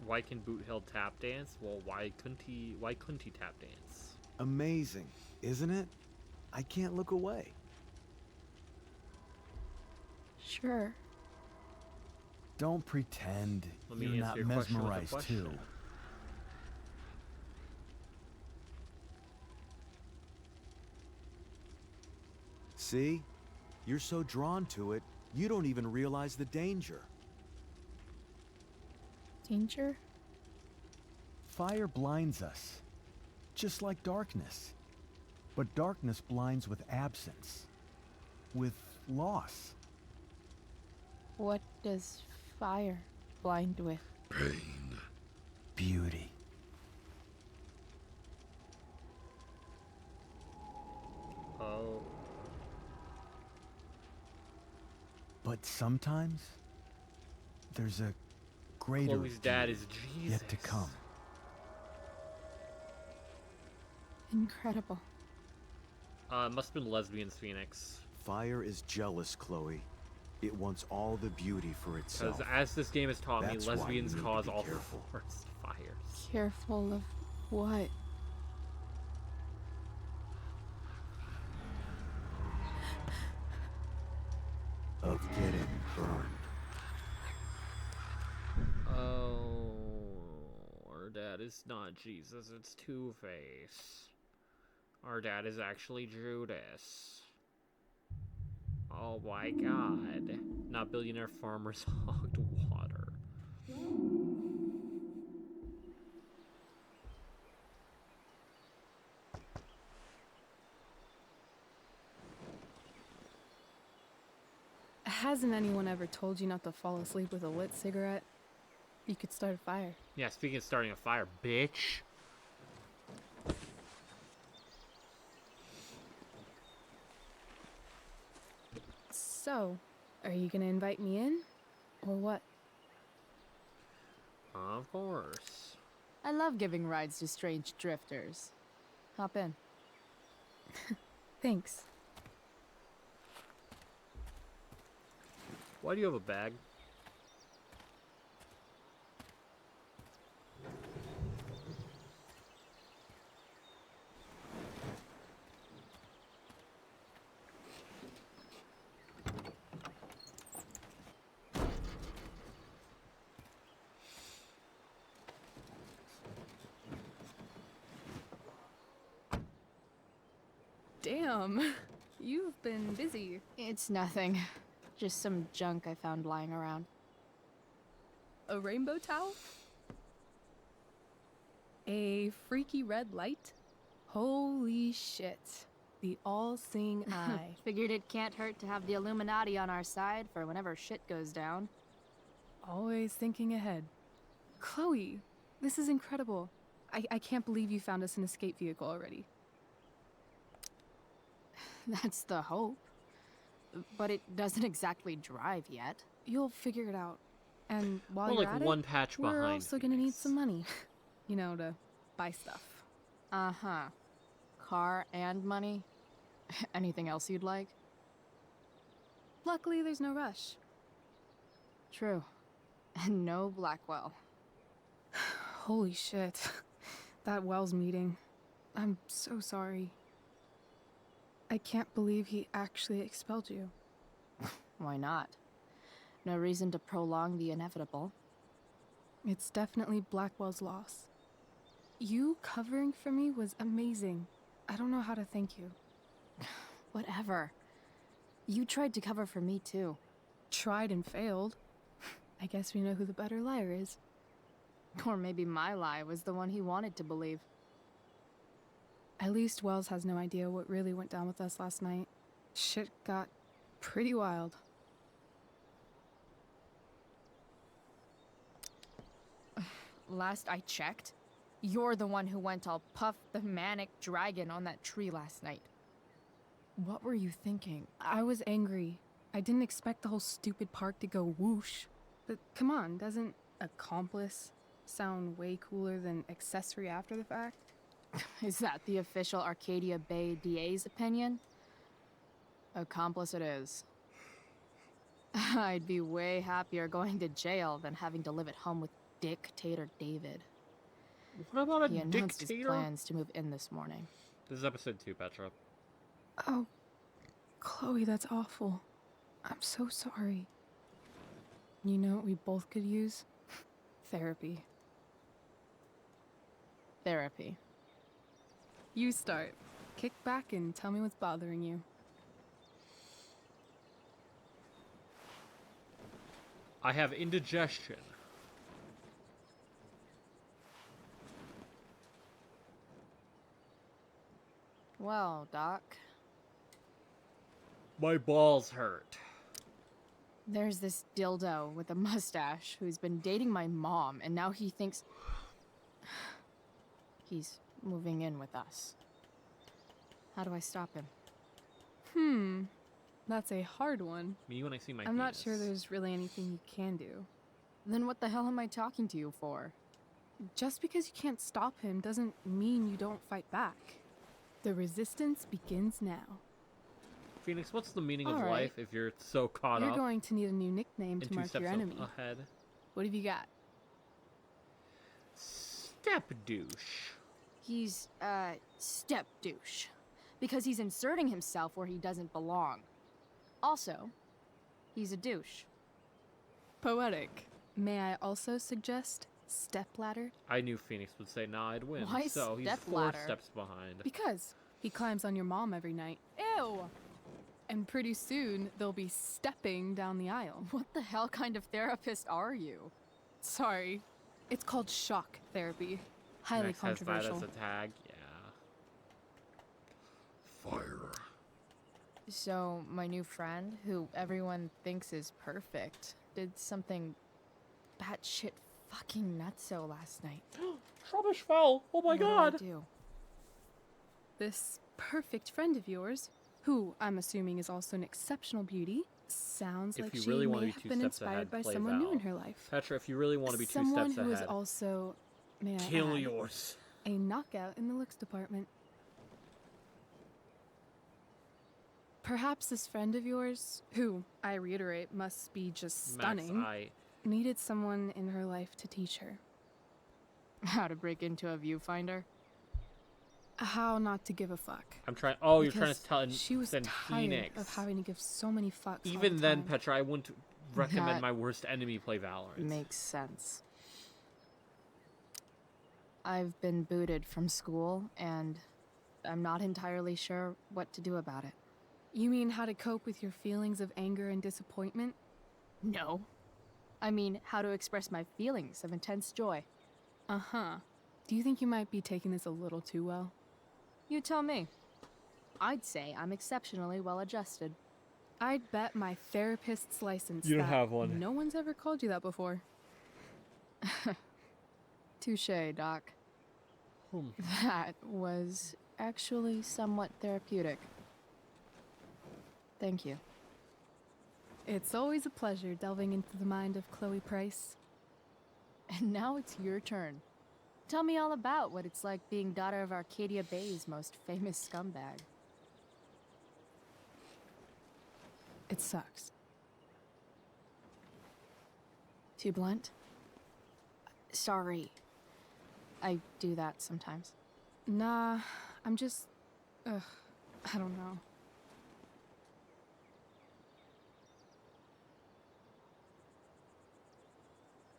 Why can Boot Hill tap dance? Well, why couldn't he tap dance? Amazing, isn't it? I can't look away. Sure. Don't pretend Let me you're answer not your question with a mesmerized question. too. See? You're so drawn to it, you don't even realize the danger. Danger? Fire blinds us, just like darkness. But darkness blinds with absence, with loss. What does fire blind with? Pain. Beauty. Oh. But sometimes, there's a greater Chloe's dad is Jesus. yet to come. Incredible. Must have been Lesbians Phoenix. Fire is jealous, Chloe. It wants all the beauty for itself. Because as this game has taught That's me, why lesbians you need to cause be all careful. the worst fires. Careful of what? Of getting burned. Oh, our dad is not Jesus, it's Two-Face. Our dad is actually Judas. Oh my god. Not billionaire farmers hogged water. Hasn't anyone ever told you not to fall asleep with a lit cigarette? You could start a fire. Yeah, speaking of starting a fire, bitch. So, are you gonna invite me in? Or what? Of course. I love giving rides to strange drifters. Hop in. Thanks. Why do you have a bag? Damn, you've been busy. It's nothing. Just some junk I found lying around. A rainbow towel? A freaky red light? Holy shit. The all-seeing eye. Figured it can't hurt to have the Illuminati on our side for whenever shit goes down. Always thinking ahead. Chloe, this is incredible. I can't believe you found us an escape vehicle already. That's the hope. But it doesn't exactly drive yet. You'll figure it out. And while We're you're like at one it, patch we're behind also gonna need some money. You know, to buy stuff. Uh-huh. Car and money? Anything else you'd like? Luckily, there's no rush. True. And no Blackwell. Holy shit. That Wells meeting. I'm so sorry. I can't believe he actually expelled you. Why not? No reason to prolong the inevitable. It's definitely Blackwell's loss. You covering for me was amazing. I don't know how to thank you. Whatever. You tried to cover for me too. Tried and failed. I guess we know who the better liar is. Or maybe my lie was the one he wanted to believe. At least Wells has no idea what really went down with us last night. Shit got pretty wild. Last I checked, you're the one who went all Puff the Manic Dragon on that tree last night. What were you thinking? I was angry. I didn't expect the whole stupid park to go whoosh. But come on, doesn't accomplice sound way cooler than accessory after the fact? Is that the official Arcadia Bay DA's opinion? Accomplice it is. I'd be way happier going to jail than having to live at home with Dictator David. What about a He announced his dictator? plans to move in this morning. This is episode 2, Petra. Oh, Chloe, that's awful. I'm so sorry. You know what we both could use? Therapy. Therapy. You start. Kick back and tell me what's bothering you. I have indigestion. Well, Doc, My balls hurt. there's this dildo with a mustache who's been dating my mom, and now he thinks he's moving in with us. How do I stop him? That's a hard one. Me when I see my I'm not penis. sure there's really anything you can do. Then what the hell am I talking to you for? Just because you can't stop him doesn't mean you don't fight back. The resistance begins now. Phoenix, what's the meaning of All right. life if you're so caught You're up going to need a new nickname and to 2 mark steps your enemy. ahead? What have you got? Step douche. He's, step douche. Because he's inserting himself where he doesn't belong. Also, he's a douche. Poetic. May I also suggest stepladder? I knew Phoenix would say, nah, I'd win. Why So he's 4 stepladder? steps behind. Because he climbs on your mom every night. Ew! And pretty soon, they'll be stepping down the aisle. What the hell kind of therapist are you? Sorry. It's called shock therapy. Highly Next has controversial. that as a tag. Yeah. Fire. So, my new friend, who everyone thinks is perfect, did something batshit fucking nutso last night. Rubbish fell. Oh my What god. do I do? This perfect friend of yours, who I'm assuming is also an exceptional beauty, sounds If like you she really want may to be have 2 been steps inspired ahead, by play someone new in Val. her life. Petra, if you really want to be 2 Someone steps who is ahead, also, may I kill add, yours. a knockout in the looks department. Perhaps this friend of yours, who, I reiterate, must be just stunning, Max, needed someone in her life to teach her. How to break into a viewfinder? How not to give a fuck. I'm trying. Oh, you're trying Because to tell she was send tired Phoenix. of having to give so many fucks all Even the then, time. Petra, I wouldn't recommend That my worst enemy play Valorant. Makes sense. I've been booted from school, and I'm not entirely sure what to do about it. You mean how to cope with your feelings of anger and disappointment? No. I mean, how to express my feelings of intense joy. Uh-huh. Do you think you might be taking this a little too well? You tell me. I'd say I'm exceptionally well adjusted. I'd bet my therapist's license You don't that have one. no one's ever called you that before. Touché, Doc. That was actually somewhat therapeutic. Thank you. It's always a pleasure delving into the mind of Chloe Price. And now it's your turn. Tell me all about what it's like being daughter of Arcadia Bay's most famous scumbag. It sucks. Too blunt? Sorry. I do that sometimes. Nah, I'm just... Ugh, I don't know.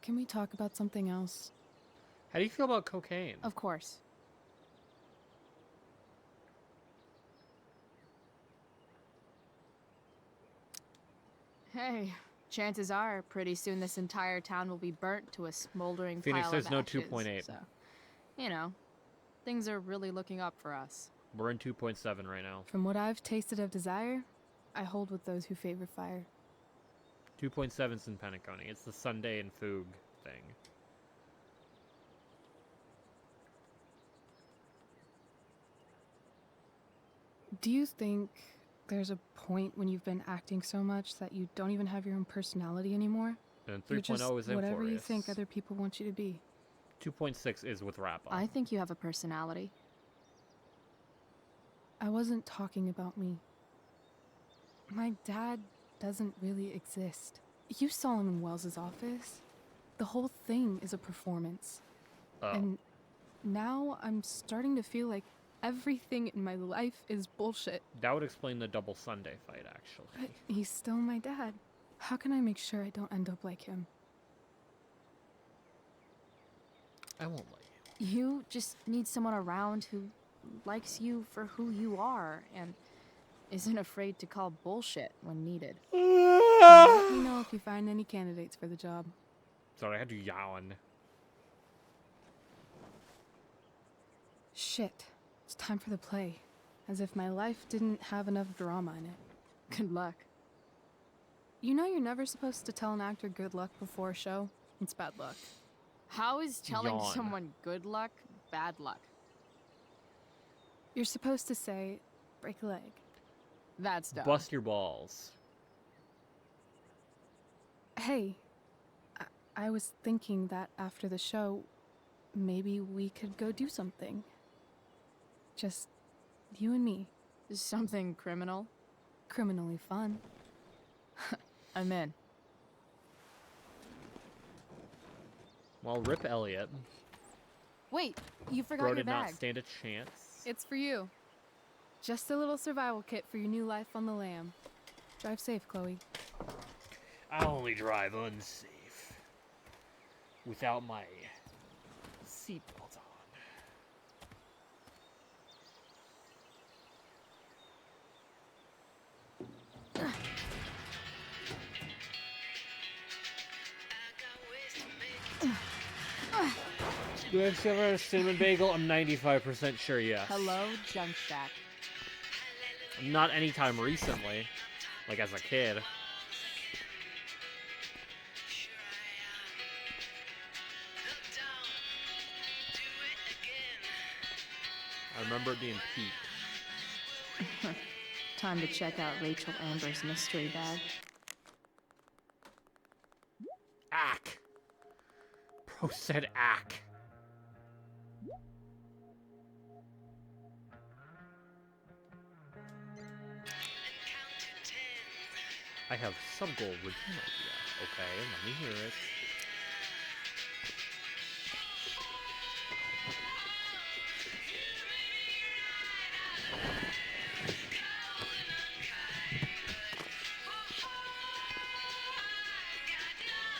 Can we talk about something else? How do you feel about cocaine? Of course. Hey, chances are pretty soon this entire town will be burnt to a smoldering Phoenix, pile there's of no ashes, 2.8. So, you know, things are really looking up for us. We're in 2.7 right now. From what I've tasted of desire, I hold with those who favor fire. 2.7's in Penacony. It's the Sunday and Foog thing. Do you think there's a point when you've been acting so much that you don't even have your own personality anymore? And You're 3.0 just is in whatever you Florius. think other people want you to be. 2.6 is with Rappa. I think you have a personality. I wasn't talking about me. My dad doesn't really exist. You saw him in Wells's office. The whole thing is a performance. Oh. And now I'm starting to feel like everything in my life is bullshit. That would explain the double Sunday fight, actually. But he's still my dad. How can I make sure I don't end up like him? I won't let you. You just need someone around who likes you for who you are and isn't afraid to call bullshit when needed. Let me know if you find any candidates for the job. Sorry, I had to yawn. Shit. It's time for the play. As if my life didn't have enough drama in it. Good luck. You know you're never supposed to tell an actor good luck before a show? It's bad luck. How is telling Yawn. someone good luck bad luck? You're supposed to say, break a leg. That's dumb. Bust your balls. Hey, I was thinking that after the show, maybe we could go do something. Just you and me. Something criminal? Criminally fun. I'm in. Well, rip Elliot. Wait, you forgot Bro your did bag. not stand a chance. It's for you. Just a little survival kit for your new life on the lam. Drive safe, Chloe. I only drive unsafe. Without my seatbelt on. Do I have ever a cinnamon bagel? I'm 95% sure yes. Hello, Junk Shack. Not anytime recently. Like as a kid. I remember it being peak. Time to check out Rachel Amber's mystery bag. Ack. Bro said ack. I have sub-goal routine idea. Okay, let me hear it.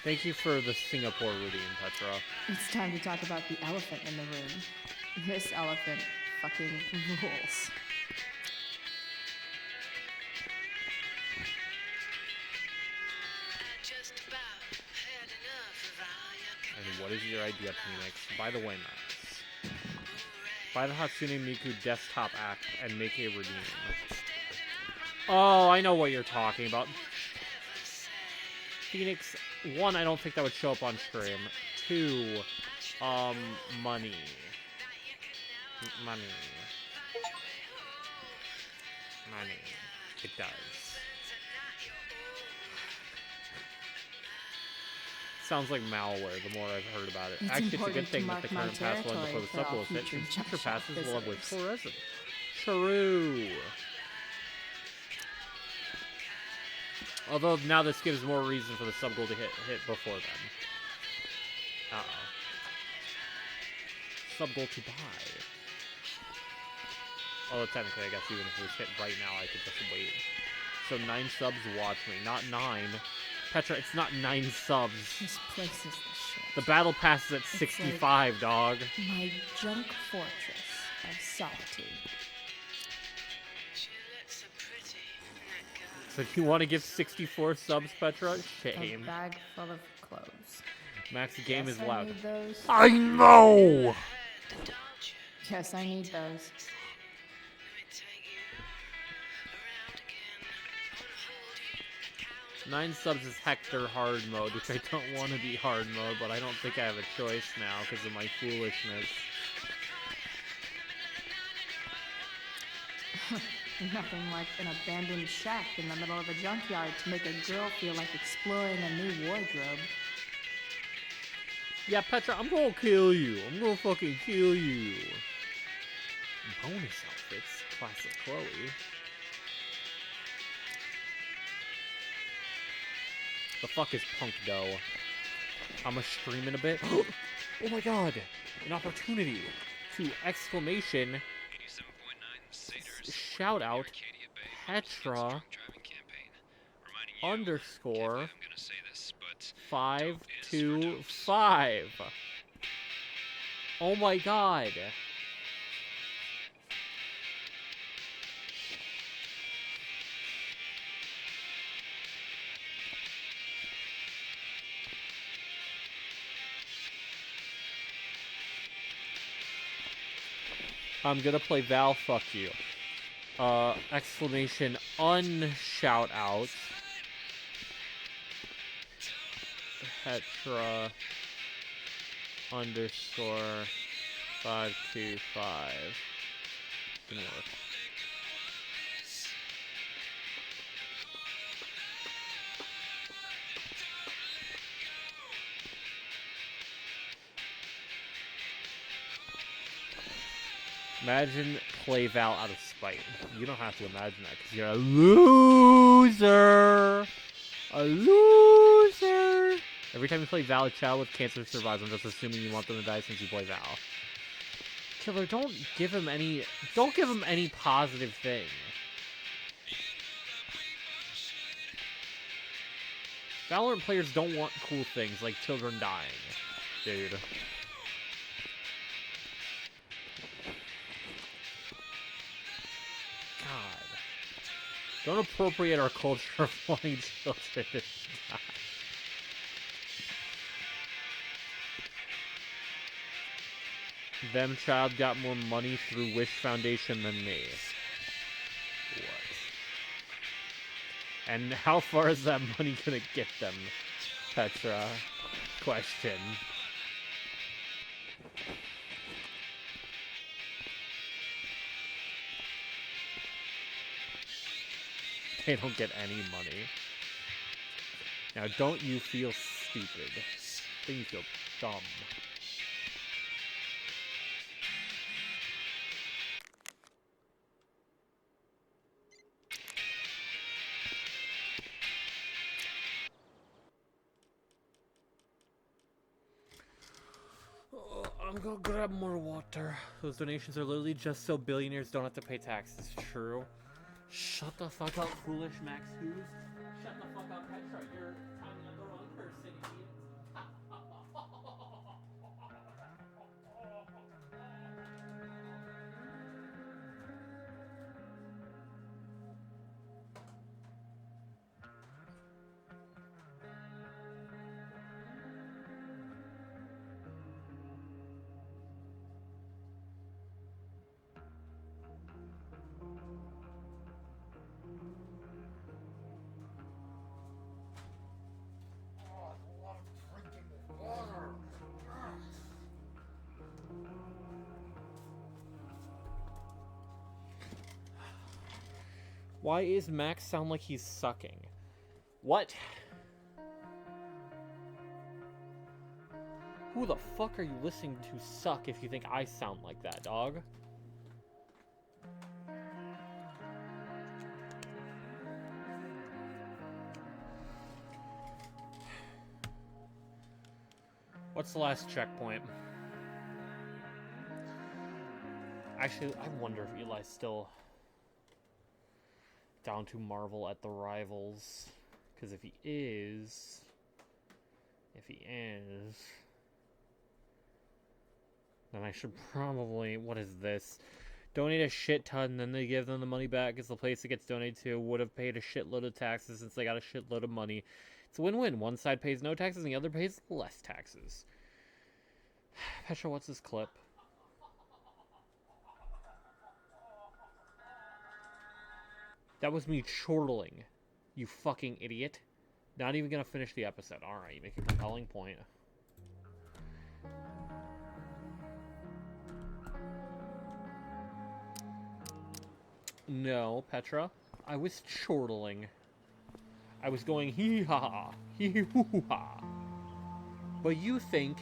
Thank you for the Singapore routine, Petra. It's time to talk about the elephant in the room. This elephant fucking rules. And what is your idea, Phoenix? Buy the way maps. Buy the Hatsune Miku desktop app and make a redeem. Oh, I know what you're talking about. Phoenix, 1, I don't think that would show up on stream. 2, money. Money. Money. It does. Sounds like malware the more I've heard about it. It's Actually, it's a good important to thing that mark the my current pass will end before territory the for sub all will hit, future and jump future shop passes will have visitors. wishful resin. True. Although now this gives more reason for the sub goal to hit before then. Uh-oh. Sub goal to buy. Although technically, I guess even if it was hit right now, I could just wait. So 9 subs, watch me. Not 9. Petra, it's not 9 subs. This place is the shit. The battle pass is at 65, dog. My junk fortress of solitude. So you want to give 64 subs, Petra? Shame. A bag full of clothes. Max, the game is I loud. need those. I know! Yes, I need those. Nine subs is Hector hard mode, which I don't want to be hard mode, but I don't think I have a choice now because of my foolishness. Nothing like an abandoned shack in the middle of a junkyard to make a girl feel like exploring a new wardrobe. Yeah, Petra, I'm gonna kill you. I'm gonna fucking kill you. Bonus outfits, classic Chloe. The fuck is Punk Dough? I'ma stream in a bit. Oh my god! An opportunity to exclamation shout out Petra underscore 525. Oh my god! I'm gonna play Val, fuck you. Exclamation unshout out. Petra underscore 525. Didn't work. Imagine play Val out of spite. You don't have to imagine that because you're a loser. A loser. Every time you play Val, a child with cancer survives. I'm just assuming you want them to die since you play Val. Killer, don't give him any positive thing. Valorant players don't want cool things like children dying, dude. God. Don't appropriate our culture of wanting children to die. Them child got more money through Wish Foundation than me. What? And how far is that money gonna get them, Petra? Question. They don't get any money. Now, don't you feel stupid? I think you feel dumb. Oh, I'm gonna grab more water. Those donations are literally just so billionaires don't have to pay taxes. True. Shut the fuck up, foolish Max Hughes. Shut the fuck up, Petra. You're talking to the wrong person, idiot. Why is Max sound like he's sucking? What? Who the fuck are you listening to suck if you think I sound like that, dog? What's the last checkpoint? Actually, I wonder if Eli's still down to marvel at the rivals. Because if he is... then I should probably... What is this? Donate a shit ton, then they give them the money back because the place it gets donated to would have paid a shitload of taxes since they got a shitload of money. It's a win-win. One side pays no taxes and the other pays less taxes. Petra, what's this clip? That was me chortling. You fucking idiot. Not even gonna finish the episode. Alright, you make a compelling point. No, Petra. I was chortling. I was going hee-ha-ha, hee-hoo-ha. But you think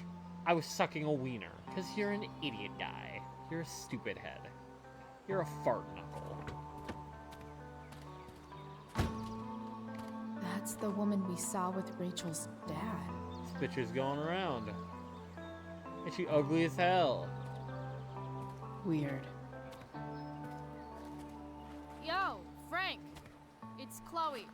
I was sucking a wiener, because you're an idiot guy. You're a stupid head. You're a fart knuckle. That's the woman we saw with Rachel's dad. This bitch is going around. And she ugly as hell. Weird. Yo, Frank! It's Chloe.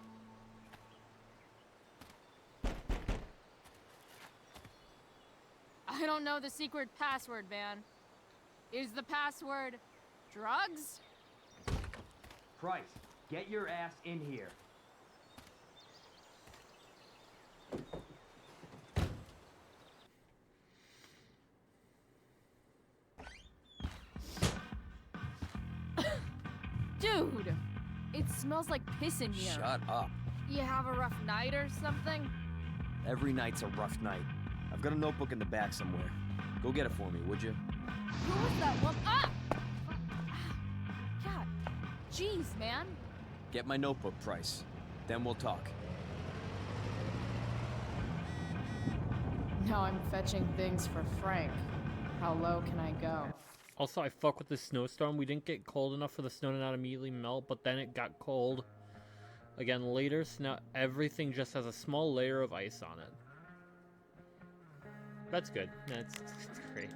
I don't know the secret password, man. Is the password drugs? Price, get your ass in here. Dude! It smells like piss in here. Shut up. You have a rough night or something? Every night's a rough night. I've got a notebook in the back somewhere. Go get it for me, would you? Who was that one? Ah! God. Jeez, man. Get my notebook, Price. Then we'll talk. Now I'm fetching things for Frank. How low can I go? Also, I fuck with the snowstorm. We didn't get cold enough for the snow to not immediately melt, but then it got cold. Again, later, now everything just has a small layer of ice on it. That's good. That's great.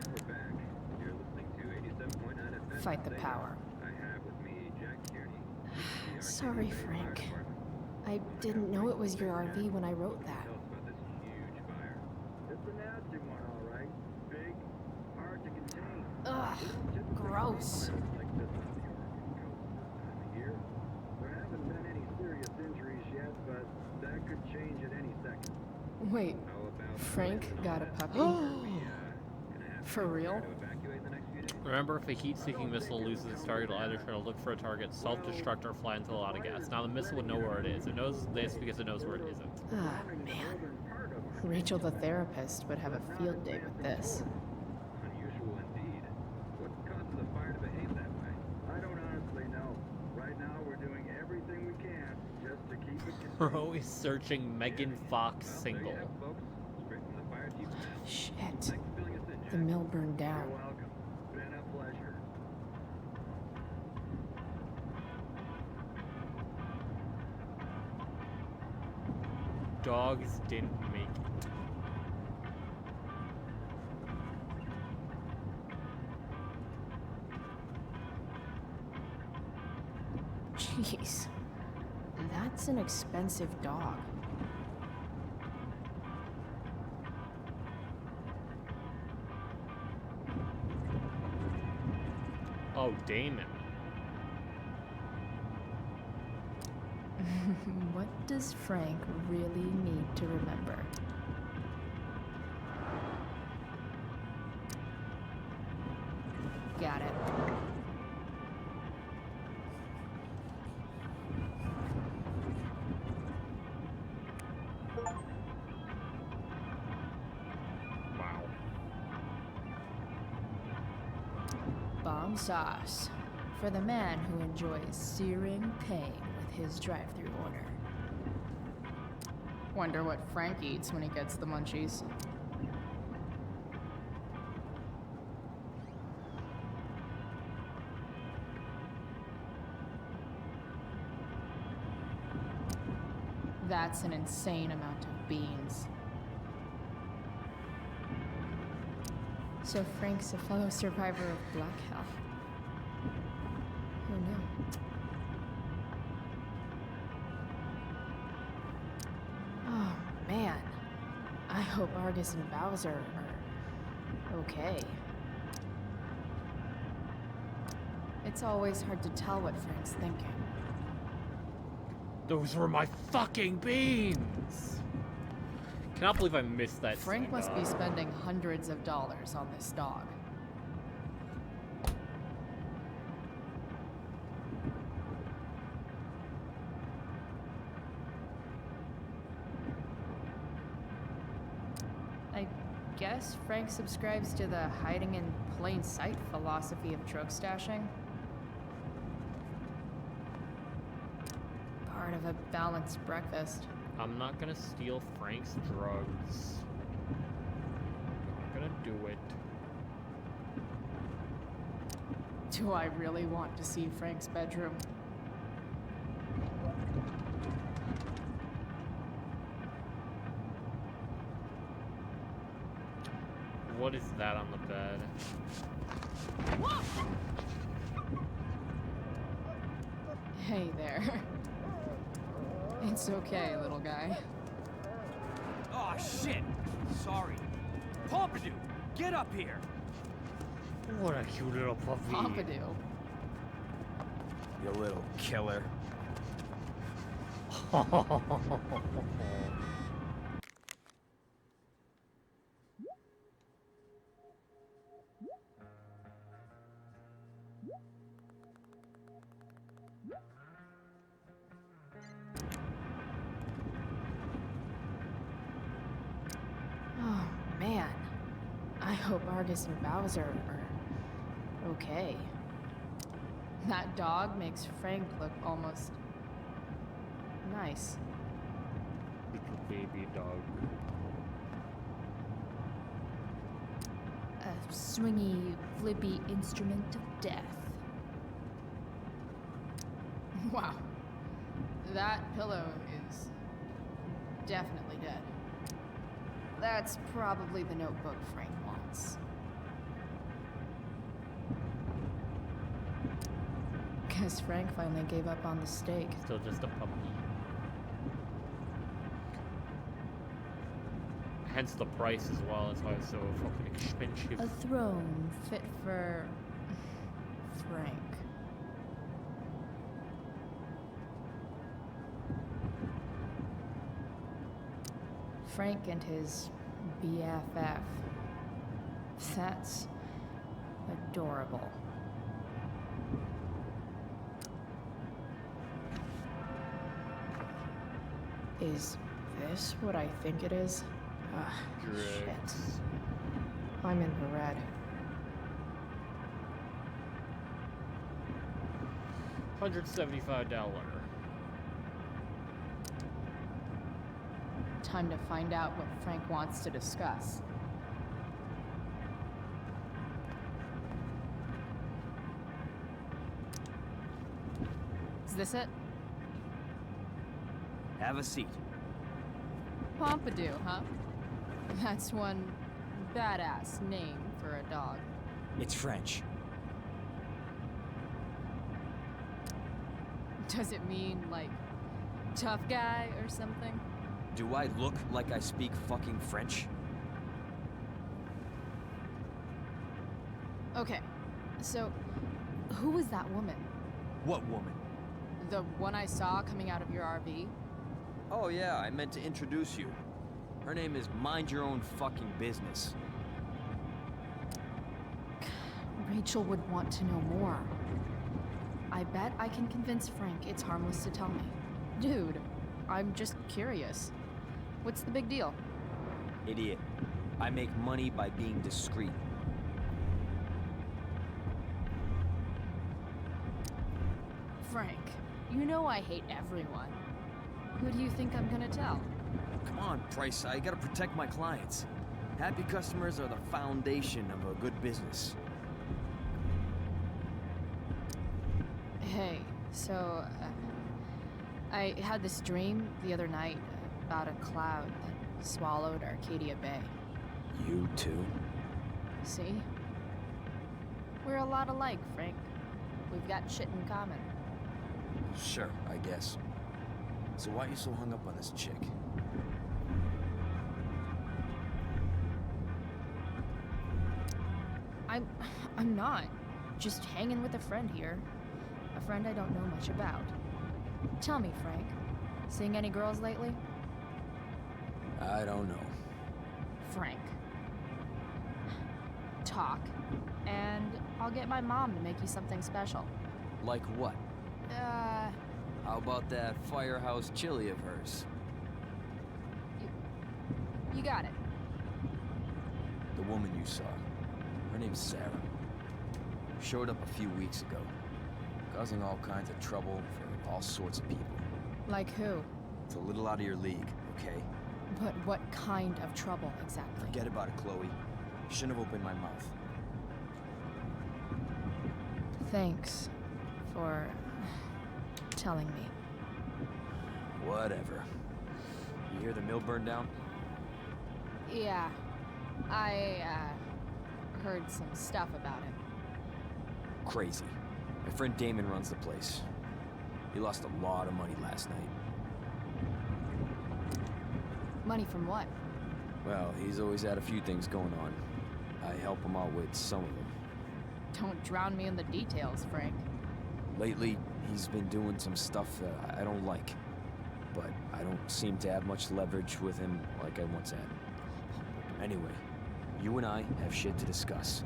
We're back. You're listening to 87.9 FM. Fight the power. I have with me Jack Kearney. Sorry, Frank. I didn't know it was your RV when I wrote that. Tell us about this huge fire. It's a nasty one, all right. Big, hard to contain. Ugh, gross. Like this on the Oregon coast this time of year. There haven't been any serious injuries yet, but that could change at any second. Wait, How about Frank got a puppy? For real? Remember, if a heat-seeking missile loses its target, it'll either try to look for a target, self-destruct, or fly into a lot of gas. Now, the missile would know where it is. It knows this because it knows where it isn't. Ah, man. Rachel the therapist would have a field day with this. Unusual indeed. What causes a fire to behave that way? I don't honestly know. Right now, we're doing everything we can just to keep it contained. Bro is searching Megan Fox single. Shit. The mill burned down. You're welcome. Been a pleasure. Dogs didn't make it. Jeez. That's an expensive dog. Oh, Damon. What does Frank really need to remember? Got it. Wow. Bomb sauce. For the man who enjoys searing pain with his drive-thru order. Wonder what Frank eats when he gets the munchies. That's an insane amount of beans. So Frank's a fellow survivor of Black Hell. Who knew? Oh, man. I hope Argus and Bowser are okay. It's always hard to tell what Frank's thinking. Those were my fucking beans! Cannot believe I missed that. Frank must be spending hundreds of dollars on this dog. I guess Frank subscribes to the hiding in plain sight philosophy of drug stashing. Part of a balanced breakfast. I'm not gonna steal Frank's drugs. I'm not gonna do it. Do I really want to see Frank's bedroom? What is that on the bed? Hey there. It's okay, little guy. Oh, shit! Sorry. Pompidou, get up here! What a cute little puppy. Pompidou. You little killer. Oh, man. I hope Argus and Bowser are okay. That dog makes Frank look almost nice. Little baby dog. A swingy, flippy instrument of death. Wow. That pillow is definitely dead. That's probably the notebook Frank wants. Guess Frank finally gave up on the steak. Still just a puppy. Hence the price as well. That's why it's so fucking expensive. A throne fit for Frank. Frank and his BFF. That's adorable. Is this what I think it is? Ah, shit. I'm in the red. $175. Time to find out what Frank wants to discuss. Is this it? Have a seat. Pompidou, huh? That's one badass name for a dog. It's French. Does it mean, like, tough guy or something? Do I look like I speak fucking French? Okay, so who was that woman? What woman? The one I saw coming out of your RV? Oh yeah, I meant to introduce you. Her name is Mind Your Own Fucking Business. Rachel would want to know more. I bet I can convince Frank it's harmless to tell me. Dude, I'm just curious. What's the big deal? Idiot. I make money by being discreet. Frank, you know I hate everyone. Who do you think I'm gonna tell? Come on, Price, I gotta protect my clients. Happy customers are the foundation of a good business. Hey, so I had this dream the other night about a cloud that swallowed Arcadia Bay. You too? See? We're a lot alike, Frank. We've got shit in common. Sure, I guess. So why are you so hung up on this chick? I'm not. Just hanging with a friend here. A friend I don't know much about. Tell me, Frank. Seeing any girls lately? I don't know. Frank. Talk. And I'll get my mom to make you something special. Like what? How about that firehouse chili of hers? You got it. The woman you saw. Her name's Sarah. Showed up a few weeks ago. Causing all kinds of trouble for all sorts of people. Like who? It's a little out of your league, okay? But what kind of trouble exactly? Forget about it, Chloe. Shouldn't have opened my mouth. Thanks for telling me. Whatever. You hear the mill burned down? Yeah. I heard some stuff about it. Crazy. My friend Damon runs the place. He lost a lot of money last night. Money from what? Well, he's always had a few things going on. I help him out with some of them. Don't drown me in the details, Frank. Lately, he's been doing some stuff that I don't like. But I don't seem to have much leverage with him like I once had. Anyway, you and I have shit to discuss.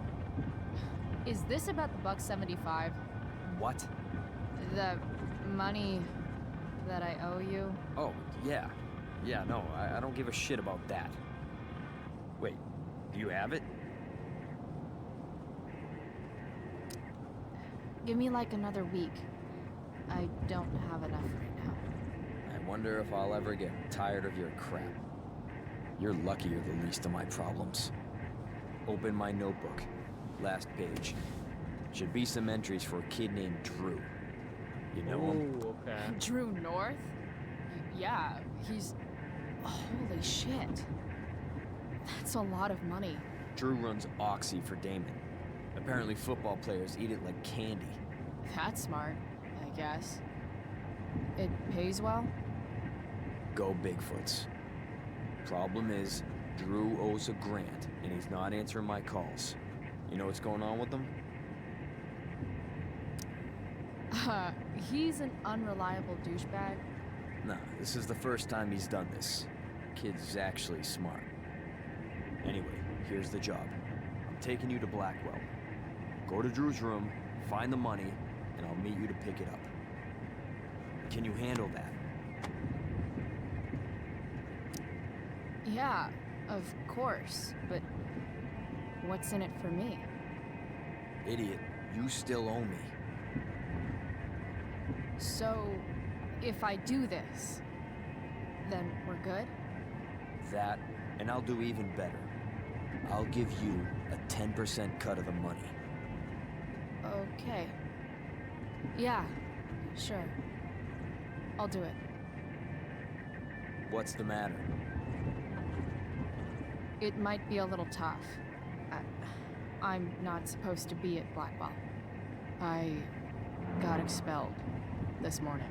Is this about the $1.75? What? The money that I owe you? Oh, yeah. Yeah, no, I don't give a shit about that. Wait, do you have it? Give me like another week. I don't have enough right now. I wonder if I'll ever get tired of your crap. You're lucky you're the least of my problems. Open my notebook. Last page. Should be some entries for a kid named Drew. You know him? Oh, okay. Drew North? Yeah, he's... Holy shit. That's a lot of money. Drew runs Oxy for Damon. Apparently football players eat it like candy. That's smart, I guess. It pays well? Go Bigfoots. Problem is, Drew owes a grant, and he's not answering my calls. You know what's going on with him? He's an unreliable douchebag. Nah, this is the first time he's done this. Kid's actually smart. Anyway, here's the job. I'm taking you to Blackwell. Go to Drew's room, find the money, and I'll meet you to pick it up. Can you handle that? Yeah, of course, but what's in it for me? Idiot, you still owe me. So, if I do this, then we're good? That, and I'll do even better. I'll give you a 10% cut of the money. Okay. Yeah, sure. I'll do it. What's the matter? It might be a little tough. I'm not supposed to be at Blackwell. I got expelled this morning.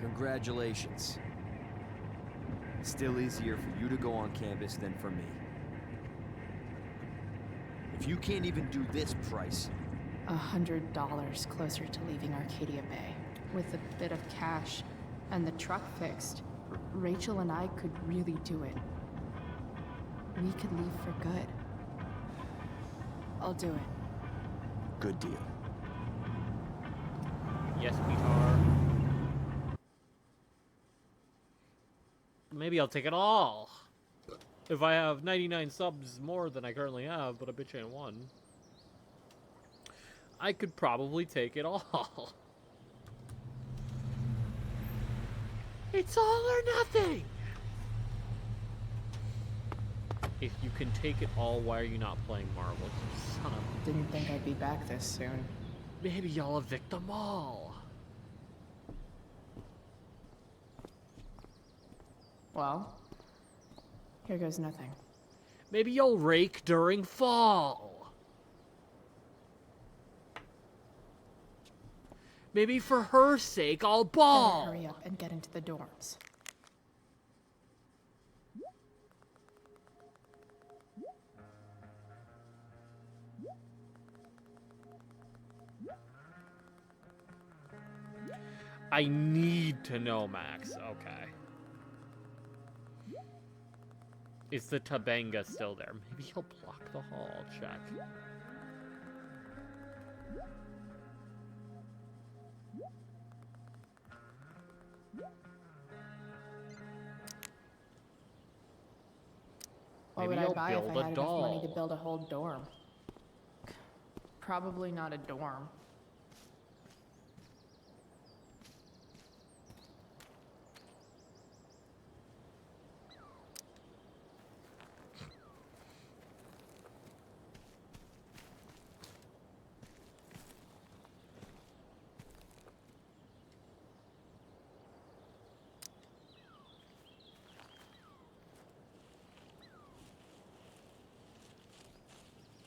Congratulations. Still easier for you to go on campus than for me. If you can't even do this price... $100 closer to leaving Arcadia Bay. With a bit of cash and the truck fixed, Rachel and I could really do it. We could leave for good. I'll do it. Good deal. Yes, Peter. Maybe I'll take it all. If I have 99 subs more than I currently have, but a bitch ain't one, I could probably take it all. It's all or nothing! If you can take it all, why are you not playing Marvel, you son of... Didn't think I'd be back this soon. Maybe y'all evict them all. Well, here goes nothing. Maybe you'll rake during fall. Maybe for her sake, I'll ball. Better hurry up and get into the dorms. I need to know, Max. Okay. Is the Tabanga still there? Maybe he'll block the hall. Check. What Maybe would I he'll buy if build I a had enough money to doll. build a whole dorm? Probably not a dorm.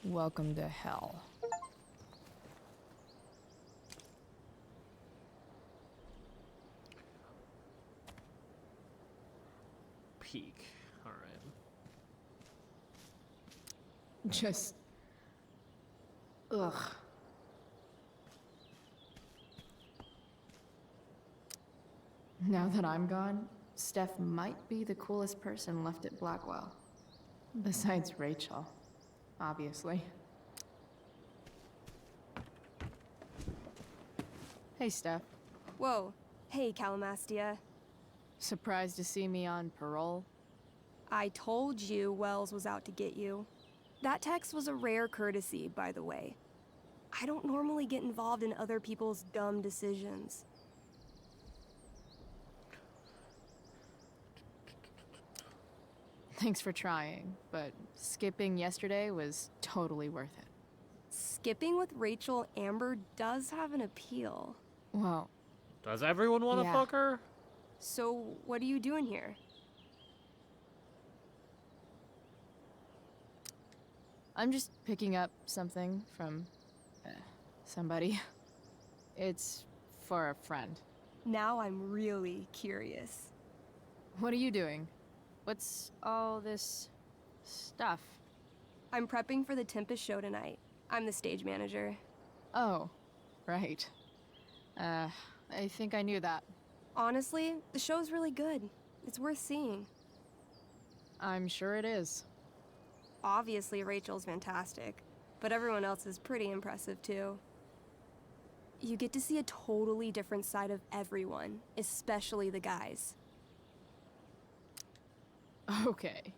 Welcome to hell. Peak. All right. Just... ugh. Now that I'm gone, Steph might be the coolest person left at Blackwell. Besides Rachel, obviously. Hey, Steph. Whoa. Hey, Calamastia. Surprised to see me on parole? I told you Wells was out to get you. That text was a rare courtesy, by the way. I don't normally get involved in other people's dumb decisions. Thanks for trying, but skipping yesterday was totally worth it. Skipping with Rachel Amber does have an appeal. Well... Does everyone want to Yeah. fuck her? So, what are you doing here? I'm just picking up something from... somebody. It's for a friend. Now I'm really curious. What are you doing? What's all this... stuff? I'm prepping for the Tempest show tonight. I'm the stage manager. Oh, right. I think I knew that. Honestly, the show's really good. It's worth seeing. I'm sure it is. Obviously, Rachel's fantastic, but everyone else is pretty impressive too. You get to see a totally different side of everyone, especially the guys. Okay.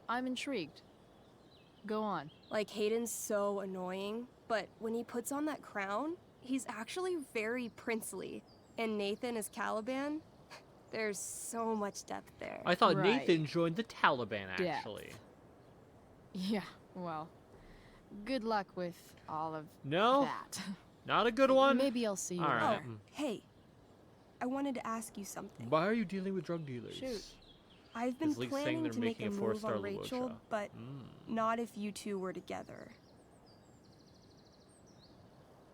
I'm intrigued. Go on. Like, Hayden's so annoying, but when he puts on that crown, he's actually very princely. And Nathan is Caliban. There's so much depth there. I thought Nathan joined the Taliban, Yeah. actually. Yeah, well, good luck with all of No? that. Not a good one? Maybe I'll see you All right. Oh, hey. I wanted to ask you something. Why are you dealing with drug dealers? Shoot. I've been Is League saying planning they're to make making a a move four-star on Rachel, Luocha? but not if you two were together.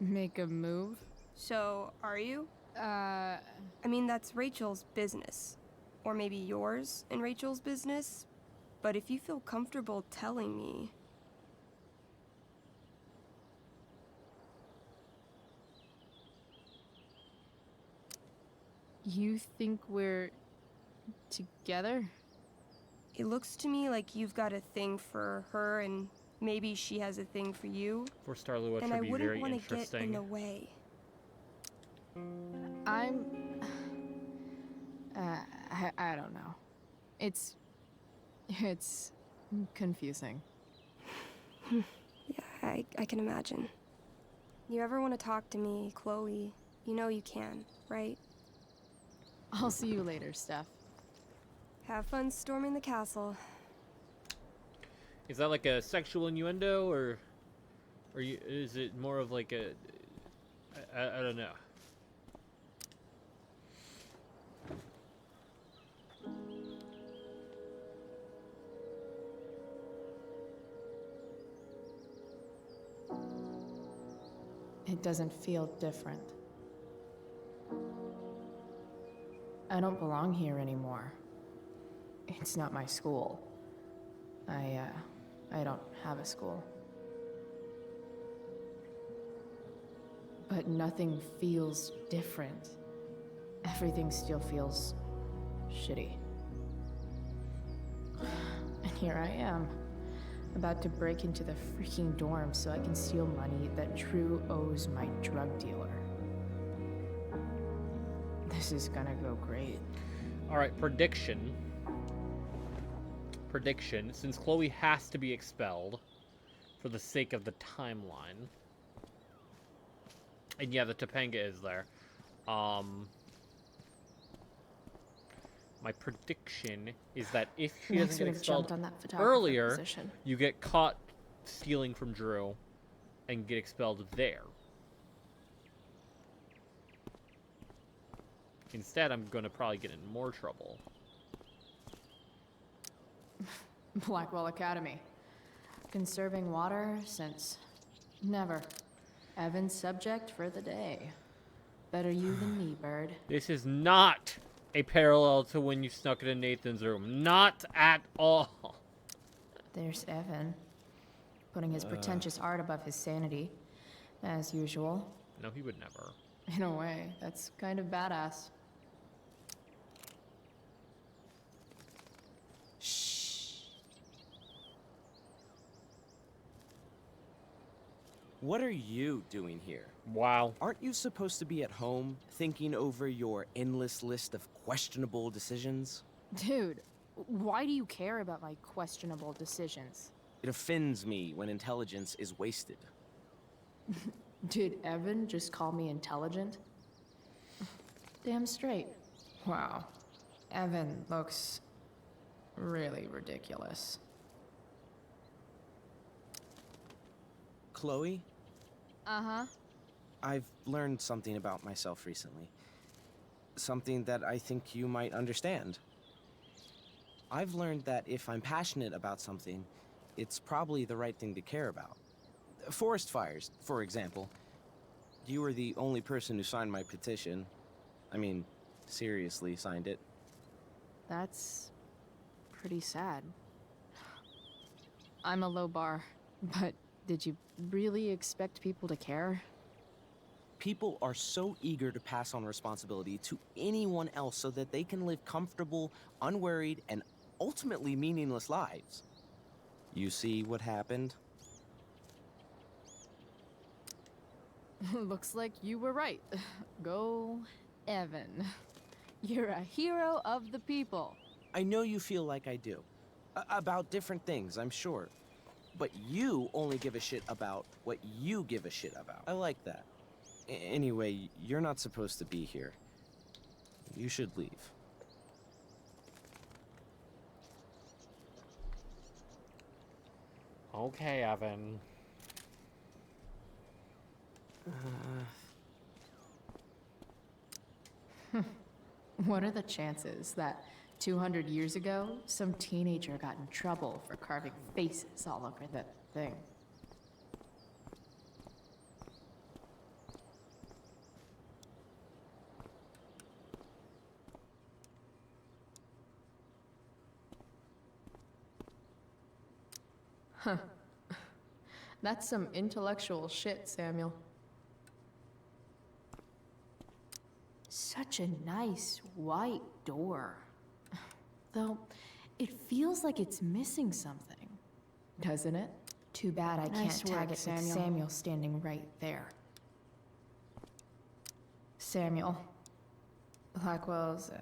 Make a move? So, are you? I mean, that's Rachel's business. Or maybe yours and Rachel's business. But if you feel comfortable telling me... You think we're... together? It looks to me like you've got a thing for her and maybe she has a thing for you. Four-star Luocha And would I be wouldn't very want to get in interesting. the way. I don't know. It's confusing. Yeah, I can imagine. You ever want to talk to me, Chloe, you know you can, right? I'll see you later, Steph. Have fun storming the castle. Is that like a sexual innuendo, or is it more of like a... I don't know. It doesn't feel different. I don't belong here anymore. It's not my school. I don't have a school. But nothing feels different. Everything still feels shitty. And here I am, about to break into the freaking dorm so I can steal money that Drew owes my drug dealer. This is gonna go great. Alright, prediction. Since Chloe has to be expelled for the sake of the timeline. And yeah, the Topanga is there. My prediction is that if she doesn't get expelled earlier, you get caught stealing from Drew and get expelled there. Instead, I'm going to probably get in more trouble. Blackwell Academy. Conserving water since never. Evan's subject for the day. Better you than me, Bird. This is not a parallel to when you snuck into Nathan's room. Not at all. There's Evan, putting his pretentious art above his sanity, as usual. No, he would never. In a way, that's kind of badass. What are you doing here? Wow. Aren't you supposed to be at home, thinking over your endless list of questionable decisions? Dude, why do you care about my questionable decisions? It offends me when intelligence is wasted. Did Evan just call me intelligent? Damn straight. Wow. Evan looks really ridiculous. Chloe? Uh-huh. I've learned something about myself recently. Something that I think you might understand. I've learned that if I'm passionate about something, it's probably the right thing to care about. Forest fires, for example. You were the only person who signed my petition. I mean, seriously signed it. That's pretty sad. I'm a low bar, but did you really expect people to care? People are so eager to pass on responsibility to anyone else so that they can live comfortable, unworried, and ultimately meaningless lives. You see what happened? Looks like you were right. Go, Evan. You're a hero of the people. I know you feel like I do. About different things, I'm sure. But you only give a shit about what you give a shit about. I like that. Anyway, you're not supposed to be here. You should leave. Okay, Evan. What are the chances that 200 years ago, some teenager got in trouble for carving faces all over that thing? Huh. That's some intellectual shit, Samuel. Such a nice white door. Though, it feels like it's missing something. Doesn't it? Too bad I can't tag it with Samuel standing right there. Samuel. Blackwell's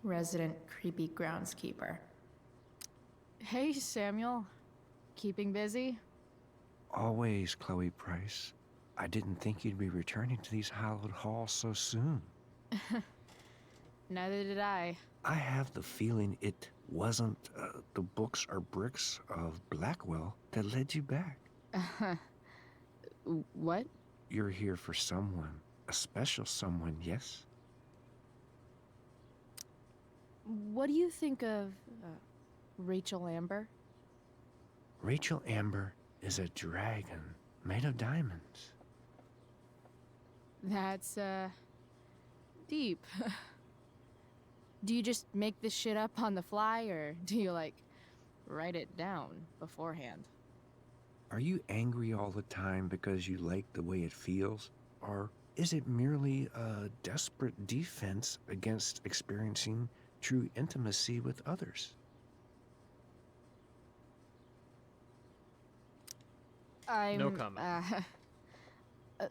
resident creepy groundskeeper. Hey, Samuel. Keeping busy? Always, Chloe Price. I didn't think you'd be returning to these hallowed halls so soon. Neither did I. I have the feeling it wasn't the books or bricks of Blackwell that led you back. What? You're here for someone. A special someone, yes? What do you think of Rachel Amber? Rachel Amber is a dragon made of diamonds. That's, deep. Do you just make this shit up on the fly, or do you, like, write it down beforehand? Are you angry all the time because you like the way it feels? Or is it merely a desperate defense against experiencing true intimacy with others? I'm, No comment.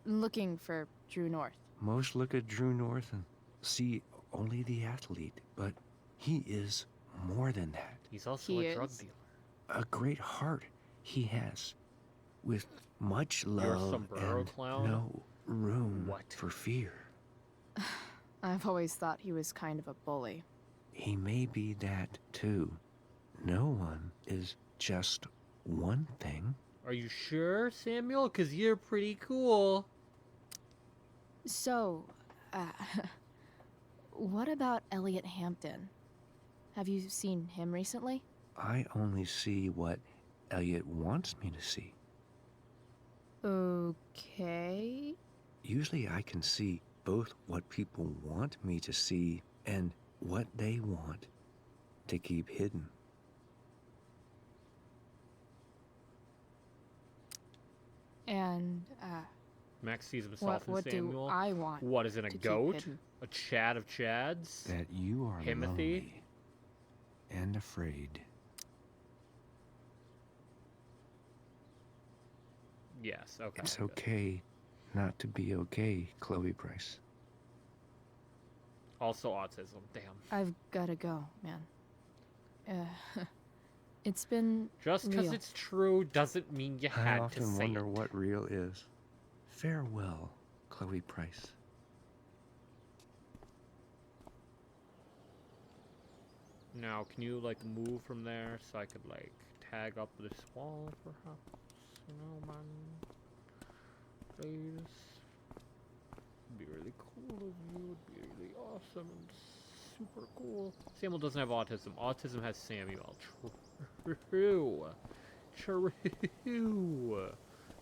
Looking for Drew North. Most look at Drew North and see only the athlete, but he is more than that. He's also a drug dealer. A great heart he has, with much You're a love sombrero and clown? no room for fear. I've always thought he was kind of a bully. He may be that too. No one is just one thing. Are you sure, Samuel? 'Cause you're pretty cool. So, what about Elliot Hampton? Have you seen him recently? I only see what Elliot wants me to see. Okay. Usually I can see both what people want me to see and what they want to keep hidden. And, Max sees himself what in do Samuel. I want What is it, a to keep goat? hidden? A Chad of Chads? That you are Timothy? lonely and afraid. Yes, okay. It's okay not to be okay, Chloe Price. Also autism, damn. I've gotta go, man. It's been Just because real. it's true doesn't mean you I had to often say wonder it. what real is. Farewell, Chloe Price. Now, can you, like, move from there so I could, like, tag up this wall, perhaps? You know, man. Please. It'd be really cool of you. It'd be really awesome and super cool. Samuel doesn't have autism. Autism has Samuel. True. True.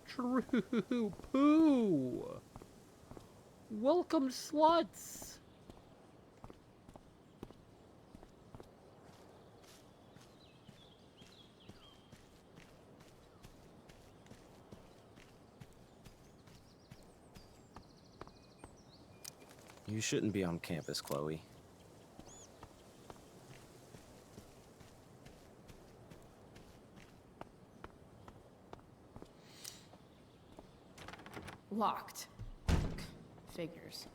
True. Poo. Welcome, sluts. You shouldn't be on campus, Chloe. Locked. Figures.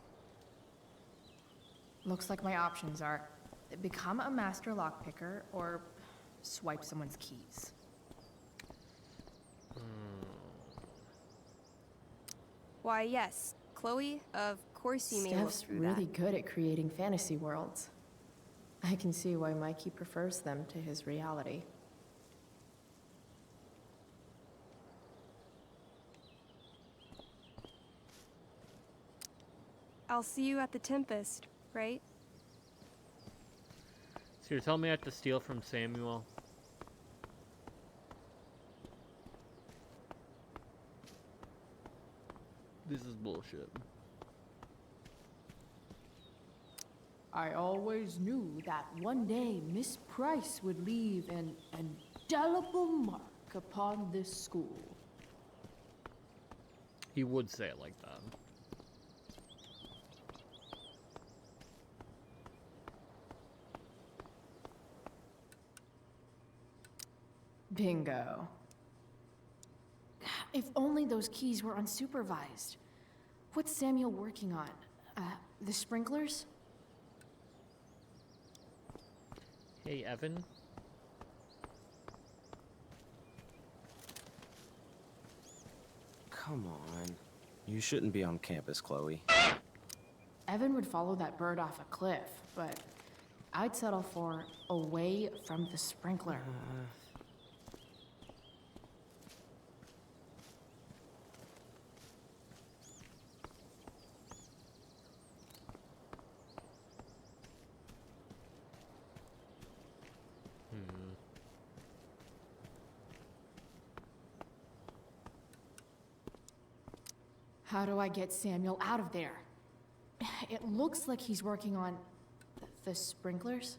Looks like my options are become a master lockpicker or swipe someone's keys. Why, yes. Chloe, of course you may look Steph's through really that. good at creating fantasy worlds. I can see why Mikey prefers them to his reality. I'll see you at the Tempest, right? So you're telling me I have to steal from Samuel? This is bullshit. I always knew that one day Miss Price would leave an indelible mark upon this school. He would say it like that. Bingo. If only those keys were unsupervised. What's Samuel working on? The sprinklers? Hey, Evan. Come on. You shouldn't be on campus, Chloe. Evan would follow that bird off a cliff, but I'd settle for away from the sprinkler. How do I get Samuel out of there? It looks like he's working on the sprinklers.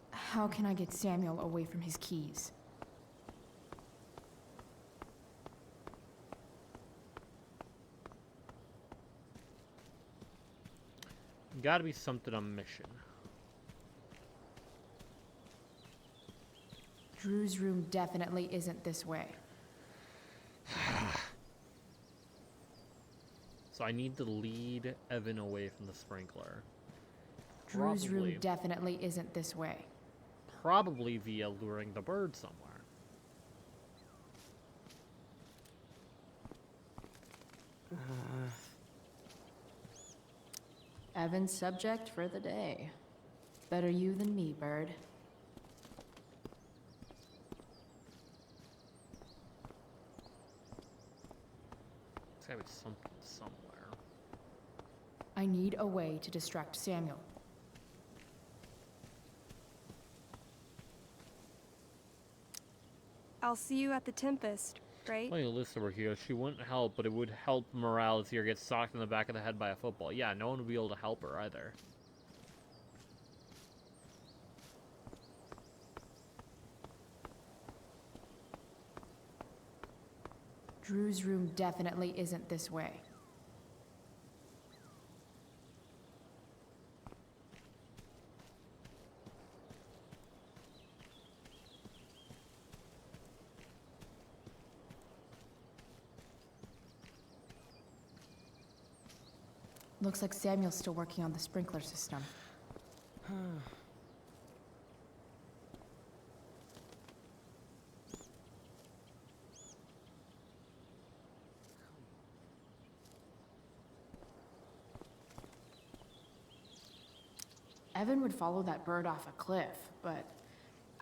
How can I get Samuel away from his keys? Gotta be something on mission. Drew's room definitely isn't this way. So I need to lead Evan away from the sprinkler. Drew's room definitely isn't this way. Probably via luring the bird somewhere. Evan's subject for the day. Better you than me, bird. There's gotta be something somewhere. I need a way to distract Samuel. I'll see you at the Tempest, right? Playing Alyssa over here, she wouldn't help, but it would help Morales here get socked in the back of the head by a football. Yeah, no one would be able to help her either. Drew's room definitely isn't this way. Looks like Samuel's still working on the sprinkler system. Evan would follow that bird off a cliff, but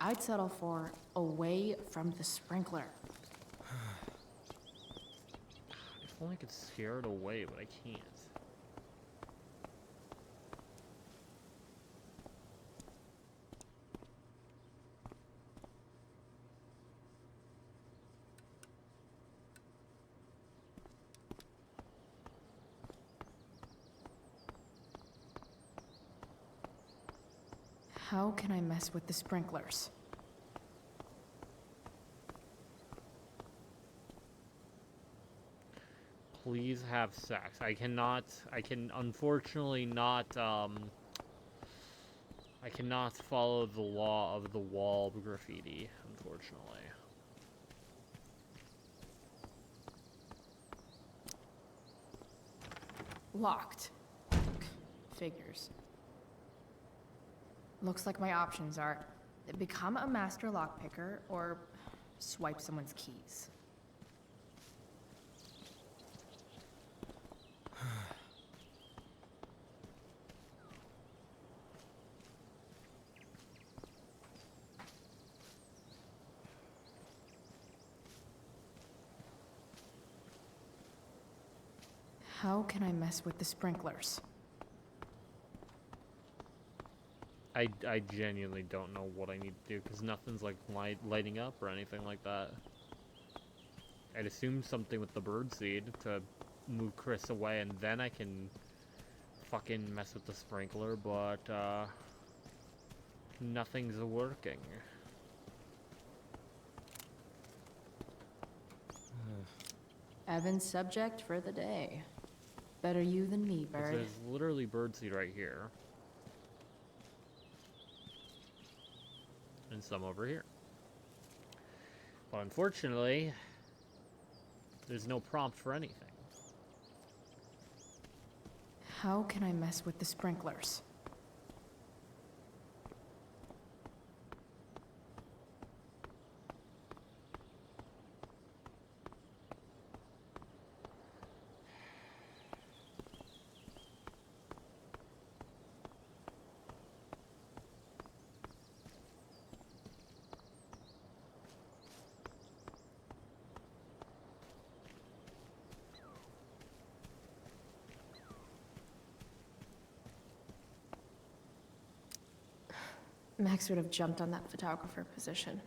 I'd settle for away from the sprinkler. If only I could scare it away, but I can't. How can I mess with the sprinklers? Please have sex. I can unfortunately not, I cannot follow the law of the wall graffiti, unfortunately. Locked. Figures. Looks like my options are become a master lockpicker or swipe someone's keys. How can I mess with the sprinklers? I genuinely don't know what I need to do, because nothing's like lighting up or anything like that. I'd assume something with the birdseed to move Chris away, and then I can fucking mess with the sprinkler, but nothing's working. Evan's subject for the day. Better you than me, bird. There's literally birdseed right here. And some over here. But unfortunately, there's no prompt for anything. How can I mess with the sprinklers? Max would have jumped on that photographer position.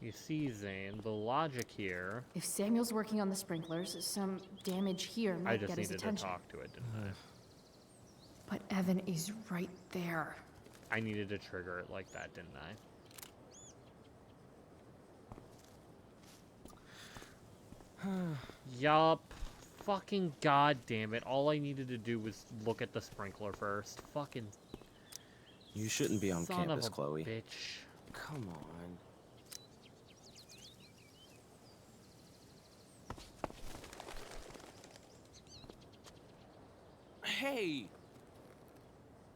You see, Zane, the logic here... If Samuel's working on the sprinklers, some damage here I might just get his needed to attention. talk to it, didn't I? But Evan is right there. I needed to trigger it like that, didn't I? Yup. Fucking goddamn it. All I needed to do was look at the sprinkler first. Fucking... You shouldn't be on son campus, of a Chloe. Bitch. Come on. Hey!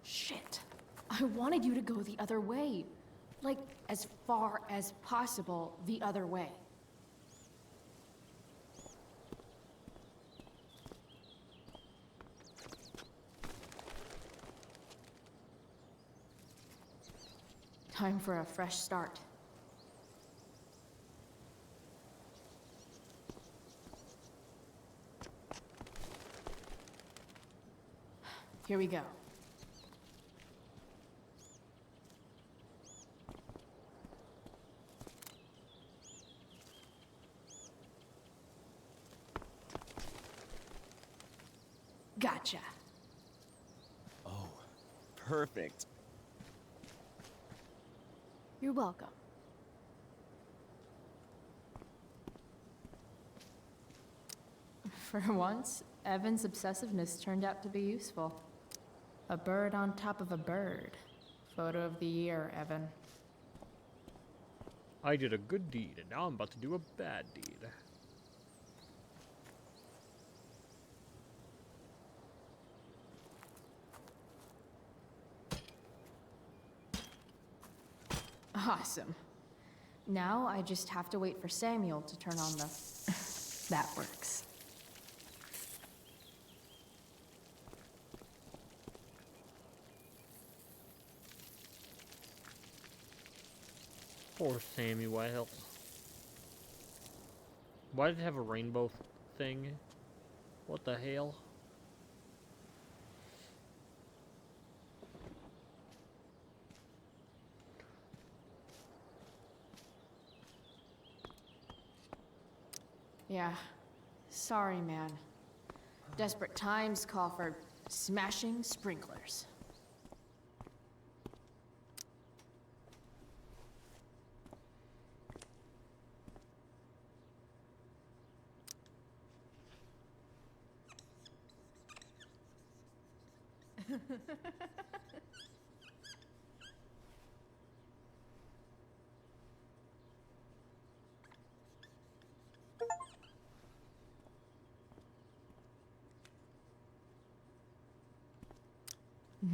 Shit. I wanted you to go the other way. Like, as far as possible the other way. Time for a fresh start. Here we go. Gotcha. Oh, perfect. You're welcome. For once, Evan's obsessiveness turned out to be useful. A bird on top of a bird. Photo of the year, Evan. I did a good deed, and now I'm about to do a bad deed. Awesome. Now I just have to wait for Samuel to turn on the... That works. Poor Samuel. Why did it have a rainbow thing? What the hell? Yeah. Sorry, man. Desperate times call for smashing sprinklers.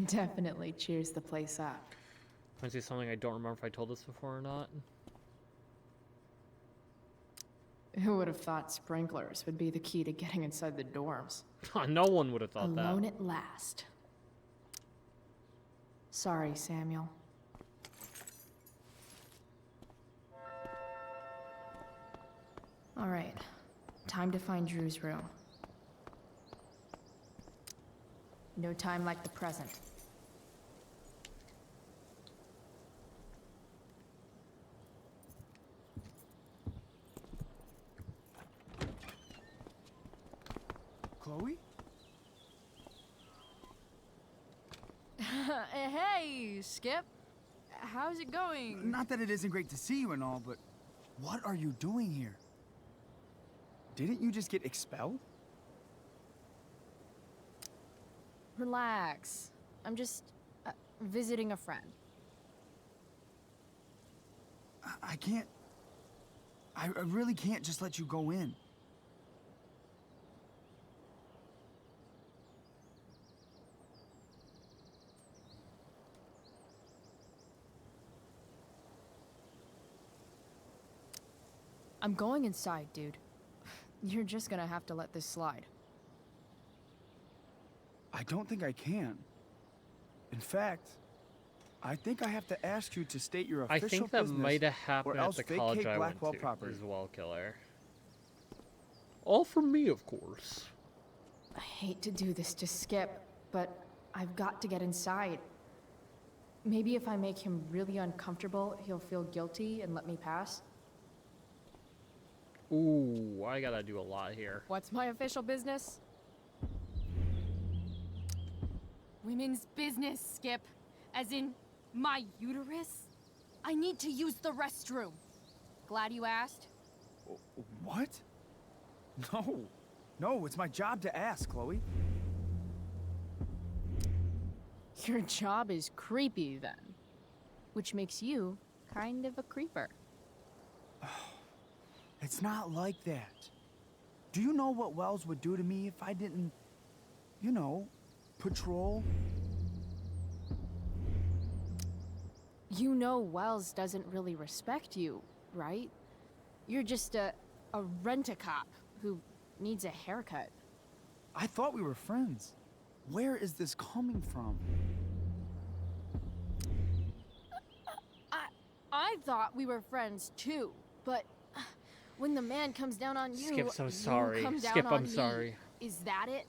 Definitely cheers the place up. Want to see something I don't remember if I told this before or not? Who would have thought sprinklers would be the key to getting inside the dorms? No one would have thought Alone that. at last. Sorry, Samuel. All right. Time to find Drew's room. No time like the present. Chloe? Hey, Skip. How's it going? Not that it isn't great to see you and all, but what are you doing here? Didn't you just get expelled? Relax. I'm just visiting a friend. I can't... I really can't just let you go in. I'm going inside, dude. You're just gonna have to let this slide. I don't think I can. In fact, I think I have to ask you to state your I official think that business, might have or happened at else the vacate college I went Blackwell to property. as well, Killer. All from me, of course. I hate to do this to Skip, but I've got to get inside. Maybe if I make him really uncomfortable, he'll feel guilty and let me pass? Ooh, I gotta do a lot here. What's my official business? Women's business, Skip. As in, my uterus? I need to use the restroom. Glad you asked. What? No. No, it's my job to ask, Chloe. Your job is creepy, then. Which makes you kind of a creeper. It's not like that. Do you know what Wells would do to me if I didn't, you know, patrol? You know Wells doesn't really respect you, right? You're just a rent-a-cop who needs a haircut. I thought we were friends. Where is this coming from? I thought we were friends too, but when the man comes down on you, Skip, I'm you sorry. come down Skip, on I'm me. sorry. Is that it?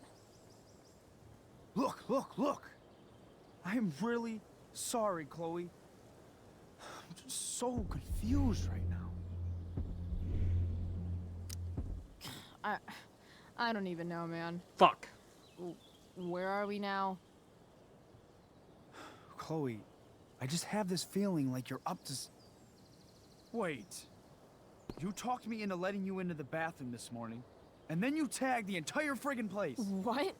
Look. I'm really sorry, Chloe. I'm just so confused right now. I don't even know, man. Fuck. Where are we now? Chloe, I just have this feeling like you're up to Wait. You talked me into letting you into the bathroom this morning, and then you tagged the entire friggin' place. What?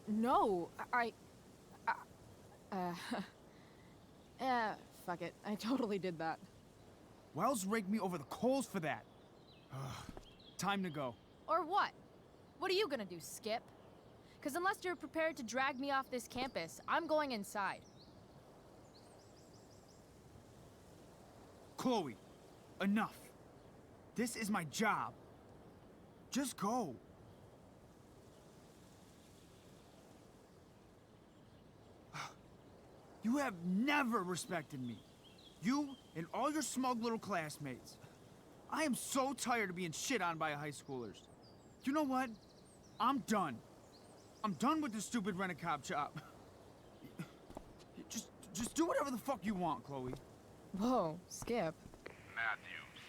No, fuck it. I totally did that. Wells raked me over the coals for that. Time to go. Or what? What are you gonna do, Skip? Because unless you're prepared to drag me off this campus, I'm going inside. Chloe, enough. This is my job. Just go. You have never respected me. You and all your smug little classmates. I am so tired of being shit on by high schoolers. You know what? I'm done. I'm done with this stupid rent-a-cop job. Just do whatever the fuck you want, Chloe. Whoa, Skip. Matthews,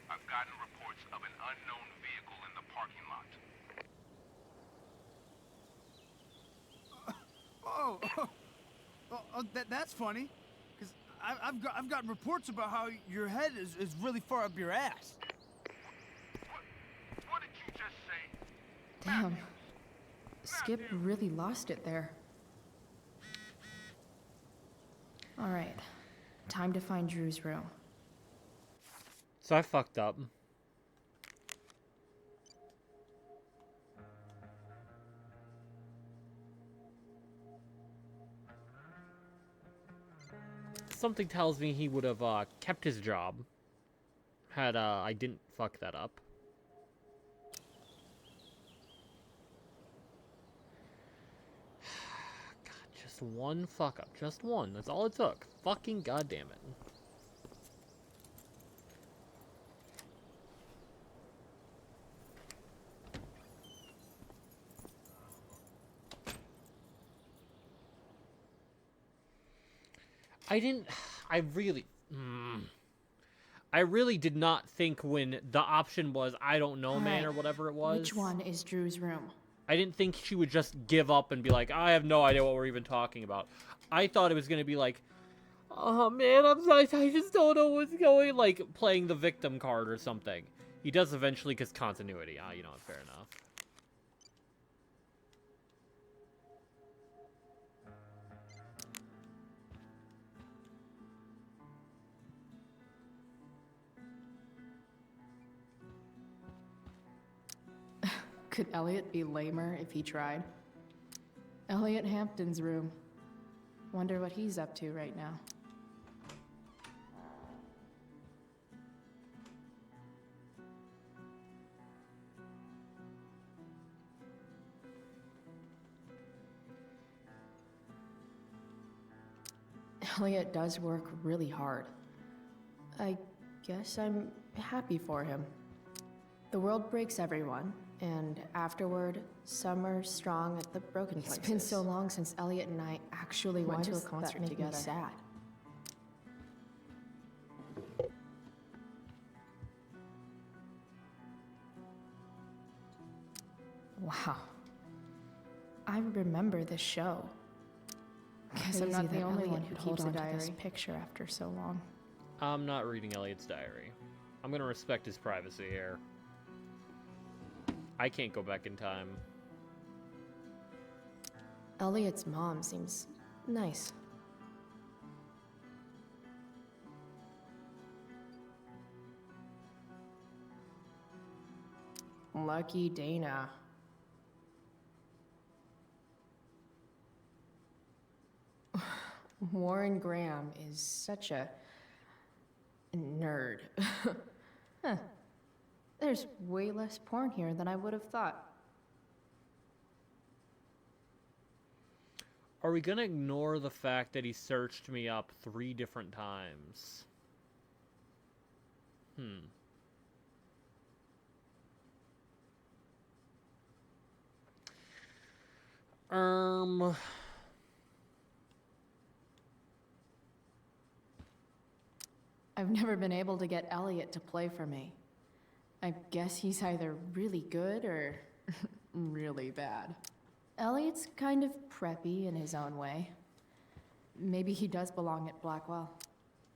I've gotten reports of an unknown vehicle in the parking lot. That's funny. Because I've gotten reports about how your head is really far up your ass. What did you just say? Damn. Skip really lost it there. All right. Time to find Drew's room. So I fucked up. Something tells me he would have kept his job had I didn't fuck that up. God, just one fuck up. Just one. That's all it took. Fucking goddamn it. I really did not think when the option was, I don't know, man, or whatever it was. Which one is Drew's room? I didn't think she would just give up and be like, I have no idea what we're even talking about. I thought it was going to be like, oh man, I just don't know what's going, like playing the victim card or something. He does eventually because continuity. You know, fair enough. Could Elliot be lamer if he tried? Elliot Hampton's room. Wonder what he's up to right now. Elliot does work really hard. I guess I'm happy for him. The world breaks everyone, and afterward, some are strong at the broken places. It's been so long since Elliot and I actually went to a concert together. Make me sad. Wow. I remember this show. Guess I'm not the only one who keeps a diary picture after so long. I'm not reading Elliot's diary. I'm gonna respect his privacy here. I can't go back in time. Elliot's mom seems nice. Lucky Dana. Warren Graham is such a nerd. Huh. There's way less porn here than I would have thought. Are we gonna ignore the fact that he searched me up 3 different times? I've never been able to get Elliot to play for me. I guess he's either really good or really bad. Elliot's kind of preppy in his own way. Maybe he does belong at Blackwell.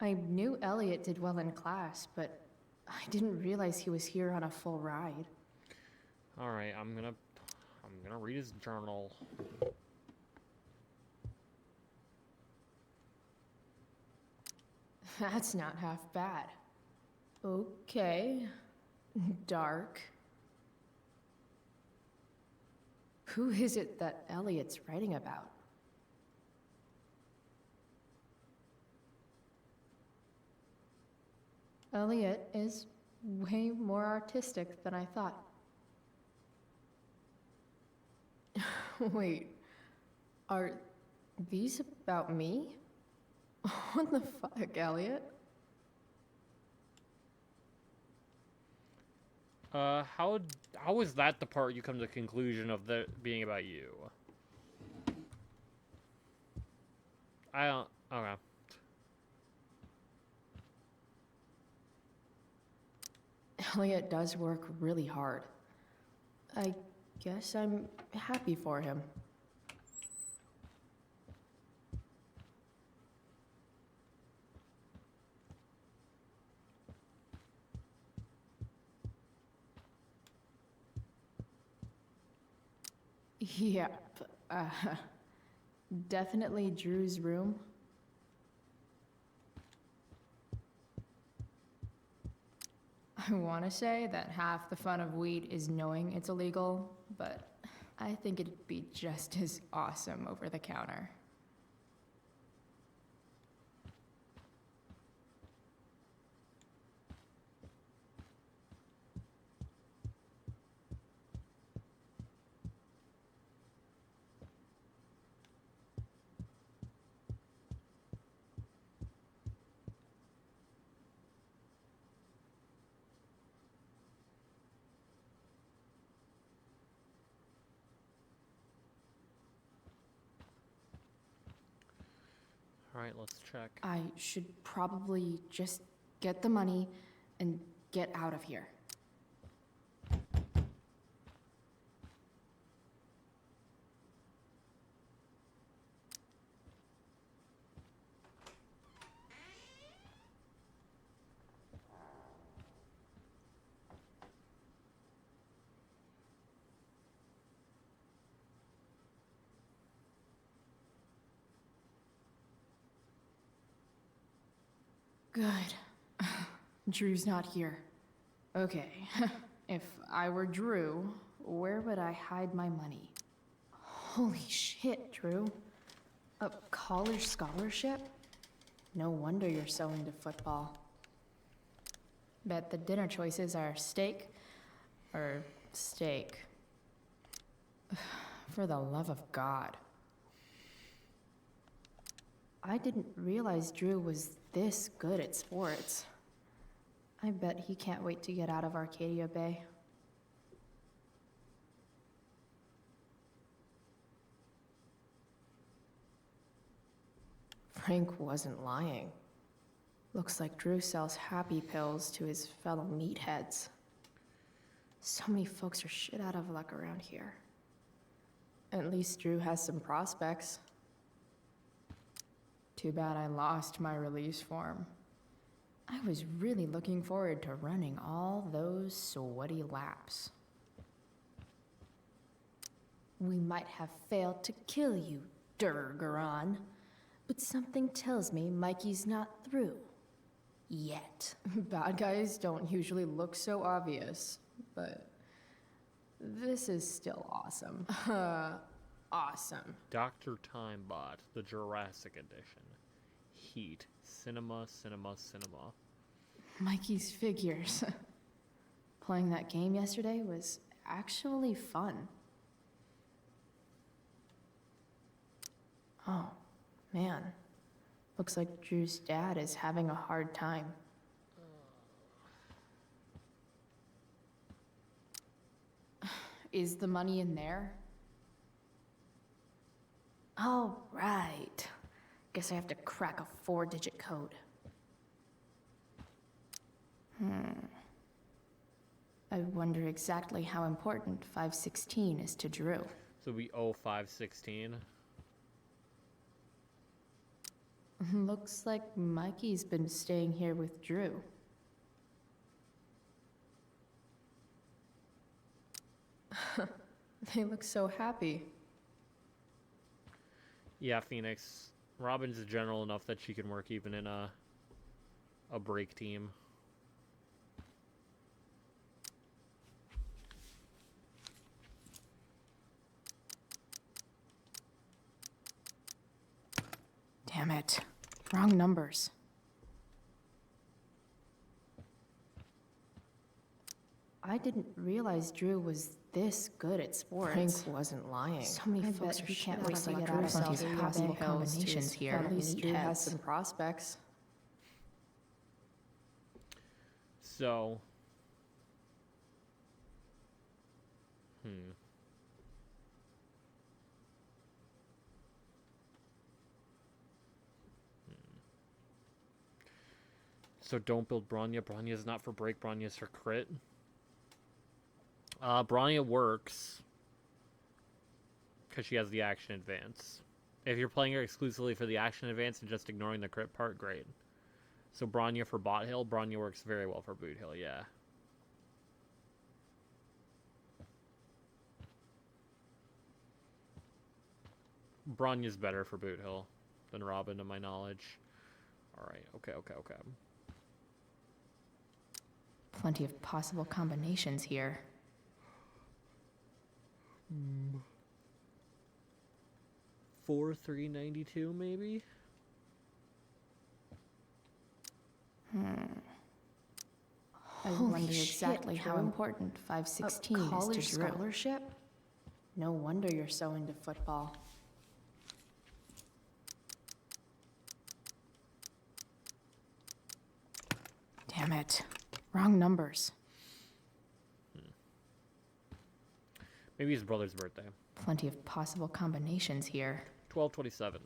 I knew Elliot did well in class, but I didn't realize he was here on a full ride. All right, I'm gonna read his journal. That's not half bad. Okay. Dark. Who is it that Elliot's writing about? Elliot is way more artistic than I thought. Wait, are these about me? What the fuck, Elliot? How is that the part you come to the conclusion of that being about you? I don't... Okay. Elliot does work really hard. I guess I'm happy for him. Yep. Definitely Drew's room. I want to say that half the fun of weed is knowing it's illegal, but I think it'd be just as awesome over the counter. Alright, let's check. I should probably just get the money and get out of here. Good. Drew's not here. Okay. If I were Drew, where would I hide my money? Holy shit, Drew. A college scholarship? No wonder you're so into football. Bet the dinner choices are steak or steak. For the love of God. I didn't realize Drew was this good at sports. I bet he can't wait to get out of Arcadia Bay. Frank wasn't lying. Looks like Drew sells happy pills to his fellow meatheads. So many folks are shit out of luck around here. At least Drew has some prospects. Too bad I lost my release form. I was really looking forward to running all those sweaty laps. We might have failed to kill you, Durgaron, but something tells me Mikey's not through. Yet. Bad guys don't usually look so obvious, but this is still awesome. Awesome. Dr. Timebot, the Jurassic Edition. Heat. Cinema, cinema, cinema. Mikey's figures. Playing that game yesterday was actually fun. Oh, man. Looks like Drew's dad is having a hard time. Is the money in there? Oh, right. Guess I have to crack a 4-digit code. I wonder exactly how important 516 is to Drew. So we owe 516. Looks like Mikey's been staying here with Drew. They look so happy. Yeah, Phoenix. Robin's general enough that she can work even in a break team. Damn it. Wrong numbers. I didn't realize Drew was this good at sports. Frank wasn't lying. So many folks are can't wait to get out of these possible combinations here. At least Drew has some prospects. So, So don't build Bronya. Bronya's not for break, Bronya's for crit. Bronya works because she has the action advance. If you're playing her exclusively for the action advance and just ignoring the crit part, great. So Bronya for bot hill, Bronya works very well for boot hill, yeah. Bronya's better for boot hill than Robin, to my knowledge. Alright, okay. Plenty of possible combinations here. 4-3-92 maybe? I wonder exactly how important 516 is to college scholarship? No wonder you're so into football. Damn it. Wrong numbers. Maybe his brother's birthday. Plenty of possible combinations here. 12/27.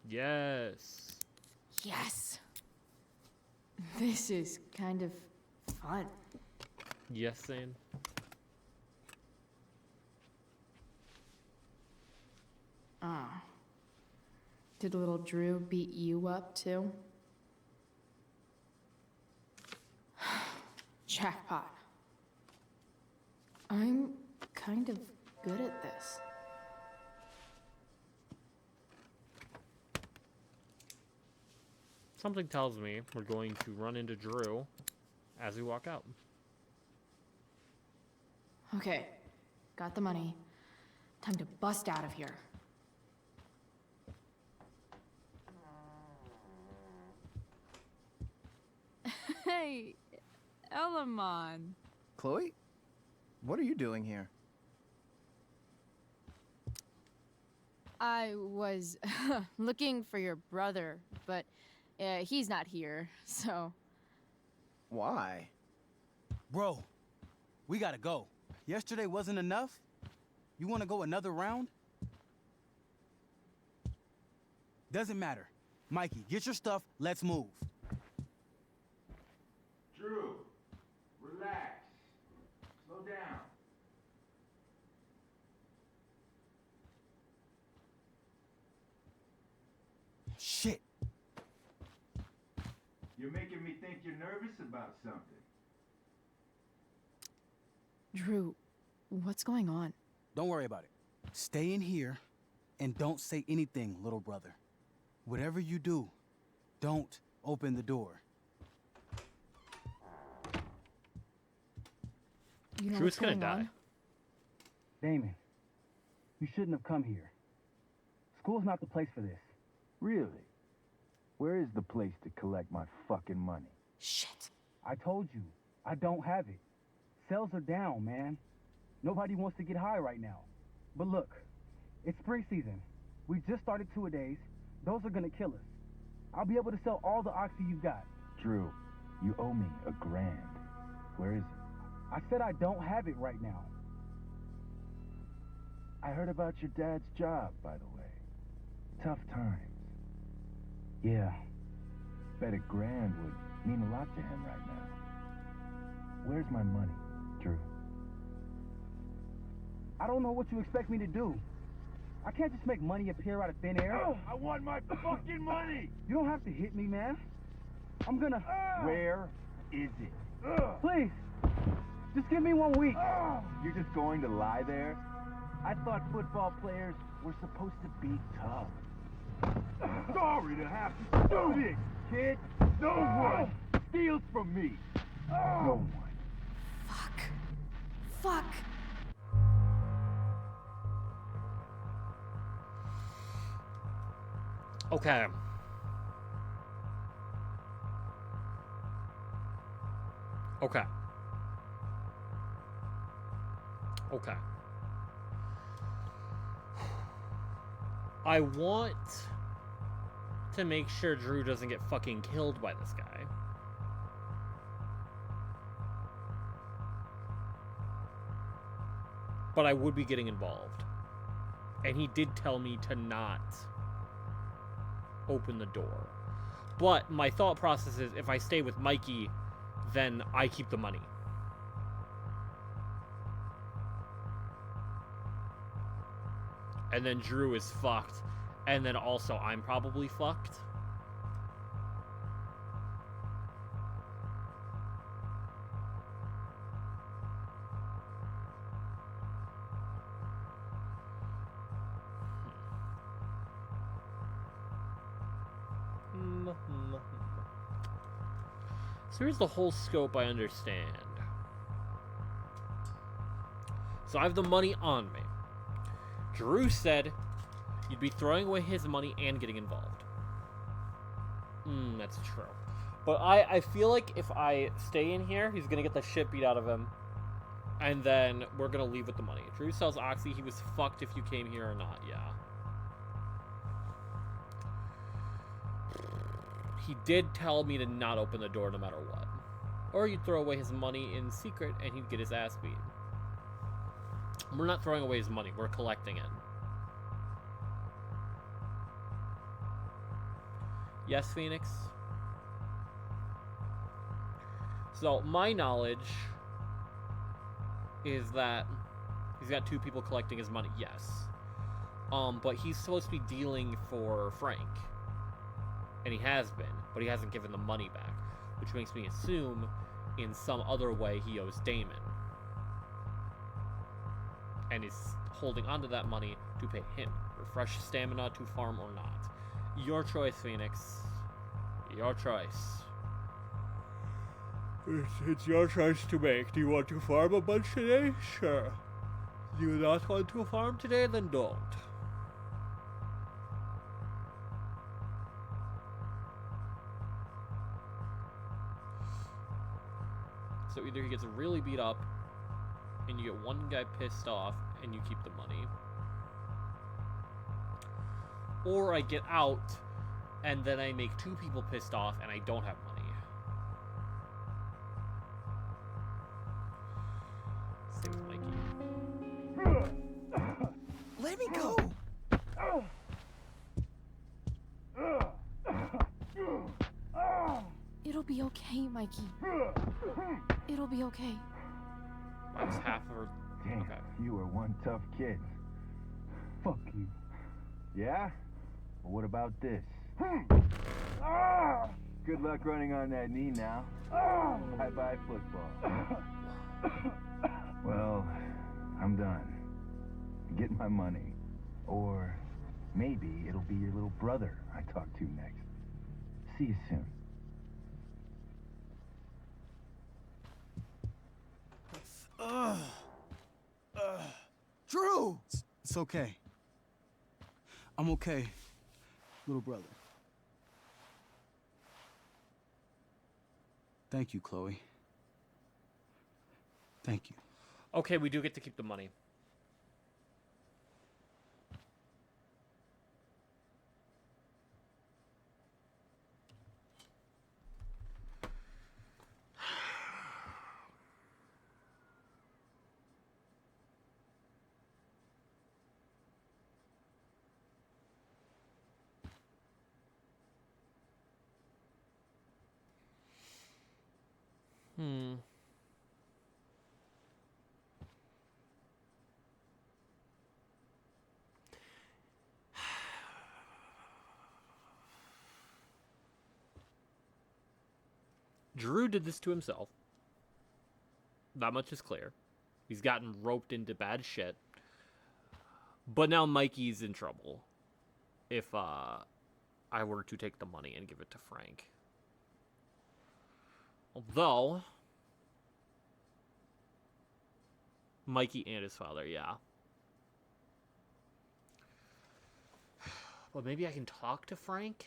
Yes. Yes. This is kind of fun. Yes, Zane. Did little Drew beat you up too? Jackpot. I'm kind of good at this. Something tells me we're going to run into Drew as we walk out. Okay, got the money. Time to bust out of here. Hey, Elamon. Chloe? What are you doing here? I was looking for your brother, but he's not here, so... Why? Bro, we gotta go. Yesterday wasn't enough? You wanna go another round? Doesn't matter. Mikey, get your stuff. Let's move. Drew, relax. Slow down. Shit. You're making me think you're nervous about something. Drew, what's going on? Don't worry about it. Stay in here and don't say anything, little brother. Whatever you do, don't open the door. You know Drew's what's gonna going die. on? Damon, you shouldn't have come here. School's not the place for this. Really? Where is the place to collect my fucking money? Shit. I told you, I don't have it. Sales are down, man. Nobody wants to get high right now. But look, it's spring season. We just started two-a-days. Those are gonna kill us. I'll be able to sell all the oxy you've got. Drew, you owe me $1,000. Where is it? I said I don't have it right now. I heard about your dad's job, by the way. Tough times. Yeah, bet $1,000 would mean a lot to him right now. Where's my money, Drew? I don't know what you expect me to do. I can't just make money appear out of thin air. I want my fucking money! You don't have to hit me, man. I'm gonna... Where is it? Please, just give me 1 week. You're just going to lie there? I thought football players were supposed to be tough. Sorry to have to do this, kid. No one steals from me. No one. Fuck. Okay. Okay. Okay. I want to make sure Drew doesn't get fucking killed by this guy. But I would be getting involved. And he did tell me to not open the door. But my thought process is, if I stay with Mikey, then I keep the money. And then Drew is fucked. And then also I'm probably fucked. So here's the whole scope I understand. So I have the money on me. Drew said you'd be throwing away his money and getting involved. That's true. But I feel like if I stay in here, he's gonna get the shit beat out of him. And then we're gonna leave with the money. Drew sells Oxy, he was fucked if you came here or not, yeah. He did tell me to not open the door no matter what. Or you'd throw away his money in secret and he'd get his ass beat. We're not throwing away his money, we're collecting it. Yes, Phoenix? So, my knowledge is that he's got 2 people collecting his money, yes. But he's supposed to be dealing for Frank. And he has been, but he hasn't given the money back, which makes me assume in some other way he owes Damon. And is holding onto that money to pay him. Refresh stamina to farm or not. Your choice, Phoenix. Your choice. It's your choice to make. Do you want to farm a bunch today? Sure. Do you not want to farm today? Then don't. So either he gets really beat up, and you get one guy pissed off, and you keep the money. Or I get out, and then I make 2 people pissed off, and I don't have money. Same with Mikey. Let me go! okay, Mikey. It'll be okay. That's half of her. Damn, Okay. you are one tough kid. Fuck you. Yeah? Well, what about this? Good luck running on that knee now. Bye-bye football. Well, I'm done. Get my money. Or maybe it'll be your little brother I talk to next. See you soon. Drew! It's okay. I'm okay, little brother. Thank you, Chloe. Thank you. Okay, we do get to keep the money. Drew did this to himself. That much is clear. He's gotten roped into bad shit. But now Mikey's in trouble. If I were to take the money and give it to Frank. Although Mikey and his father, yeah. Well, maybe I can talk to Frank?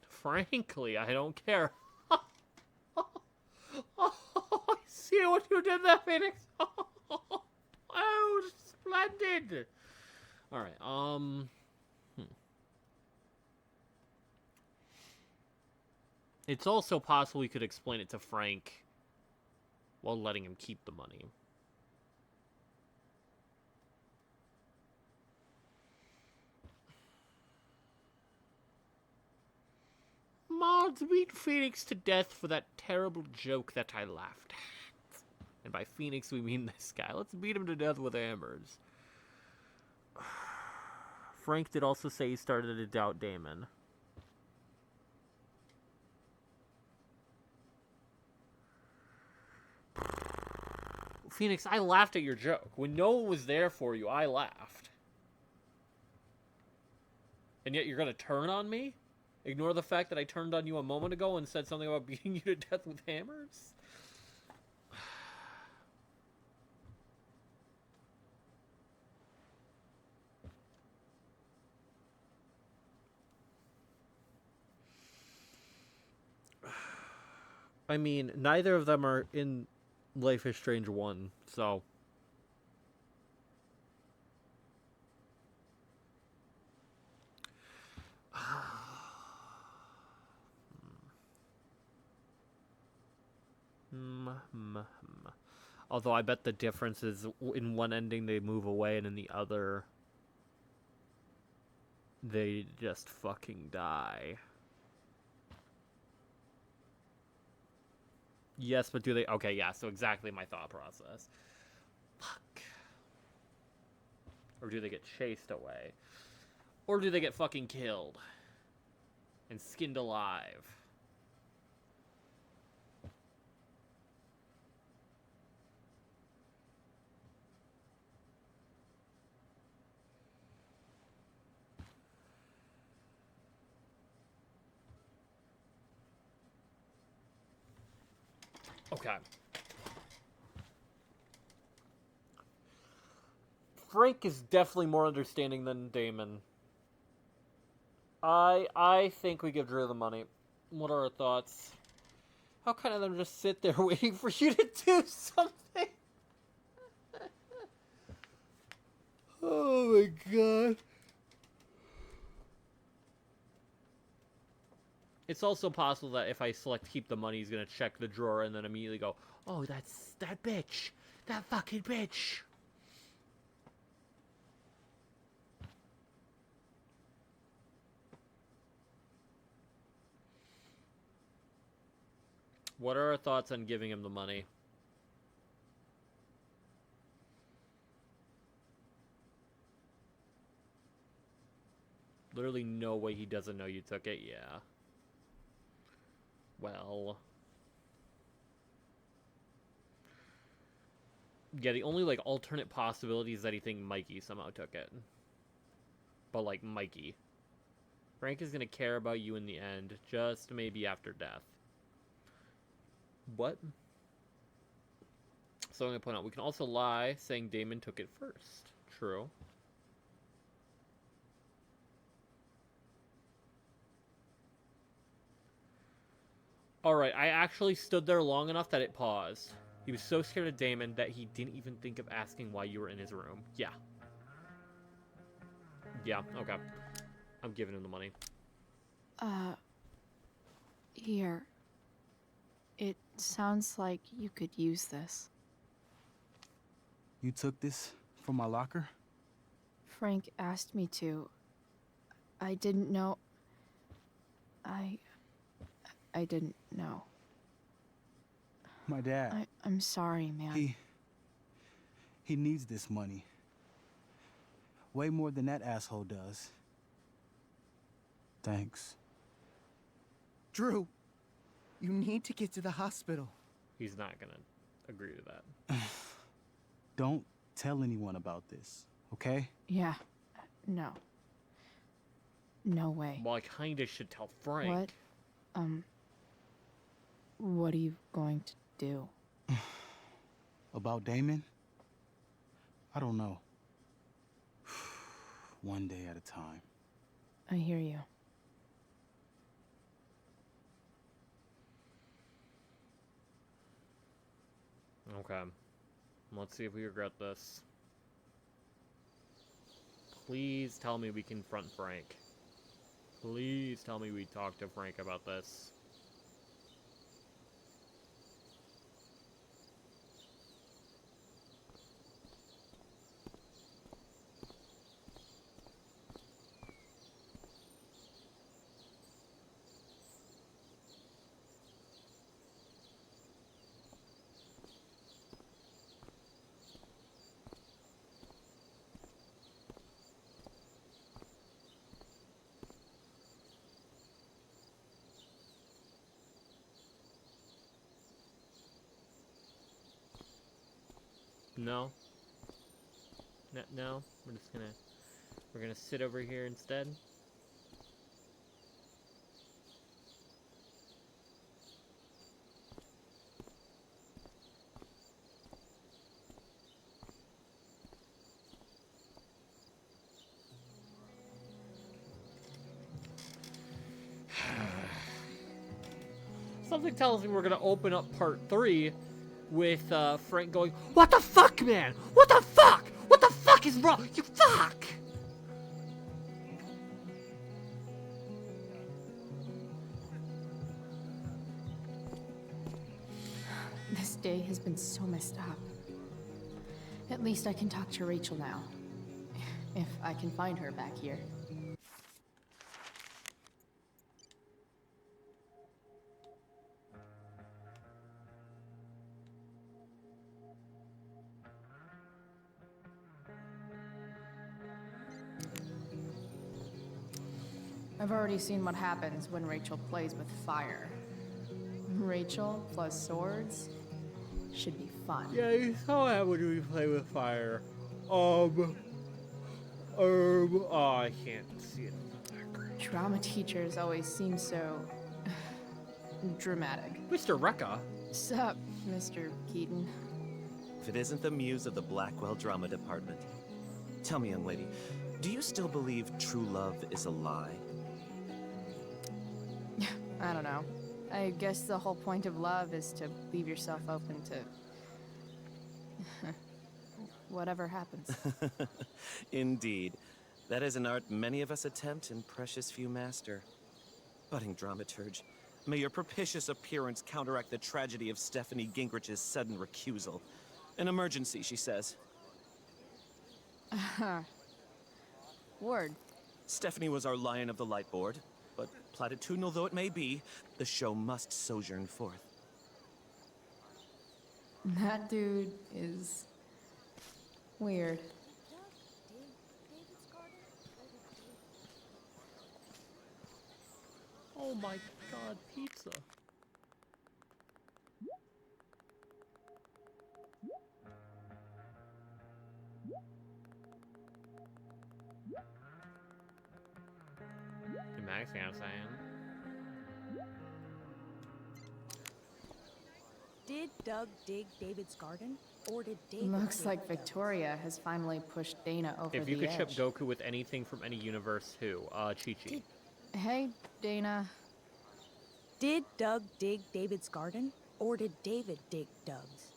Frankly, I don't care. I see what you did there, Phoenix. Oh, splendid. Alright, It's also possible we could explain it to Frank while letting him keep the money. Mods beat Phoenix to death for that terrible joke that I laughed at. And by Phoenix, we mean this guy. Let's beat him to death with hammers. Frank did also say he started to doubt Damon. Phoenix, I laughed at your joke. When no one was there for you, I laughed. And yet you're gonna turn on me? Ignore the fact that I turned on you a moment ago and said something about beating you to death with hammers? I mean, neither of them are in Life is Strange 1, so... Although I bet the difference is in one ending they move away and in the other they just fucking die. Yes, but do they? Okay, yeah, so exactly my thought process. Fuck. Or do they get chased away? Or do they get fucking killed? And skinned alive? Okay. Frank is definitely more understanding than Damon. I think we give Drew the money. What are our thoughts? How can I them just sit there waiting for you to do something? Oh my god. It's also possible that if I select keep the money, he's gonna check the drawer and then immediately go, oh, that's that bitch. That fucking bitch. What are our thoughts on giving him the money? Literally no way he doesn't know you took it, yeah. Well. Yeah, the only, like, alternate possibility is that he think Mikey somehow took it. But, like, Mikey. Frank is gonna care about you in the end, just maybe after death. What? So I'm gonna point out, we can also lie, saying Damon took it first. True. Alright, I actually stood there long enough that it paused. He was so scared of Damon that he didn't even think of asking why you were in his room. Yeah. Yeah, okay. I'm giving him the money. Here. It sounds like you could use this. You took this from my locker? Frank asked me to. I didn't know. I didn't know. My dad. I'm sorry, man. He needs this money. Way more than that asshole does. Thanks. Drew, you need to get to the hospital. He's not gonna agree to that. Don't tell anyone about this, okay? Yeah. No. No way. Well, I kinda should tell Frank. What? What are you going to do? About Damon? I don't know. One day at a time. I hear you. Okay. Let's see if we regret this. Please tell me we confront Frank. Please tell me we talk to Frank about this. No. No. We're gonna sit over here instead. Something tells me we're gonna open up part 3 with Frank going, "What the fuck, man? What the fuck? What the fuck is wrong? You fuck!" This day has been so messed up. At least I can talk to Rachel now. If I can find her back here. I've already seen what happens when Rachel plays with fire. Rachel plus swords should be fun. Yeah, you saw how when we play with fire. Oh, I can't see it. Drama teachers always seem so dramatic. Mr. Rekka. Sup, Mr. Keaton? If it isn't the muse of the Blackwell Drama Department. Tell me, young lady, do you still believe true love is a lie? I don't know. I guess the whole point of love is to leave yourself open to whatever happens. Indeed. That is an art many of us attempt and precious few master. Budding dramaturge, may your propitious appearance counteract the tragedy of Stephanie Gingrich's sudden recusal. An emergency, she says. Word. Stephanie was our lion of the light board, but platitudinal though it may be, the show must sojourn forth. That dude is weird. Oh my god, pizza. You Max, you know what I'm saying? Did Doug dig David's garden? Or did David Looks dig like Doug's? Victoria has finally pushed Dana over If the you could ship edge. Goku with anything from any universe, who? Chi-Chi. Hey, Dana. Did Doug dig David's garden? Or did David dig Doug's?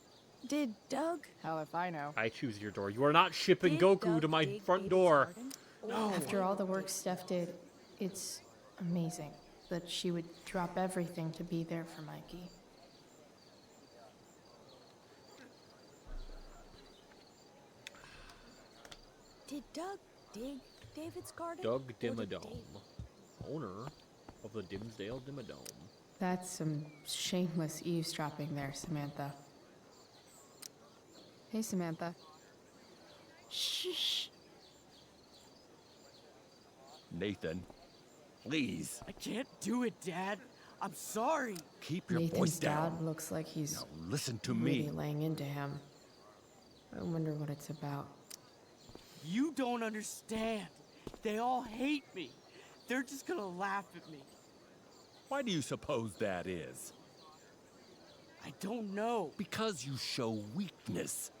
Did Doug? Hell if I know. I choose your door. You are not shipping Did Goku Doug to my dig front David's door. garden? No. After all the work Steph did, it's amazing that she would drop everything to be there for Mikey. Did Doug dig David's garden? Doug Or did Dimmadome, owner of the Dimsdale Dimmadome. That's some shameless eavesdropping there, Samantha. Hey, Samantha. Shh. Nathan, please. I can't do it, Dad. I'm sorry. Keep your Nathan's voice down. dad looks like he's Now listen to really me. laying into him. I wonder what it's about. You don't understand. They all hate me. They're just gonna laugh at me. Why do you suppose that is? I don't know. Because you show weakness.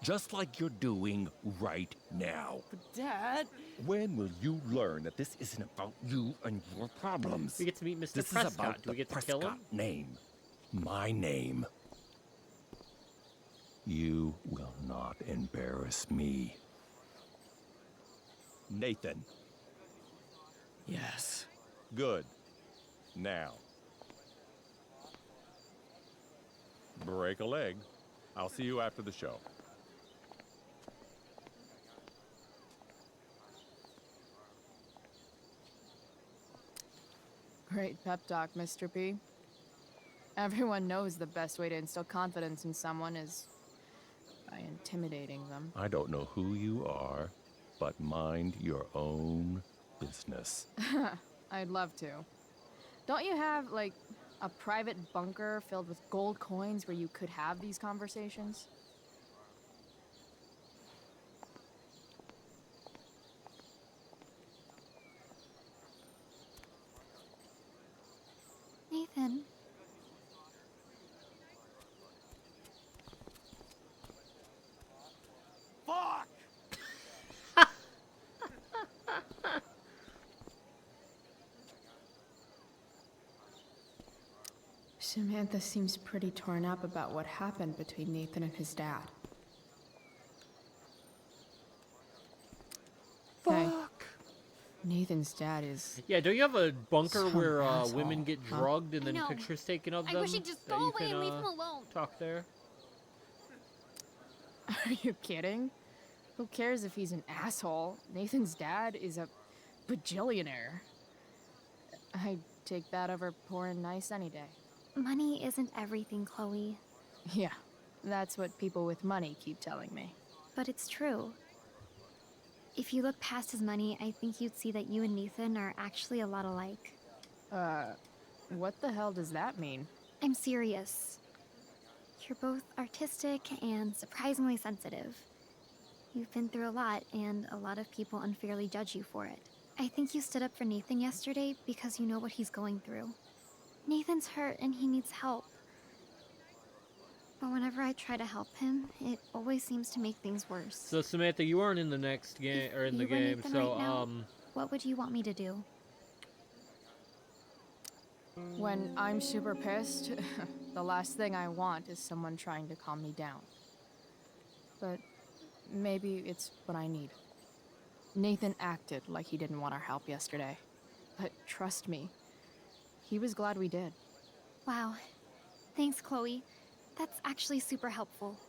Just like you're doing right now. But Dad... When will you learn that this isn't about you and your problems? We get to meet Mr. This Prescott. is about Do we the get to kill him? Prescott name. My name. You will not embarrass me. Nathan. Yes. Good. Now. Break a leg. I'll see you after the show. Great pep talk, Mr. P. Everyone knows the best way to instill confidence in someone is by intimidating them. I don't know who you are, but mind your own business. I'd love to. Don't you have, like, a private bunker filled with gold coins where you could have these conversations? Nathan. Fuck! Samantha seems pretty torn up about what happened between Nathan and his dad. Hey, Nathan's dad is... Yeah, don't you have a bunker Some where asshole, women get huh? drugged and I then know. pictures taken of I them? wish he'd just that go you away and can, leave him alone. Talk there. Are you kidding? Who cares if he's an asshole? Nathan's dad is a bajillionaire. I'd take that over poor and nice any day. Money isn't everything, Chloe. Yeah, that's what people with money keep telling me. But it's true. If you look past his money, I think you'd see that you and Nathan are actually a lot alike. What the hell does that mean? I'm serious. You're both artistic and surprisingly sensitive. You've been through a lot, and a lot of people unfairly judge you for it. I think you stood up for Nathan yesterday because you know what he's going through. Nathan's hurt and he needs help. But whenever I try to help him, it always seems to make things worse. So Samantha, you aren't in the next game or in the You were game, Nathan so right now, what would you want me to do? When I'm super pissed, the last thing I want is someone trying to calm me down. But maybe it's what I need. Nathan acted like he didn't want our help yesterday. But trust me, he was glad we did. Wow. Thanks, Chloe. That's actually super helpful.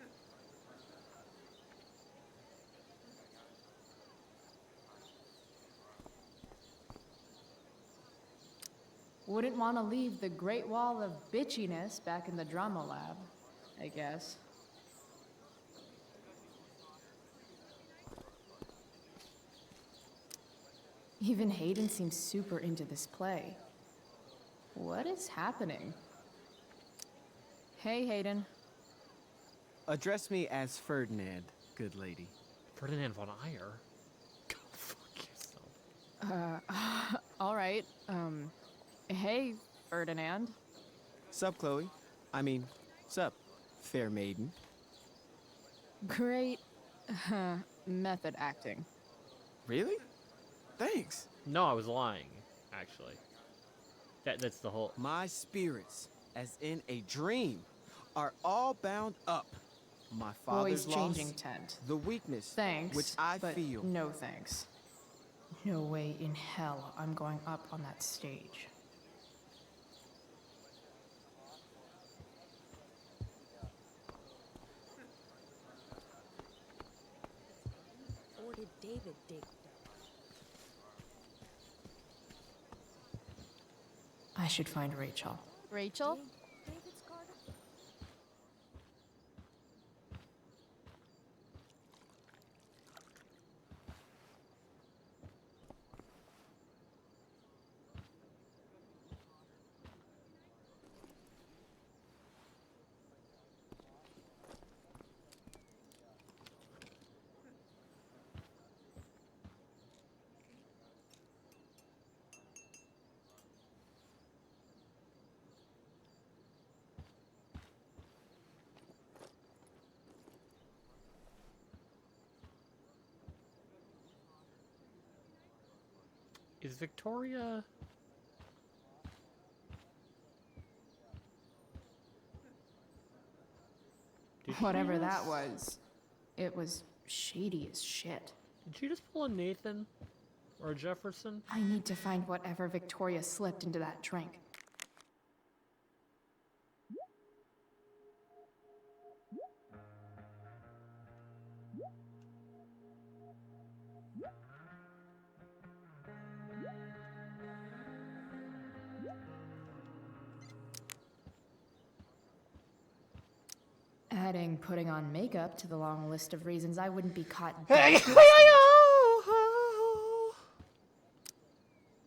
Wouldn't want to leave the Great Wall of Bitchiness back in the drama lab, I guess. Even Hayden seems super into this play. What is happening? Hey, Hayden. Address me as Ferdinand, good lady. Ferdinand von Ayer? Go fuck yourself. Alright, hey, Ferdinand. Sup, Chloe? Sup, fair maiden. Great, method acting. Really? Thanks. No, I was lying, actually. That's the whole... My spirits, as in a dream, are all bound up. My father's Boys loss, changing tent. the weakness Thanks, which I but feel. no thanks. No way in hell I'm going up on that stage. Or did David dig? I should find Rachel. Rachel? David's garden? Is Victoria... Whatever that was, it was shady as shit. Did she just pull a Nathan? Or a Jefferson? I need to find whatever Victoria slipped into that drink. Adding putting on makeup to the long list of reasons I wouldn't be caught dead.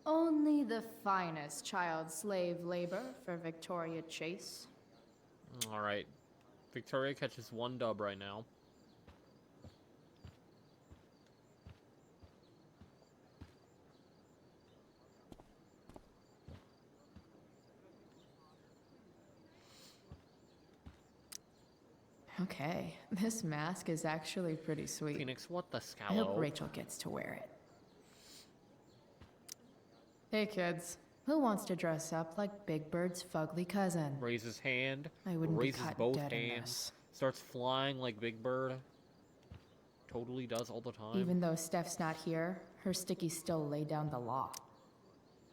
Only the finest child slave labor for Victoria Chase. Alright. Victoria catches 1 dub right now. Okay, this mask is actually pretty sweet. Phoenix, what the I hope scallo? Rachel gets to wear it. Hey kids, who wants to dress up like Big Bird's fugly cousin? Raises hand. I wouldn't be raises caught both dead in hands. this. Starts flying like Big Bird. Totally does all the time. Even though Steph's not here, her stickies still lay down the law.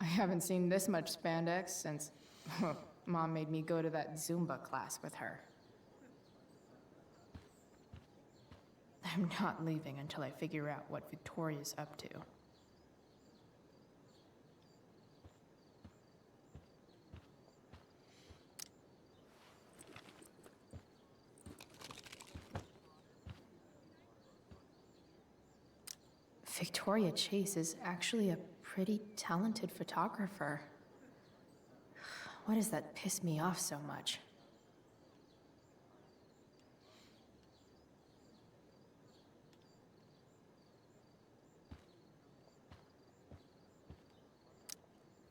I haven't seen this much spandex since Mom made me go to that Zumba class with her. I'm not leaving until I figure out what Victoria's up to. Victoria Chase is actually a pretty talented photographer. Why does that piss me off so much?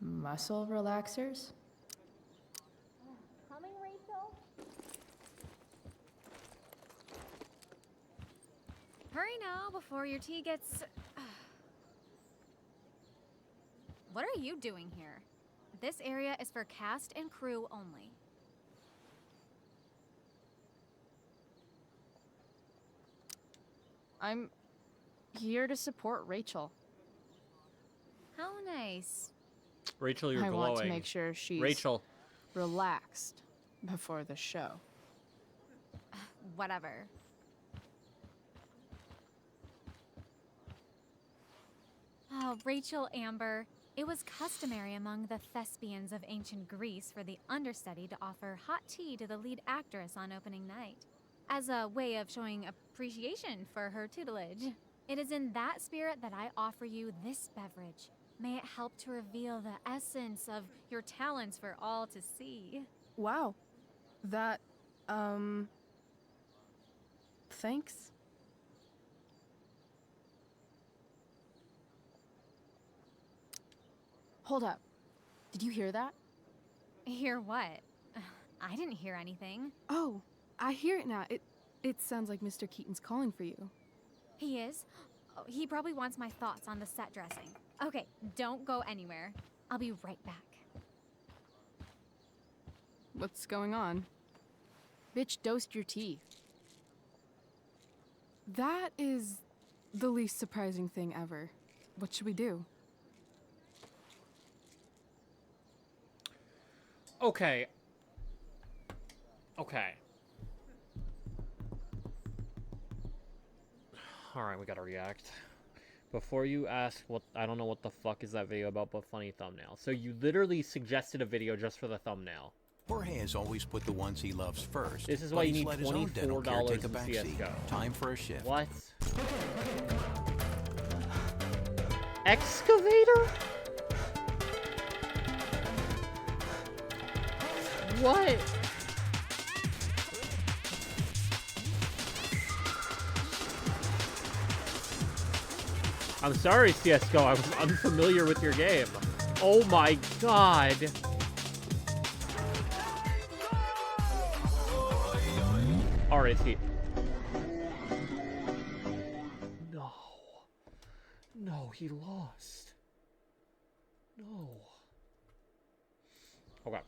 Muscle relaxers? Coming, Rachel? Hurry now before your tea gets... What are you doing here? This area is for cast and crew only. I'm here to support Rachel. How nice. Rachel, you're I glowing. want to make sure she's Rachel. relaxed before the show. Whatever. Oh, Rachel Amber. It was customary among the thespians of ancient Greece for the understudy to offer hot tea to the lead actress on opening night, as a way of showing appreciation for her tutelage. It is in that spirit that I offer you this beverage. May it help to reveal the essence of your talents for all to see. Wow. That, thanks. Hold up. Did you hear that? Hear what? I didn't hear anything. Oh, I hear it now. It sounds like Mr. Keaton's calling for you. He is? Oh, he probably wants my thoughts on the set dressing. Okay, don't go anywhere. I'll be right back. What's going on? Bitch, dosed your teeth. That is the least surprising thing ever. What should we do? Okay. Okay. Alright, we gotta react. Before you ask what, I don't know what the fuck is that video about, but funny thumbnail. So you literally suggested a video just for the thumbnail. Jorge has always put the ones he loves first. This is but why you he's need let his own dental care $24 take a in back seat. CS:GO. Time for a shift. What? Excavator? What? I'm sorry, CS:GO. I was unfamiliar with your game. Oh my god. RAT. No. No, he lost. No. Okay.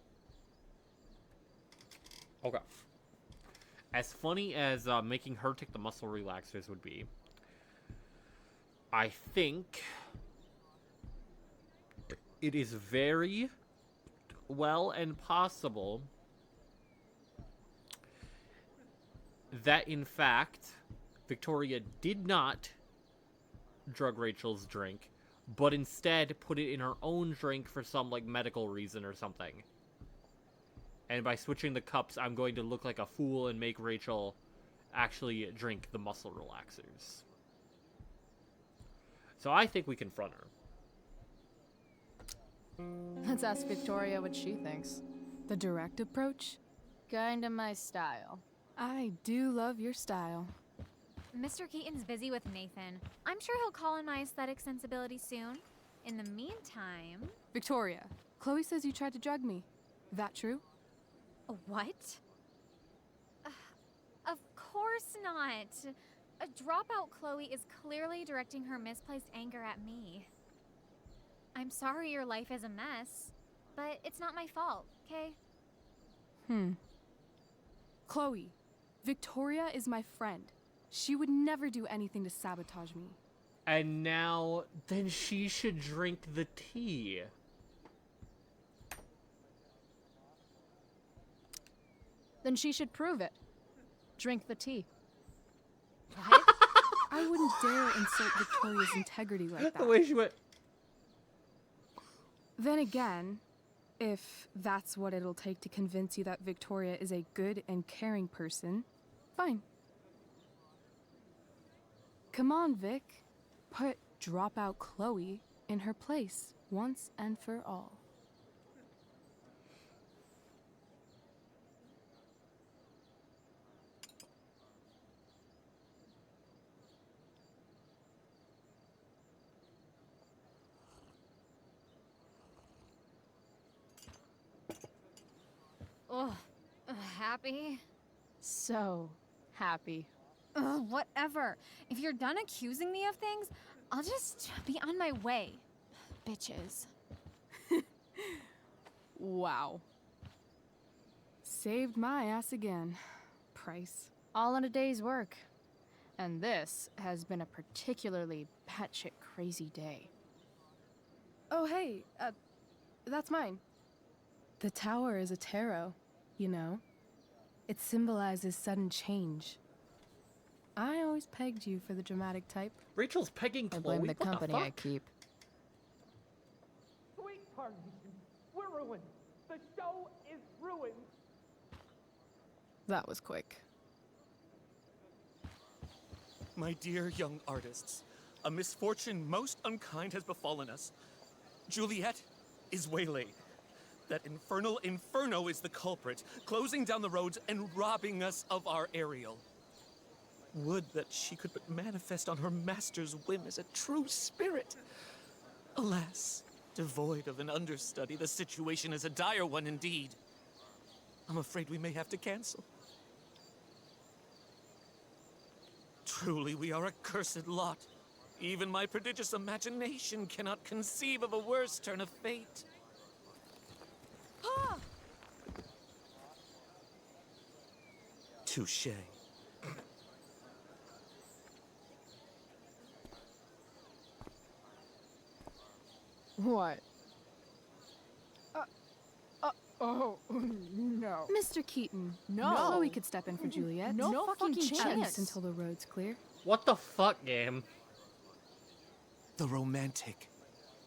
Okay. As funny as making her take the muscle relaxers would be, I think it is very well and possible that, in fact, Victoria did not drug Rachel's drink, but instead put it in her own drink for some, like, medical reason or something. And by switching the cups, I'm going to look like a fool and make Rachel actually drink the muscle relaxers. So I think we confront her. Let's ask Victoria what she thinks. The direct approach? Kinda my style. I do love your style. Mr. Keaton's busy with Nathan. I'm sure he'll call in my aesthetic sensibility soon. In the meantime... Victoria, Chloe says you tried to drug me. That true? What? Of course not. A dropout Chloe is clearly directing her misplaced anger at me. I'm sorry your life is a mess, but it's not my fault, okay? Chloe, Victoria is my friend. She would never do anything to sabotage me. And now, then she should drink the tea. Then she should prove it. Drink the tea. What? I wouldn't dare insult Victoria's integrity like that. The way she went. Then again, if that's what it'll take to convince you that Victoria is a good and caring person, fine. Come on, Vic. Put dropout Chloe in her place once and for all. Ugh. Happy? So happy. Ugh, whatever. If you're done accusing me of things, I'll just be on my way. Bitches. Wow. Saved my ass again. Price. All in a day's work. And this has been a particularly batshit crazy day. Oh, hey, that's mine. The tower is a tarot, you know. It symbolizes sudden change. I always pegged you for the dramatic type. Rachel's pegging Chloe? I blame the What company the I fuck? keep. Sweetheart, we're ruined. The show is ruined. That was quick. My dear young artists, a misfortune most unkind has befallen us. Juliet is waylaid. That infernal Inferno is the culprit, closing down the roads and robbing us of our Ariel. Would that she could but manifest on her master's whim as a true spirit. Alas, devoid of an understudy, the situation is a dire one indeed. I'm afraid we may have to cancel. Truly, we are a cursed lot. Even my prodigious imagination cannot conceive of a worse turn of fate. Touché. What? Oh, no. Mr. Keaton. No. Chloe could step in for Juliet. No fucking At least chance. until the road's clear. What the fuck, game? The romantic.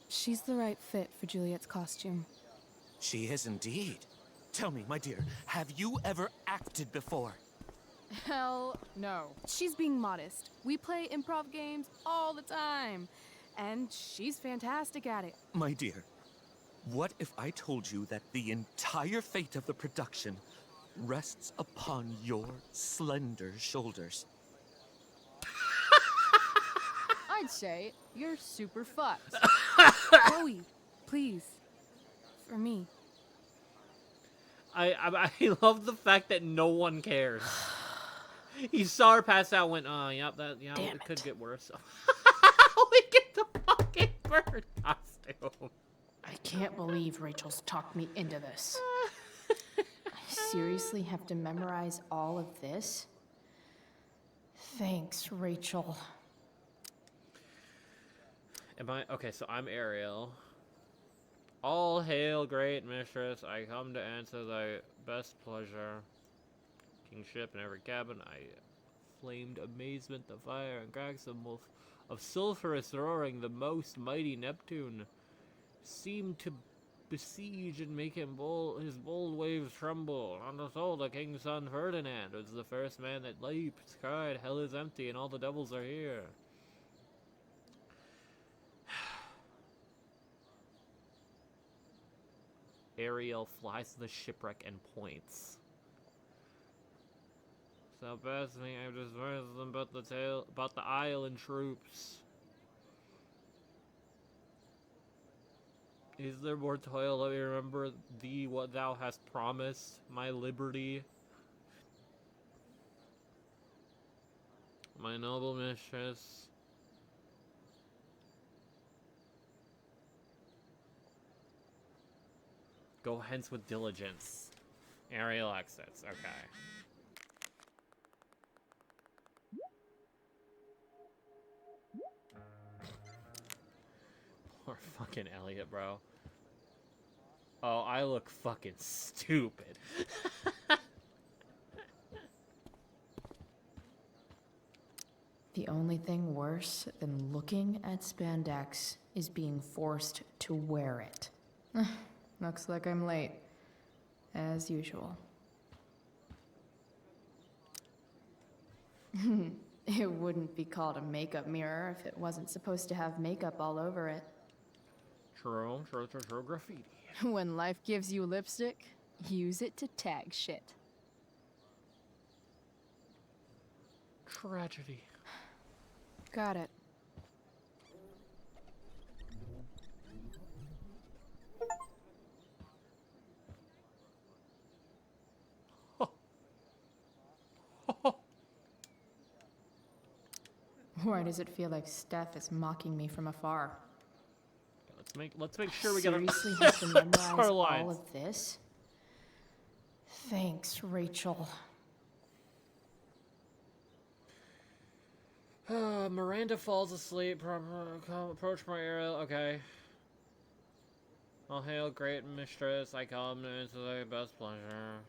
She's the right fit for Juliet's costume. She is indeed. Tell me, my dear, have you ever acted before? Hell no. She's being modest. We play improv games all the time. And she's fantastic at it. My dear, what if I told you that the entire fate of the production rests upon your slender shoulders? I'd say you're super fucked. Chloe, please. For me. I love the fact that no one cares. He saw her pass out, went, oh, yep, it could get worse. We get the fucking bird costume. I can't believe Rachel's talked me into this. I seriously have to memorize all of this? Thanks, Rachel. Okay, so I'm Ariel. All hail, great mistress. I come to answer thy best pleasure. Kingship in every cabin. I flamed amazement, the fire and cracks of sulphurous roaring. The most mighty Neptune seemed to besiege and make him his bold waves tremble. On the soul, the king's son Ferdinand was the first man that leaped, cried, hell is empty and all the devils are here. Ariel flies to the shipwreck and points. So past me, I've dispersed them about the island troops. Is there more toil? Let me remember thee what thou hast promised, my liberty. My noble mistress. Go hence with diligence. Ariel exits, okay. Poor fucking Elliot, bro. Oh, I look fucking stupid. The only thing worse than looking at spandex is being forced to wear it. Looks like I'm late. As usual. It wouldn't be called a makeup mirror if it wasn't supposed to have makeup all over it. True graffiti. When life gives you lipstick, use it to tag shit. Tragedy. Got it. Why does it feel like Steph is mocking me from afar? Let's make sure we get Seriously have to memorize our all lines. of this? Thanks, Rachel. Miranda falls asleep. Approach my Ariel. Okay. All hail, great mistress. I come into thy best pleasure.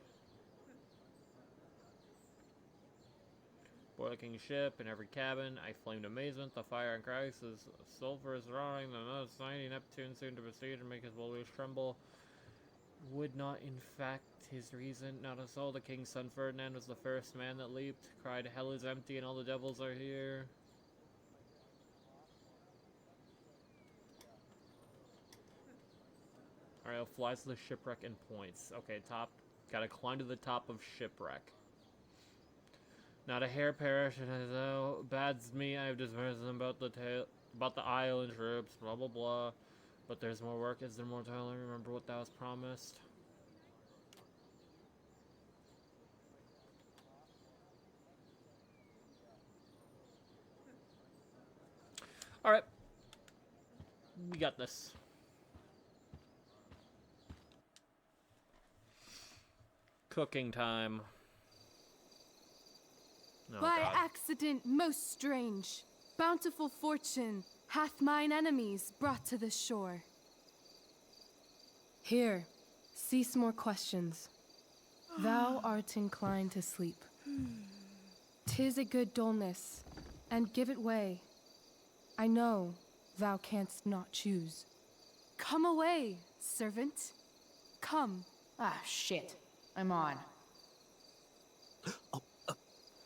Board the king's ship in every cabin. I flamed amazement. The fire and cracks as sulphur is roaring. The most mighty Neptune soon to besiege and make his waves tremble. Would not in fact his reason not a soul. The king's son Ferdinand was the first man that leaped. Cried, hell is empty and all the devils are here. Isle flies to the shipwreck and points. Okay, top. Gotta climb to the top of shipwreck. Not a hair perished, and though bad's me, I have dismissed them about the isle and troops, blah blah blah. But there's more work. Is there more time? Remember what thou was promised. All right, we got this. Cooking time. Oh, By God. accident most strange, bountiful fortune hath mine enemies brought to this shore. Here, cease more questions. Thou art inclined to sleep. 'Tis a good dullness, and give it way. I know thou canst not choose. Come away, servant. Come. Ah, shit. I'm on.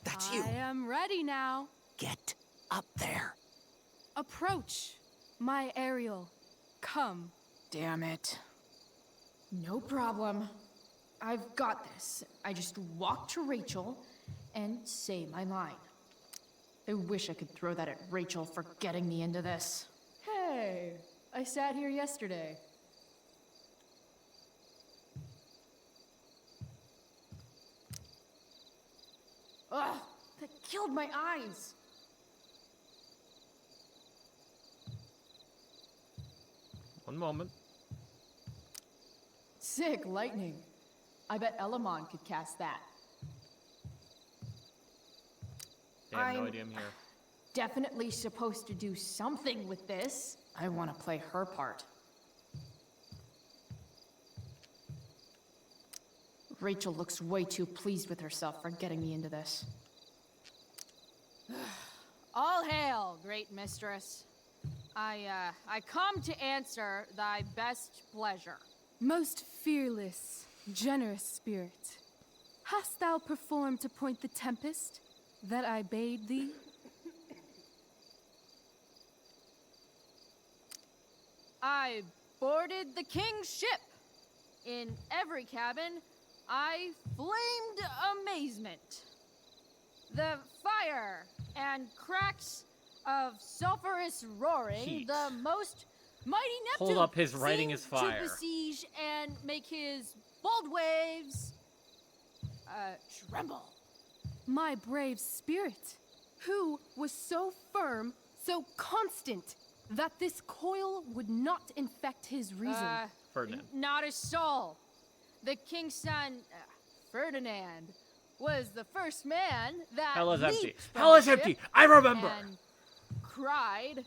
That's you. I am ready now. Get up there. Approach, my Ariel. Come. Damn it. No problem. I've got this. I just walk to Rachel and say my line. I wish I could throw that at Rachel for getting me into this. Hey, I sat here yesterday. Ugh, that killed my eyes. One moment. Sick lightning. I bet Elamon could cast that. They have no I'm idea I'm here. Definitely supposed to do something with this. I want to play her part. Rachel looks way too pleased with herself for getting me into this. All hail, great mistress. I come to answer thy best pleasure. Most fearless, generous spirit, hast thou performed to point the tempest that I bade thee? I boarded the king's ship. In every cabin, I flamed amazement. The fire and cracks of sulphurous roaring, Heat. the most mighty Neptune Hold up, his writing seemed is fire. to besiege and make his bold waves tremble. My brave spirit, who was so firm, so constant, that this coil would not infect his reason. Ferdinand. Not a soul. The king's son, Ferdinand, was the first man that Hell is empty. leaped from Hell the is empty. ship I remember. and cried,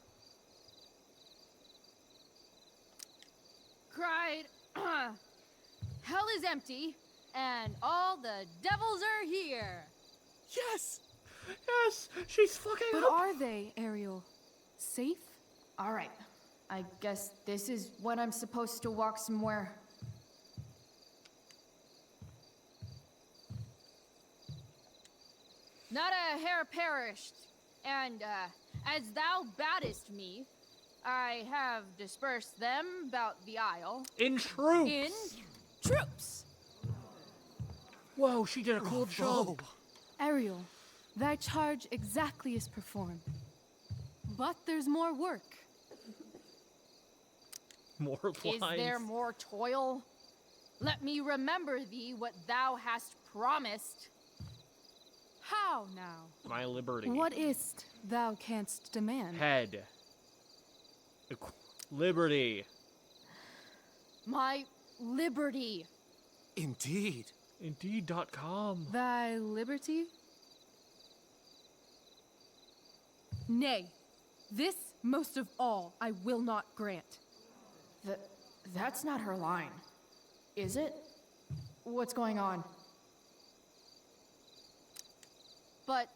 hell is empty, and all the devils are here. Yes! Yes! She's fucking But up! are they, Ariel? Safe? All right. I guess this is when I'm supposed to walk somewhere. Not a hair perished, and as thou baddest me, I have dispersed them about the isle. In troops! In troops! Whoa, she did a cool job. Ariel, thy charge exactly is performed. But there's more work. More Is lines. there more toil? Let me remember thee what thou hast promised. How now? My liberty. What is't thou canst demand? Head. Liberty. My liberty. Indeed. Indeed.com. Thy liberty? Nay, this most of all I will not grant. That's not her line. Is it? What's going on? But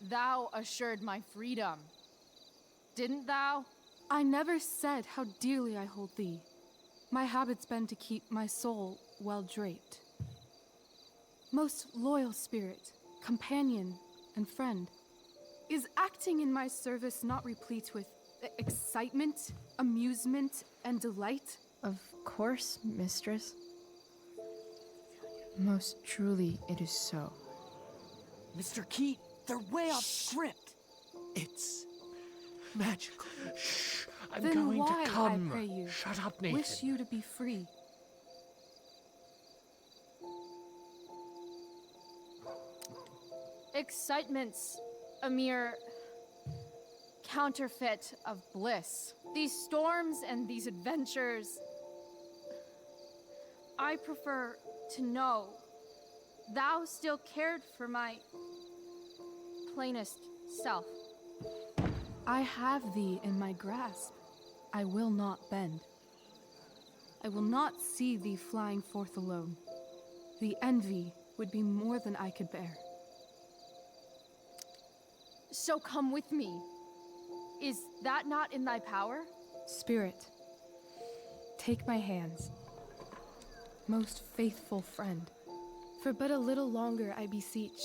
thou assured my freedom. Didn't thou? I never said how dearly I hold thee. My habit's been to keep my soul well draped. Most loyal spirit, companion, and friend, is acting in my service not replete with excitement, amusement, and delight? Of course, mistress. Most truly, it is so. Mr. Keat, they're way off script. It's magical. Shh! I'm Then going why, to come. I pray you, Shut up, Nathan. wish you to be free? Excitement's a mere counterfeit of bliss. These storms and these adventures. I prefer to know thou still cared for my plainest self. I have thee in my grasp. I will not bend. I will not see thee flying forth alone. The envy would be more than I could bear. So come with me. Is that not in thy power? Spirit, take my hands. Most faithful friend, for but a little longer I beseech.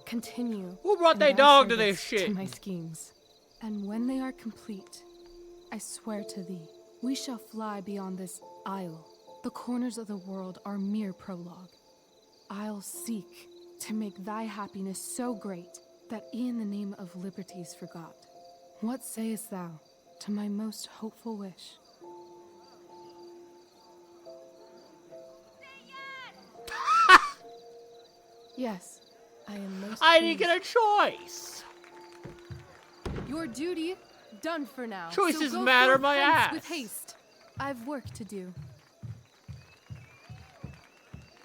Continue. Who brought in their thy dog to service this shit? To my schemes. And when they are complete, I swear to thee, we shall fly beyond this isle. The corners of the world are mere prologue. I'll seek to make thy happiness so great that e'en the name of liberty's forgot. What sayest thou to my most hopeful wish? Yes, I am most I didn't pleased. get a choice. Your duty done for now. Choices so go matter forth my hence ass. with haste. I've work to do.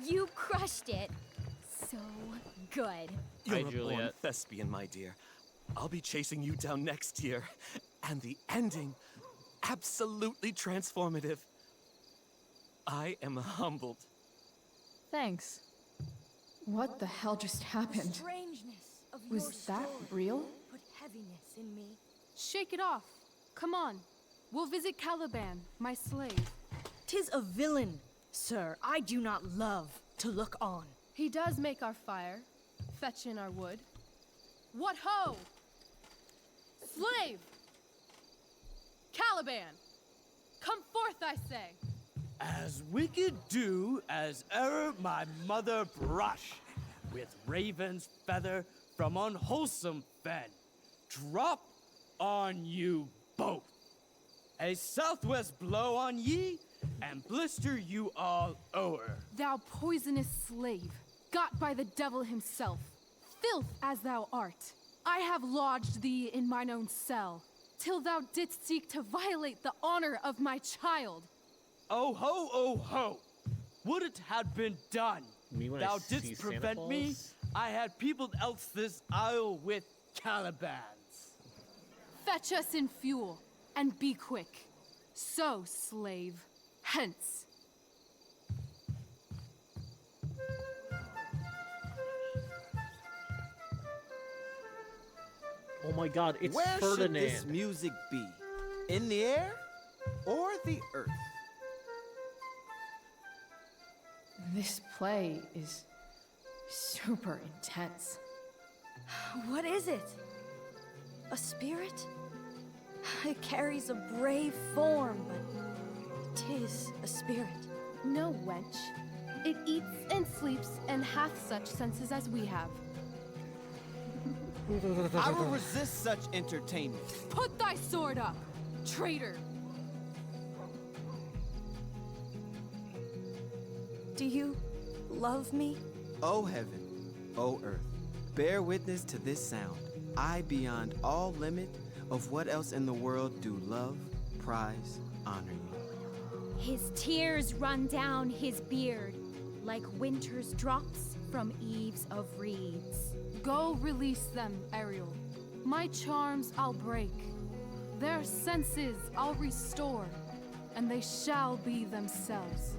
You crushed it. So good. You're Hi, a born Juliet. thespian, my dear. I'll be chasing you down next year. And the ending, absolutely transformative. I am humbled. Thanks. What the hell just happened? Strangeness of Was your that story real? Put heaviness in me. Shake it off. Come on. We'll visit Caliban, my slave. 'Tis a villain, sir. I do not love to look on. He does make our fire, fetch in our wood. What ho! Slave! Caliban! Come forth, I say! As wicked do as e'er my mother brush, with raven's feather from unwholesome fen, drop on you both. A southwest blow on ye, and blister you all o'er. Thou poisonous slave, got by the devil himself, filth as thou art, I have lodged thee in mine own cell, till thou didst seek to violate the honor of my child. Oh ho, oh ho! Would it had been done? Me when Thou I see didst Santa prevent me, Claus? I had peopled else this isle with Calibans. Fetch us in fuel, and be quick. So, slave, hence. Oh my god, it's Where Ferdinand. should this music be? In the air or the earth? This play is super intense. What is it? A spirit? It carries a brave form, but 'tis a spirit. No, wench. It eats and sleeps and hath such senses as we have. I will resist such entertainment. Put thy sword up, traitor! Do you love me? O heaven, O earth, bear witness to this sound. I, beyond all limit of what else in the world do love, prize, honor you. His tears run down his beard like winter's drops from eaves of reeds. Go release them, Ariel. My charms I'll break. Their senses I'll restore, and they shall be themselves.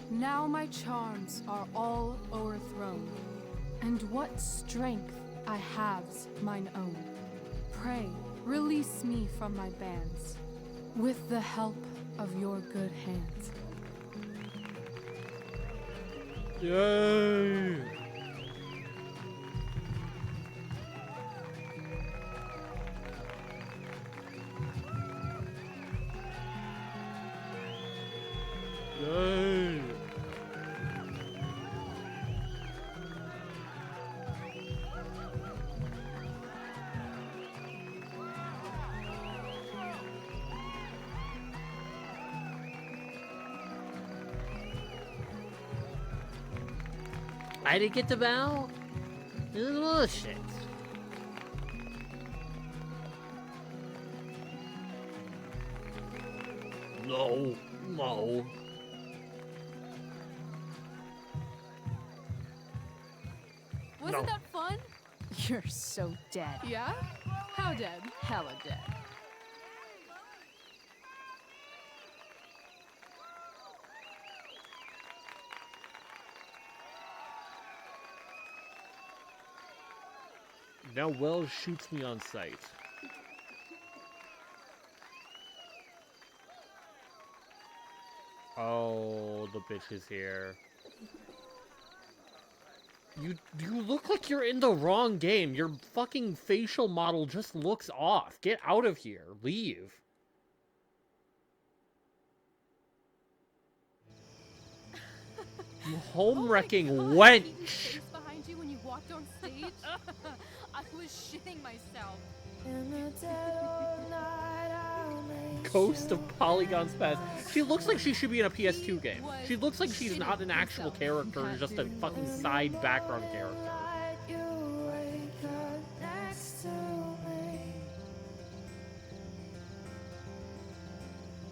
Now my charms are all o'erthrown, and what strength I have's mine own. Pray, release me from my bands, with the help of your good hands. Yay! I didn't get the bell? This is bullshit. No, no. Wasn't that fun? You're so dead. Yeah? How dead? Hella dead. Now Wells shoots me on sight. Oh, the bitch is here. You look like you're in the wrong game. Your fucking facial model just looks off. Get out of here. Leave. You home-wrecking wench. Behind you when you walked on stage? I was shitting myself. Ghost of Polygon's Past. She looks like she should be in a PS2 game. She looks like she's not an actual character, just a fucking side background character.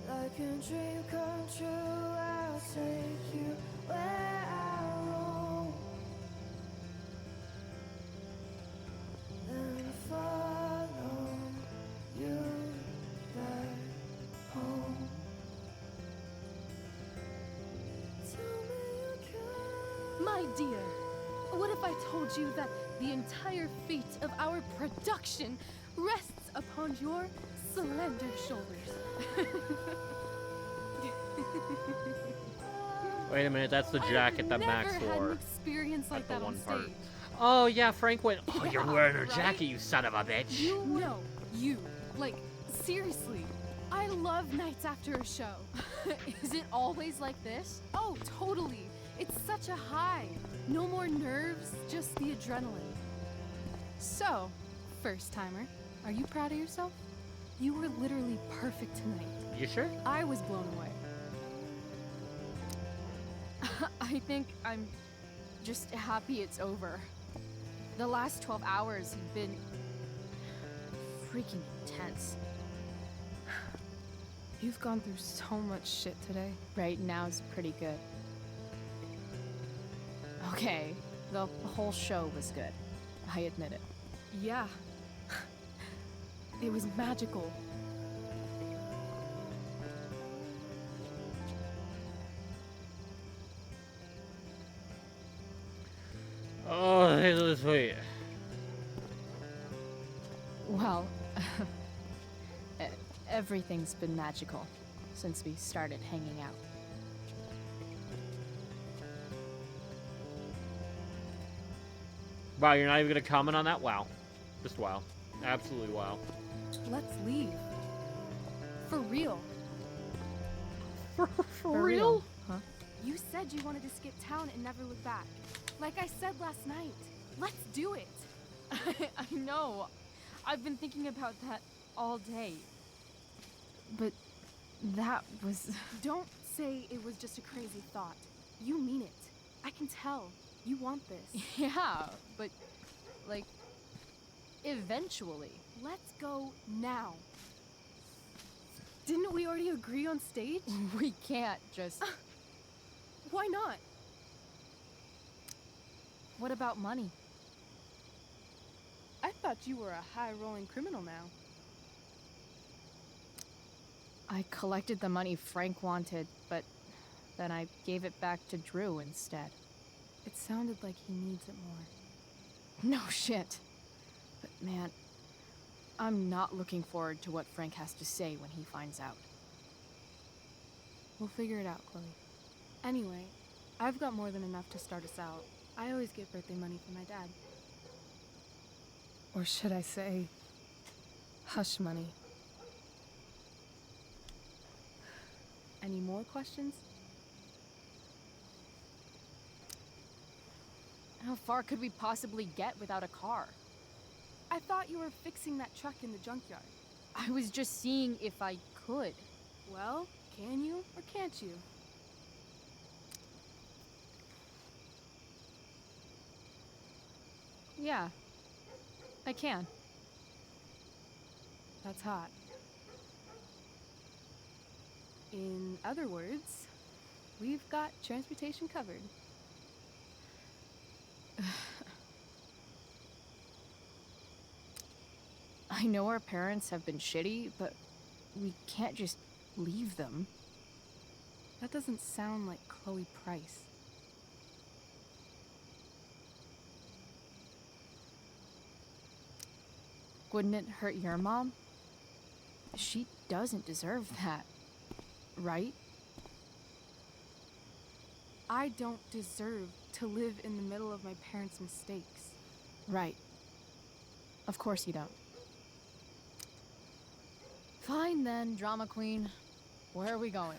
Like a dream come true, I'll take you where I roam. Then follow you back home. My dear, what if I told you that the entire fate of our production rests upon your slender shoulders? Wait a minute, that's the jacket that Max Never had wore. an experience like that on stage. Oh yeah, Frank went, oh, you're wearing her jacket, you son of a bitch. You. Like, seriously. I love nights after a show. Is it always like this? Oh, totally. It's such a high. No more nerves, just the adrenaline. So, first timer, are you proud of yourself? You were literally perfect tonight. You sure? I was blown away. I think I'm just happy it's over. The last 12 hours have been freaking intense. You've gone through so much shit today. Right now is pretty good. Okay, the whole show was good. I admit it. Yeah. It was magical. Oh, this is sweet. Well, everything's been magical since we started hanging out. Wow, you're not even gonna comment on that? Wow. Just wow. Absolutely wow. Let's leave. For real. For real? Huh? You said you wanted to skip town and never look back. Like I said last night. Let's do it. I know. I've been thinking about that all day. But that was... Don't say it was just a crazy thought. You mean it. I can tell. You want this. Yeah, but, like, eventually. Let's go now. Didn't we already agree on stage? We can't just... Why not? What about money? I thought you were a high-rolling criminal now. I collected the money Frank wanted, but then I gave it back to Drew instead. It sounded like he needs it more. No shit. But man, I'm not looking forward to what Frank has to say when he finds out. We'll figure it out, Chloe. Anyway, I've got more than enough to start us out. I always get birthday money from my dad. Or should I say, hush money. Any more questions? How far could we possibly get without a car? I thought you were fixing that truck in the junkyard. I was just seeing if I could. Well, can you or can't you? Yeah, I can. That's hot. In other words, we've got transportation covered. I know our parents have been shitty, but we can't just leave them. That doesn't sound like Chloe Price. Wouldn't it hurt your mom? She doesn't deserve that, right? I don't deserve to live in the middle of my parents' mistakes. Right. Of course you don't. Fine then, drama queen. Where are we going?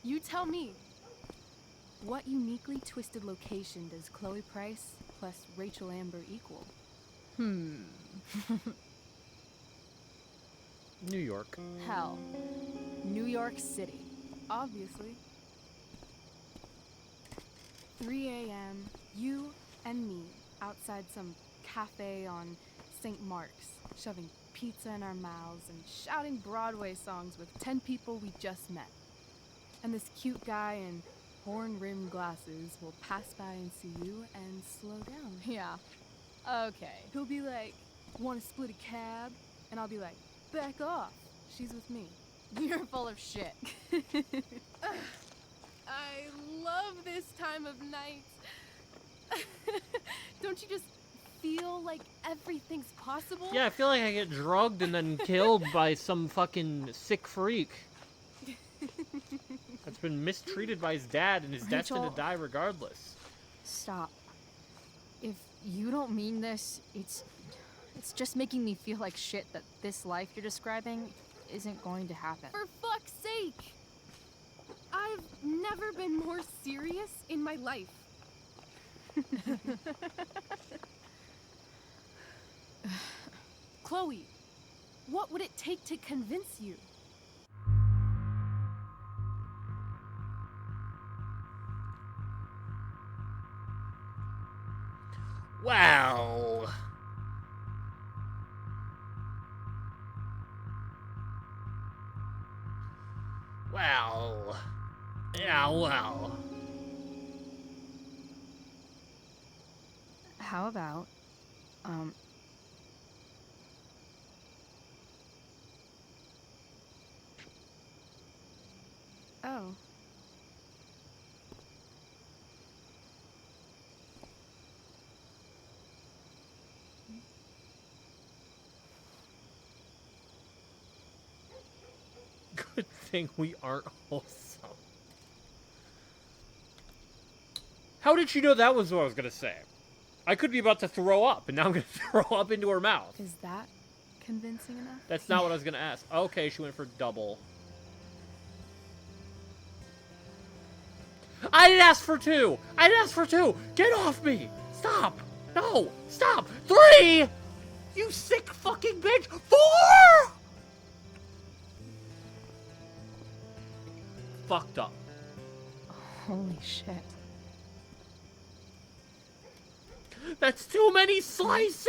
You tell me. What uniquely twisted location does Chloe Price plus Rachel Amber equal? New York. Hell. New York City. Obviously. 3 a.m., you and me outside some cafe on St. Mark's, shoving pizza in our mouths and shouting Broadway songs with 10 people we just met. And this cute guy in horn-rimmed glasses will pass by and see you and slow down. Yeah. Okay. He'll be like, "Want to split a cab?" And I'll be like, "Back off. She's with me." You're full of shit. I love this time of night. Don't you just feel like everything's possible? Yeah, I feel like I get drugged and then killed by some fucking sick freak that's been mistreated by his dad and is destined to Rachel. die regardless. Stop. If you don't mean this, it's just making me feel like shit that this life you're describing isn't going to happen. For fuck's sake! I've never been more serious in my life. Chloe, what would it take to convince you? Well... Well... Yeah, well... How about, Oh. Good thing we aren't wholesome. How did she know that was what I was gonna say? I could be about to throw up, and now I'm gonna throw up into her mouth. Is that convincing enough? That's not what I was gonna ask. Okay, she went for double. I didn't ask for 2! I didn't ask for 2! Get off me! Stop! No! Stop! 3! You sick fucking bitch! 4! Fucked up. holy shit. That's too many slices!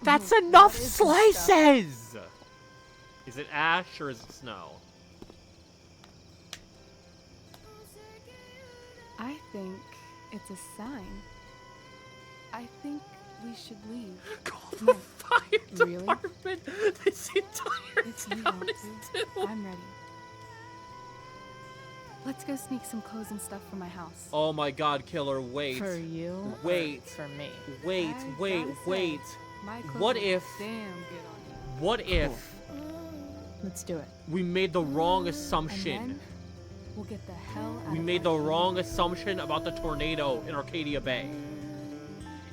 That's enough slices! Is it ash or is it snow? I think it's a sign. I think we should leave. Call the fire Really? department! This entire If you town want is to, doomed! I'm ready. Let's go sneak some clothes and stuff from my house. Oh my god, killer, wait. For you? Wait. Or for me? Wait, I wait, gotta say, wait. my clothes What look if... damn good on you. What if Let's do it. we made the wrong And assumption? then we'll get the hell out We of made the Arcadia. wrong assumption about the tornado in Arcadia Bay.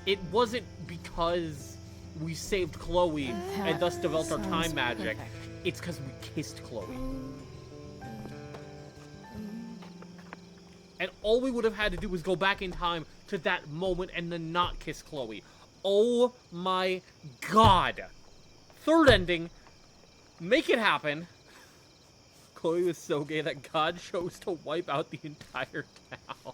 It wasn't because we saved Chloe and thus developed our sounds time magic. perfect. It's because we kissed Chloe. And all we would have had to do was go back in time to that moment and then not kiss Chloe. Oh my god. Third ending. Make it happen. Chloe was so gay that God chose to wipe out the entire town.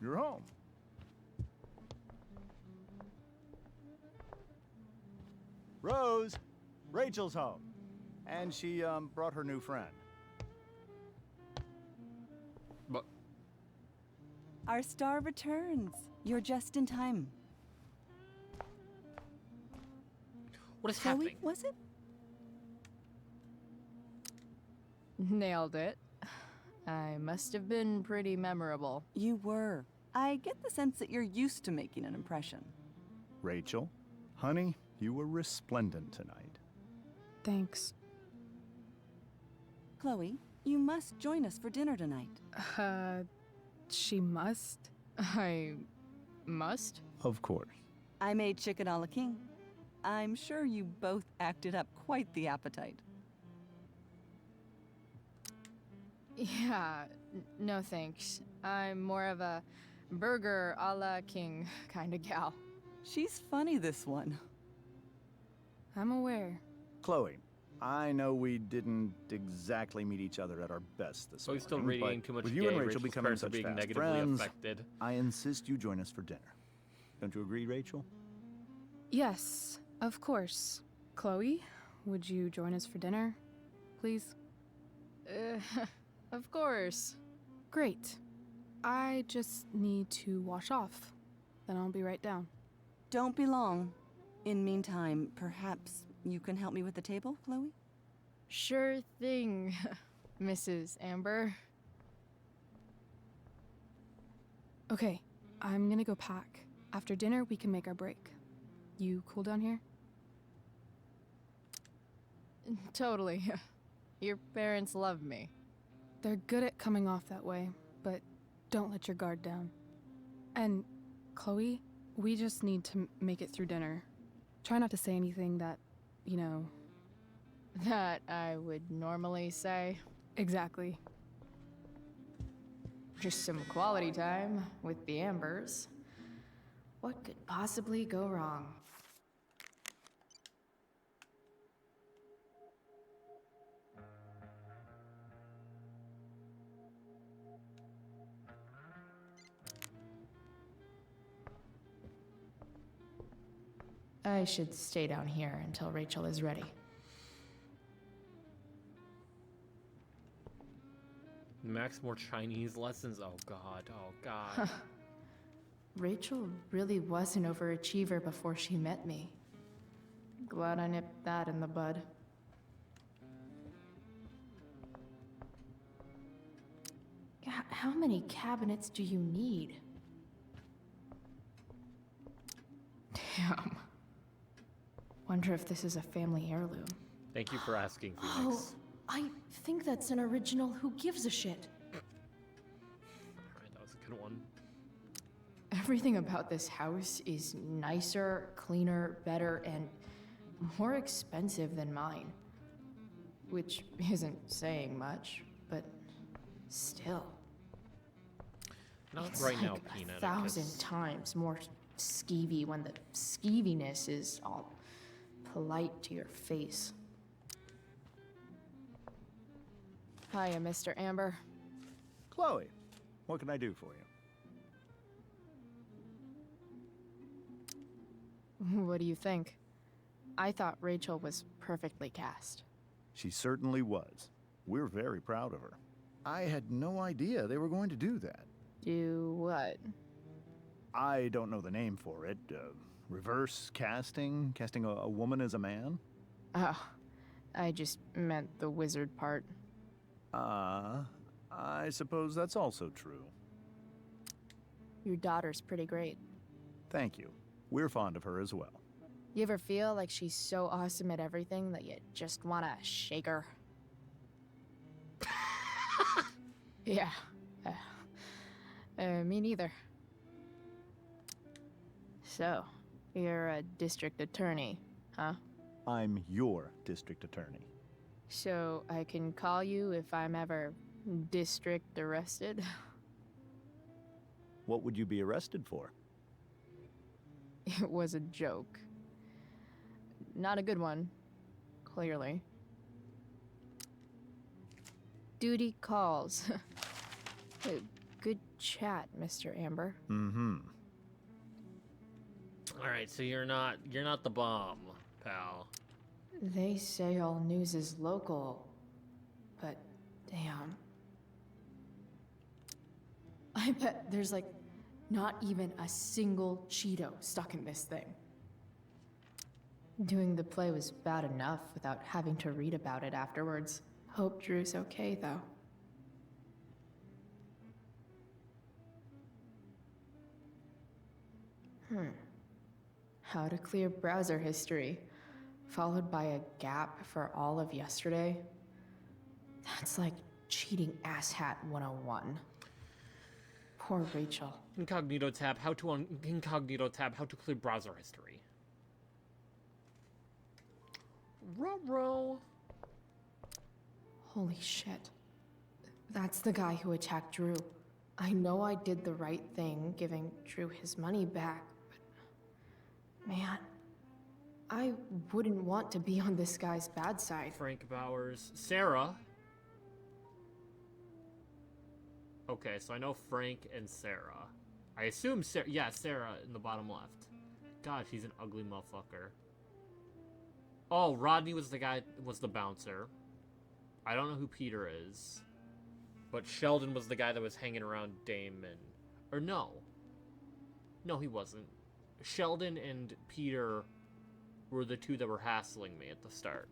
you're home. Rose, Rachel's home. And she, brought her new friend. But Our star returns. You're just in time. what is Chloe, happening? was it? Nailed it. I must have been pretty memorable. You were. I get the sense that you're used to making an impression. Rachel, honey, you were resplendent tonight. Thanks. Chloe, you must join us for dinner tonight. She must? I must? Of course. I made chicken a la king. I'm sure you both acted up quite the appetite. Yeah, no thanks. I'm more of a burger a la king kind of gal. She's funny, this one. I'm aware. Chloe, I know we didn't exactly meet each other at our best this So he's still morning, but radiating too much with you gay. and Rachel Rachel's becoming parents are such being fast negatively friends, affected. I insist you join us for dinner. Don't you agree, Rachel? Yes, of course. Chloe, would you join us for dinner, please? Of course. Great. I just need to wash off. Then I'll be right down. Don't be long. In meantime, perhaps you can help me with the table, Chloe? Sure thing, Mrs. Amber. Okay, I'm gonna go pack. After dinner, we can make our break. You cool down here? Totally. Your parents love me. They're good at coming off that way, but don't let your guard down. And, Chloe, we just need to make it through dinner. Try not to say anything that, you know... That I would normally say. Exactly. Just some quality time with the Ambers. What could possibly go wrong? I should stay down here until Rachel is ready. Max more Chinese lessons? Oh god, oh god. Rachel really was an overachiever before she met me. Glad I nipped that in the bud. How many cabinets do you need? Damn. Wonder if this is a family heirloom. Thank you for asking, Phoenix. Oh, I think that's an original Who Gives a Shit. Alright, that was a good one. Everything about this house is nicer, cleaner, better, and more expensive than mine. Which isn't saying much, but still. Not It's right like now, Peanut. 1,000 times more skeevy when the skeeviness is all polite to your face. Hiya, Mr. Amber. Chloe, what can I do for you? What do you think? I thought Rachel was perfectly cast. She certainly was. We're very proud of her. I had no idea they were going to do that. Do what? I don't know the name for it. Reverse casting? Casting a woman as a man? Oh, I just meant the wizard part. I suppose that's also true. Your daughter's pretty great. Thank you. We're fond of her as well. You ever feel like she's so awesome at everything that you just wanna shake her? Yeah. Me neither. So, you're a district attorney, huh? I'm your district attorney. So I can call you if I'm ever district arrested? What would you be arrested for? It was a joke. Not a good one, clearly. Duty calls. good chat, Mr. Amber. Mm-hmm. All right, so you're not the bomb, pal. They say all news is local, but damn. I bet there's like not even a single Cheeto stuck in this thing. Doing the play was bad enough without having to read about it afterwards. Hope Drew's okay, though. How to clear browser history, followed by a gap for all of yesterday. That's like cheating asshat 101. Poor Rachel. Incognito tab, how to incognito tab, how to clear browser history. Ruh-roh. Holy shit. That's the guy who attacked Drew. I know I did the right thing, giving Drew his money back, but man, I wouldn't want to be on this guy's bad side. Frank Bowers. Sarah. Okay, so I know Frank and Sarah. I assume Sarah, yeah, Sarah in the bottom left. God, she's an ugly motherfucker. Oh, Rodney was the bouncer. I don't know who Peter is. But Sheldon was the guy that was hanging around Damon. Or no. No, he wasn't. Sheldon and Peter were the two that were hassling me at the start.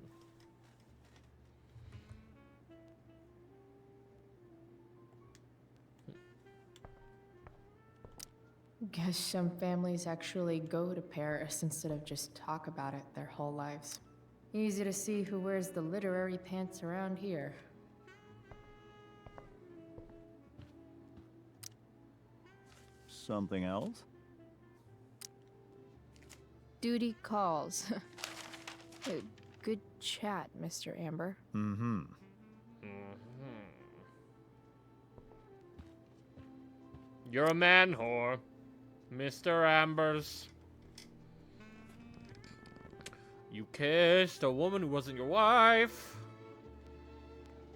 Guess some families actually go to Paris instead of just talk about it their whole lives. Easy to see who wears the literary pants around here. Something else? Duty calls. Good chat, Mr. Amber. Mm-hmm. You're a man whore, Mr. Ambers. You kissed a woman who wasn't your wife.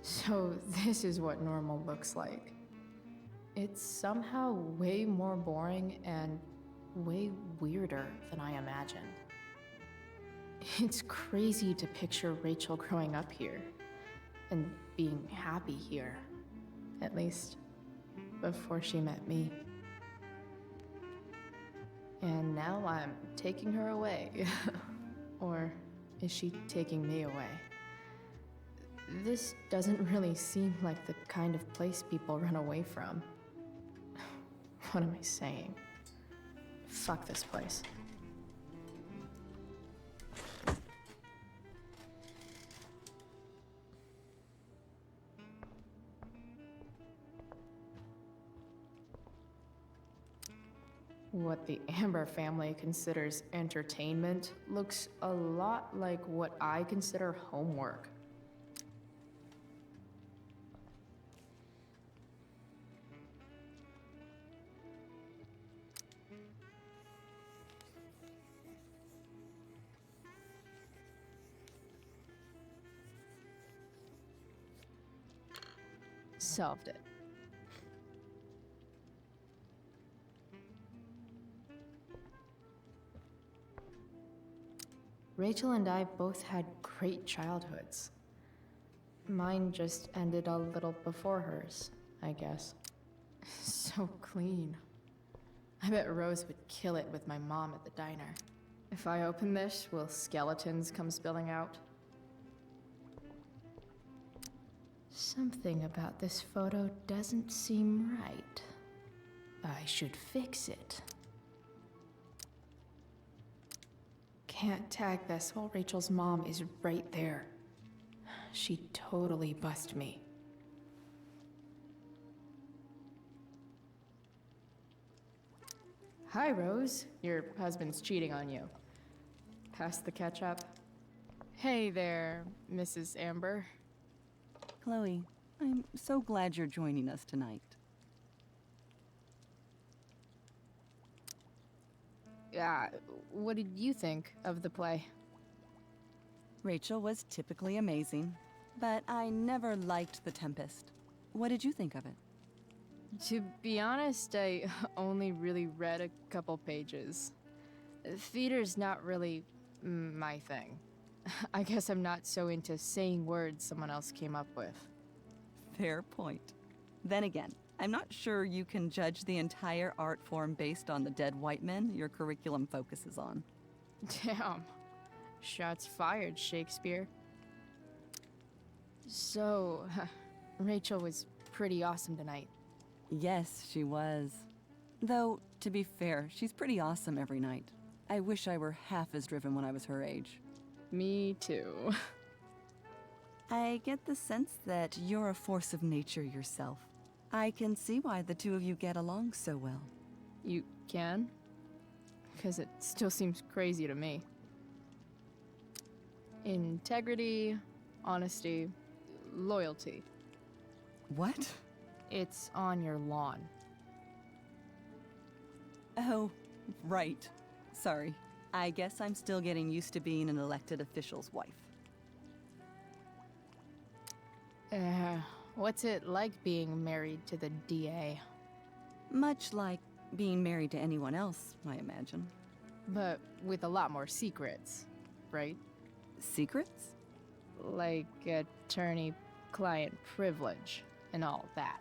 So this is what normal looks like. It's somehow way more boring and way weirder than I imagined. It's crazy to picture Rachel growing up here and being happy here, at least before she met me. And now I'm taking her away. Or is she taking me away? This doesn't really seem like the kind of place people run away from. What am I saying? Fuck this place. What the Amber family considers entertainment looks a lot like what I consider homework. Solved it. Rachel and I both had great childhoods. Mine just ended a little before hers, I guess. So clean. I bet Rose would kill it with my mom at the diner. If I open this, will skeletons come spilling out? Something about this photo doesn't seem right. I should fix it. Can't tag this while Rachel's mom is right there. She'd totally bust me. Hi, Rose. Your husband's cheating on you. Pass the ketchup. Hey there, Mrs. Amber. Chloe, I'm so glad you're joining us tonight. What did you think of the play? Rachel was typically amazing, but I never liked The Tempest. What did you think of it? To be honest, I only really read a couple pages. Theater's not really my thing. I guess I'm not so into saying words someone else came up with. Fair point. Then again, I'm not sure you can judge the entire art form based on the dead white men your curriculum focuses on. Damn. Shots fired, Shakespeare. So, Rachel was pretty awesome tonight. Yes, she was. Though, to be fair, she's pretty awesome every night. I wish I were half as driven when I was her age. Me too. I get the sense that you're a force of nature yourself. I can see why the two of you get along so well. You can? Because it still seems crazy to me. Integrity, honesty, loyalty. What? It's on your lawn. Oh, right. Sorry. I guess I'm still getting used to being an elected official's wife. What's it like being married to the DA? Much like being married to anyone else, I imagine. But with a lot more secrets, right? Secrets? Like attorney-client privilege and all that.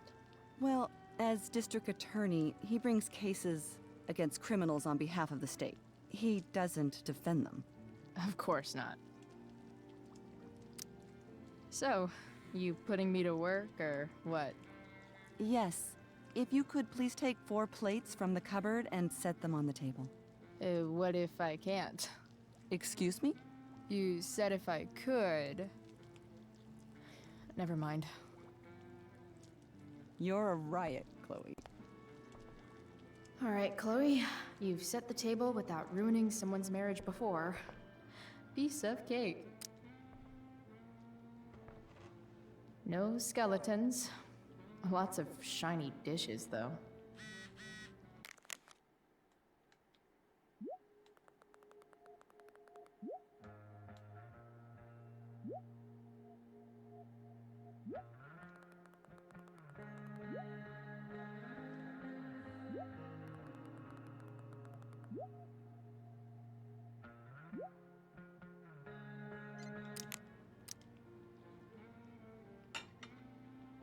Well, as district attorney, he brings cases against criminals on behalf of the state. He doesn't defend them. Of course not. So, you putting me to work, or what? Yes. If you could please take 4 plates from the cupboard and set them on the table. What if I can't? Excuse me? You said if I could. Never mind. You're a riot, Chloe. All right, Chloe. You've set the table without ruining someone's marriage before. Piece of cake. No skeletons. Lots of shiny dishes, though.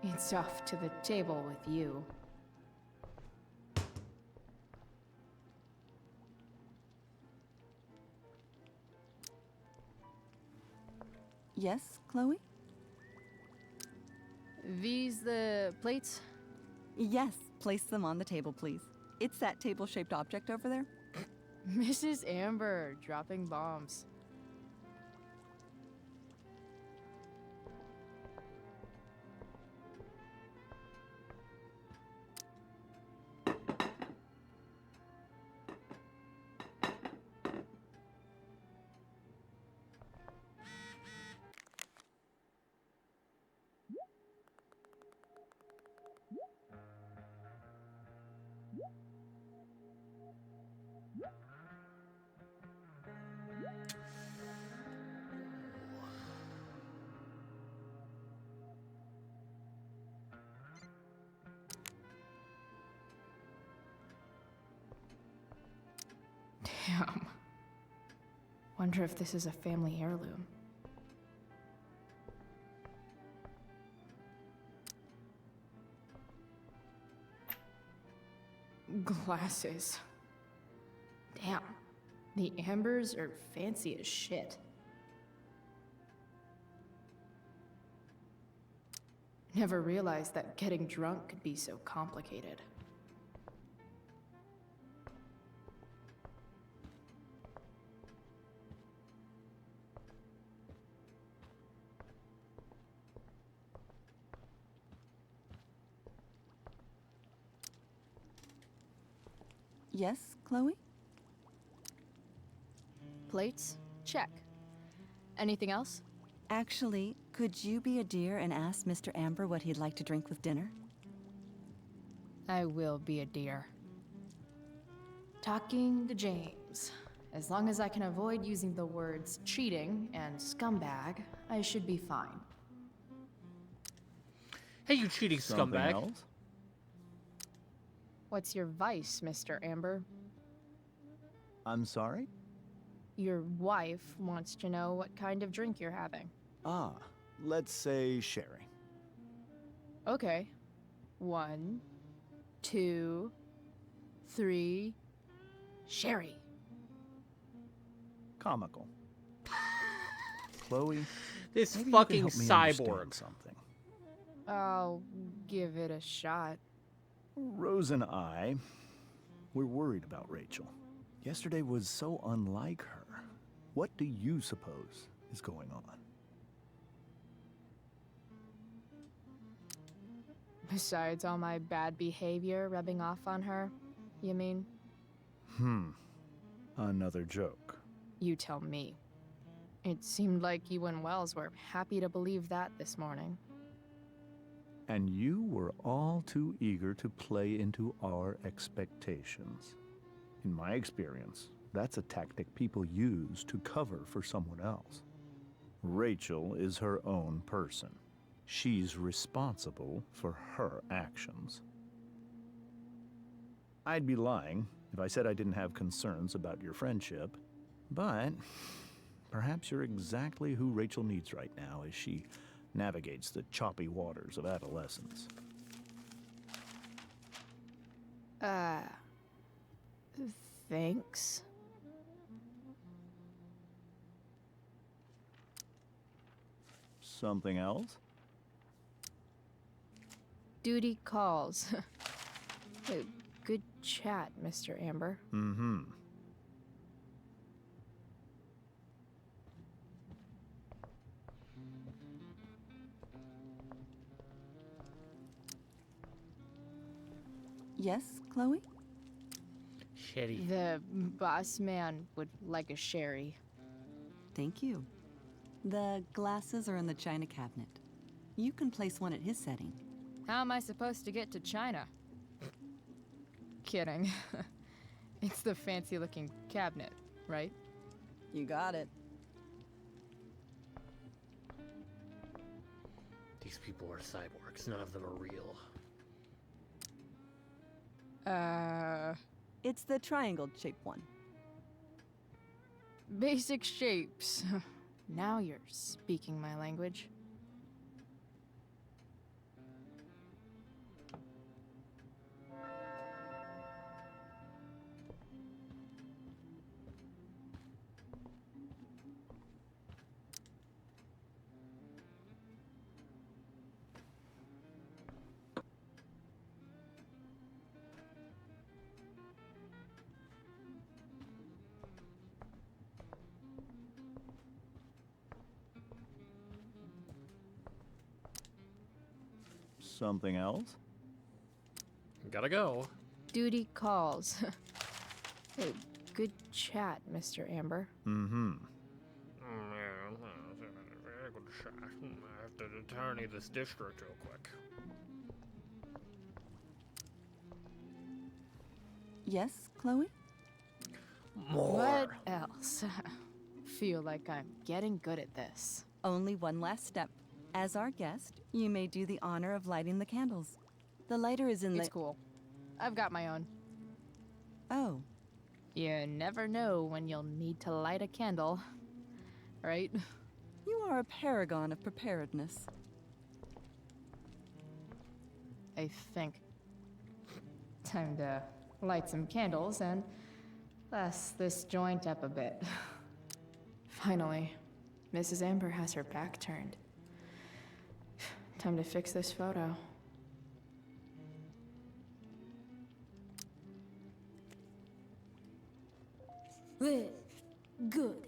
It's off to the table with you. Yes, Chloe? These the plates? Yes, place them on the table, please. It's that table-shaped object over there. Mrs. Amber, dropping bombs. Damn. Wonder if this is a family heirloom. Glasses. Damn. The Ambers are fancy as shit. Never realized that getting drunk could be so complicated. Yes, Chloe? Plates? Check. Anything else? Actually, could you be a dear and ask Mr. Amber what he'd like to drink with dinner? I will be a dear. Talking to James. As long as I can avoid using the words cheating and scumbag, I should be fine. Hey, you cheating Something scumbag. else? What's your vice, Mr. Amber? I'm sorry? Your wife wants to know what kind of drink you're having. Ah, let's say sherry. Okay. 1, 2, 3. Sherry. Comical. Chloe, This maybe fucking you can help me understand cyborg. something. I'll give it a shot. Rose and I, we're worried about Rachel. Yesterday was so unlike her. What do you suppose is going on? Besides all my bad behavior rubbing off on her, you mean? Another joke. You tell me. It seemed like you and Wells were happy to believe that this morning. And you were all too eager to play into our expectations. In my experience, that's a tactic people use to cover for someone else. Rachel is her own person. She's responsible for her actions. I'd be lying if I said I didn't have concerns about your friendship, but perhaps you're exactly who Rachel needs right now as she navigates the choppy waters of adolescence. Thanks. Something else? Duty calls. Good chat, Mr. Amber. Mm-hmm. Yes, Chloe? Sherry. The boss man would like a sherry. Thank you. The glasses are in the china cabinet. You can place one at his setting. How am I supposed to get to China? Kidding. It's the fancy-looking cabinet, right? You got it. These people are cyborgs. None of them are real. It's the triangle-shaped one. Basic shapes. Now you're speaking my language. Something else? Gotta go. Duty calls. Good chat, Mr. Amber. Mm-hmm. Very good shot. I have to attorney this district real quick. Yes, Chloe? More. What else? Feel like I'm getting good at this. Only one last step. As our guest, you may do the honor of lighting the candles. The lighter is in the... It's cool. I've got my own. Oh. You never know when you'll need to light a candle, right? You are a paragon of preparedness. I think. Time to light some candles and bless this joint up a bit. Finally, Mrs. Amber has her back turned. Time to fix this photo. Well, good.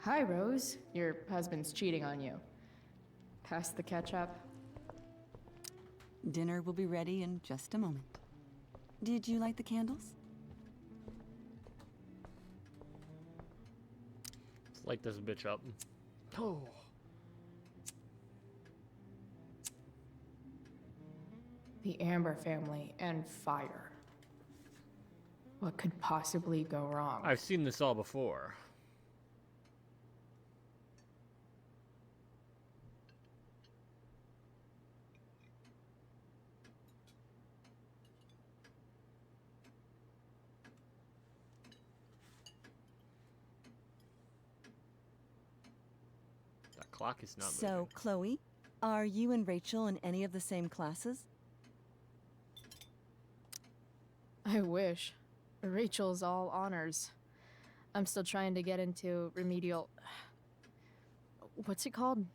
Hi, Rose. Your husband's cheating on you. Pass the ketchup. Dinner will be ready in just a moment. Did you light the candles? Let's light this bitch up. Oh. The Amber family and fire. What could possibly go wrong? I've seen this all before. Clock is not So, moving. Chloe, are you and Rachel in any of the same classes? I wish. Rachel's all honors. I'm still trying to get into remedial. What's it called?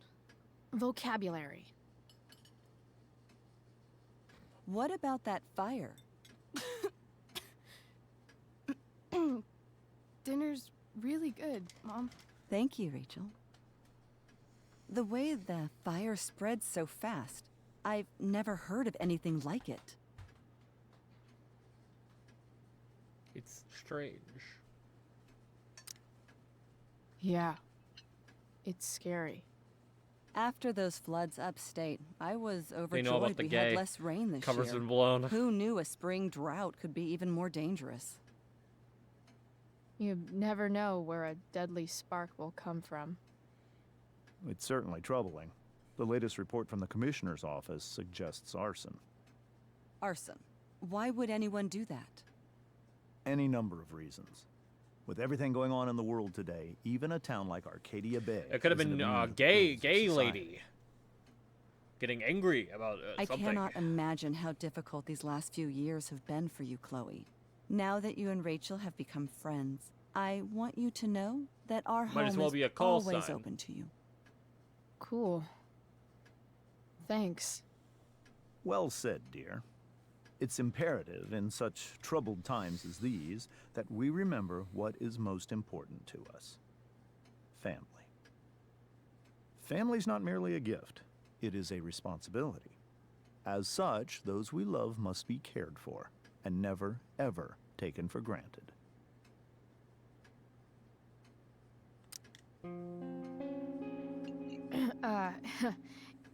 Vocabulary. What about that fire? Dinner's really good, Mom. Thank you, Rachel. The way the fire spreads so fast, I've never heard of anything like it. It's strange. Yeah. It's scary. After those floods upstate, I was They know about overjoyed the we gay. had less rain this Cover's year. been blown. Who knew a spring drought could be even more dangerous? You never know where a deadly spark will come from. It's certainly troubling. The latest report from the Commissioner's office suggests arson. Arson. Why would anyone do that? Any number of reasons. With everything going on in the world today, even a town like Arcadia Bay. It could have isn't been immune a to the gay ills of society. lady getting angry about I something. cannot imagine how difficult these last few years have been for you, Chloe. Now that you and Rachel have become friends, I want you to know that our Might home as well is be a call always sign. open to you. Cool. Thanks. Well said, dear. It's imperative in such troubled times as these that we remember what is most important to us. Family. Family's not merely a gift, it is a responsibility. As such, those we love must be cared for and never, ever taken for granted.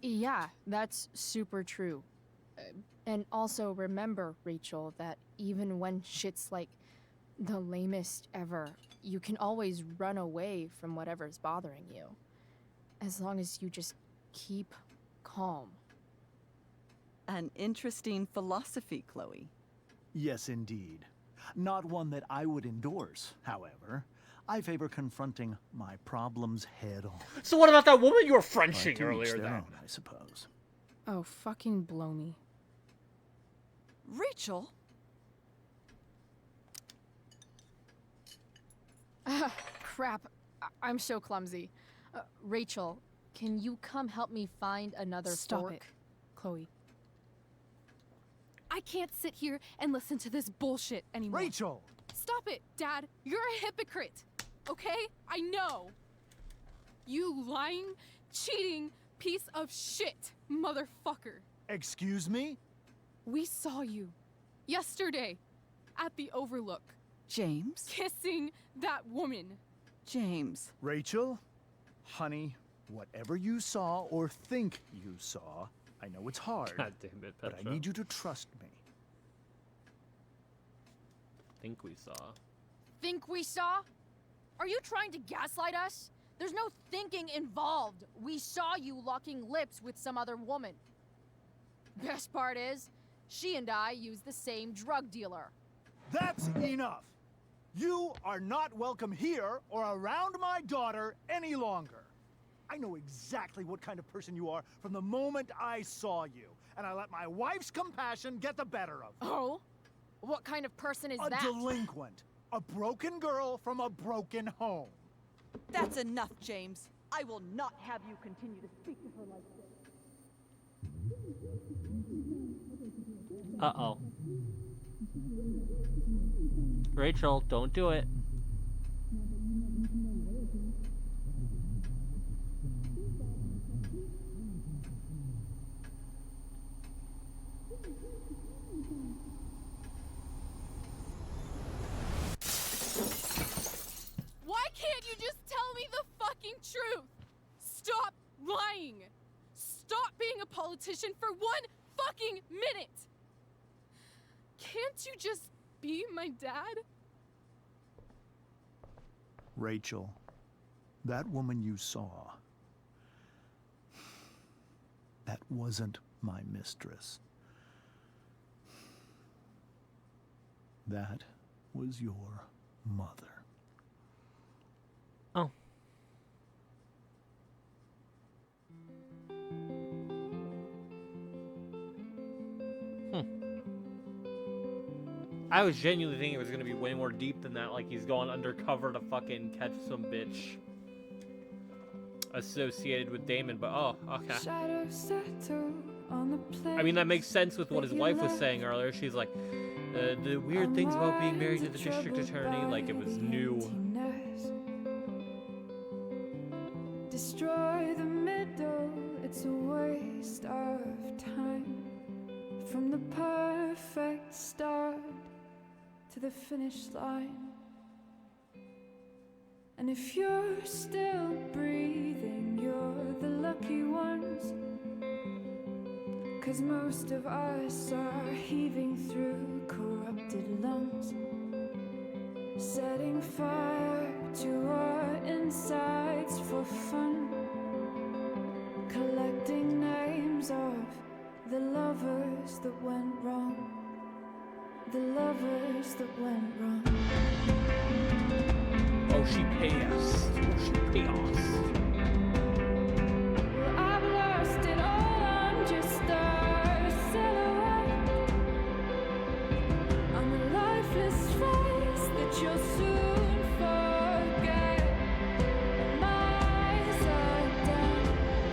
Yeah, that's super true. And also remember, Rachel, that even when shit's like the lamest ever, you can always run away from whatever's bothering you. As long as you just keep calm. An interesting philosophy, Chloe. Yes, indeed. Not one that I would endorse, however. I favor confronting my problems head on. So what about that woman you were But Frenching to each earlier their then? own, I suppose. Oh, fucking blow me. Rachel? Crap. I'm so clumsy. Rachel, can you come help me find another Stop fork? it, Chloe. I can't sit here and listen to this bullshit anymore. Rachel! Stop it, Dad. You're a hypocrite. Okay? I know. You lying, cheating piece of shit, motherfucker. Excuse me? We saw you yesterday at the Overlook James? kissing that woman. James. Rachel? Honey, whatever you saw or think you saw, I know it's hard, God damn it, but Petra. I need you to trust me. Think we saw. Think we saw? Are you trying to gaslight us? There's no thinking involved. We saw you locking lips with some other woman. Best part is, she and I use the same drug dealer. That's enough! You are not welcome here or around my daughter any longer. I know exactly what kind of person you are from the moment I saw you, and I let my wife's compassion get the better of me. Oh? What kind of person is A that? delinquent. A broken girl from a broken home. That's enough, James. I will not have you continue to speak to her like this. Uh-oh. Rachel, don't do it. Why can't you just tell me the fucking truth? Stop lying. Stop being a politician for one fucking minute. Can't you just be my dad? Rachel, that woman you saw, that wasn't my mistress. That was your mother. Oh. I was genuinely thinking it was gonna be way more deep than that, like he's going undercover to fucking catch some bitch associated with Damon, but oh, okay. I mean, that makes sense with what his wife was saying earlier. She's like, the weird things about being married to the district attorney, like it was new. Destroy the middle, it's a waste of time. From the perfect start to the finish line. And if you're still breathing, you're the lucky ones. 'Cause most of us are heaving through corrupted lungs, setting fire to our insides for fun, collecting names of the lovers that went wrong, the lovers that went wrong. Oh, she passed. Oh, she passed. Well, I've lost it all, I'm just a silhouette. I'm a lifeless face that you'll soon forget. My eyes are down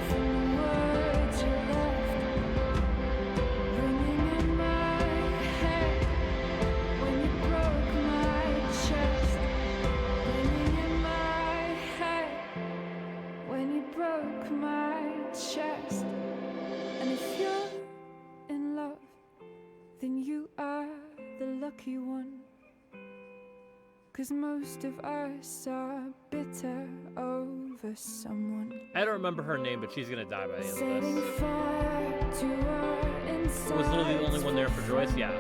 from the words you left, ringing in my head when you broke my chest. Ringing in my head when you broke my chest. And if you're in love, then you are the lucky one. 'Cause most of us are bitter over someone. I don't remember her name, but she's gonna die by the end of Setting this. fire to our I was literally the only one there for Joyce, yeah.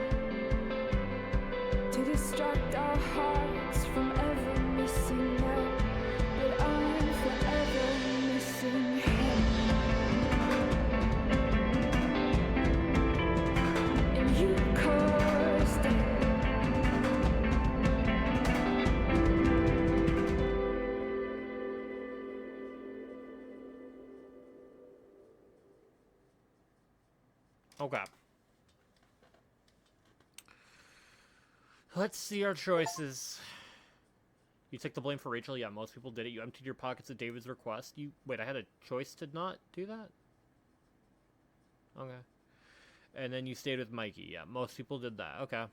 to distract our hearts from ever missing that. But I'm forever missing him. And you caused it. Okay. Let's see our choices. You took the blame for Rachel? Yeah, most people did it. You emptied your pockets at David's request. Wait, I had a choice to not do that? Okay. And then you stayed with Mikey. Yeah, most people did that. Okay.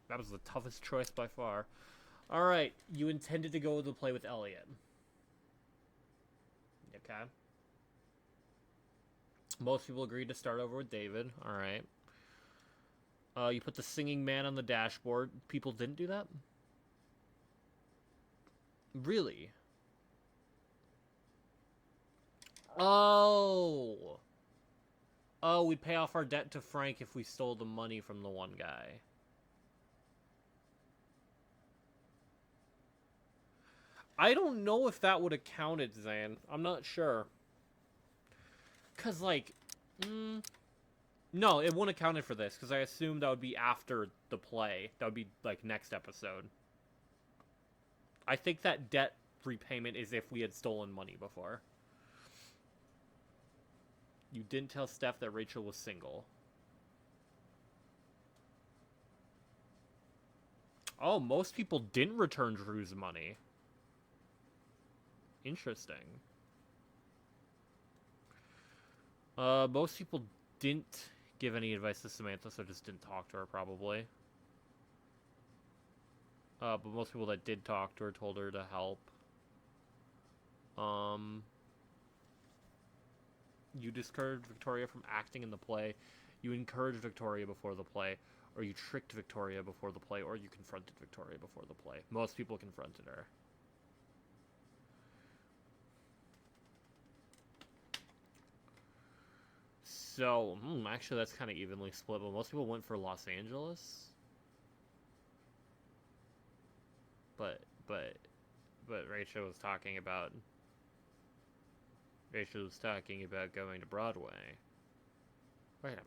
That was the toughest choice by far. Alright, you intended to go to play with Elliot. Okay. Most people agreed to start over with David. Alright. You put the singing man on the dashboard. People didn't do that? Really? Oh! Oh, we'd pay off our debt to Frank if we stole the money from the one guy. I don't know if that would have counted, Zan. I'm not sure. 'Cause, like... no, it wouldn't have counted for this, because I assumed that would be after the play. That would be, like, next episode. I think that debt repayment is if we had stolen money before. You didn't tell Steph that Rachel was single. Oh, most people didn't return Drew's money. Interesting. Most people didn't give any advice to Samantha, so just didn't talk to her, probably. But most people that did talk to her told her to help. You discouraged Victoria from acting in the play. You encouraged Victoria before the play. Or you tricked Victoria before the play. Or you confronted Victoria before the play. Most people confronted her. So, actually that's kind of evenly split, but most people went for Los Angeles. But Rachel was talking about going to Broadway. Wait a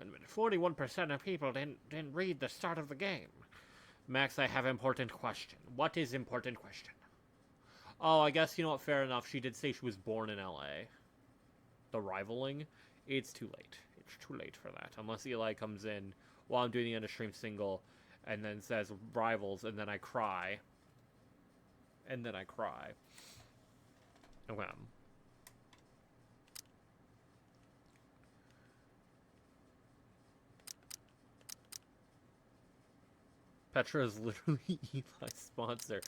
minute. 41% of people didn't read the start of the game. Max, I have important question. What is important question? Oh, I guess, you know what, fair enough. She did say she was born in LA. The rivaling, it's too late. It's too late for that. Unless Eli comes in while I'm doing the end of stream single, and then says rivals, and then I cry. And then I cry. Okay. Petra is literally Eli's sponsor.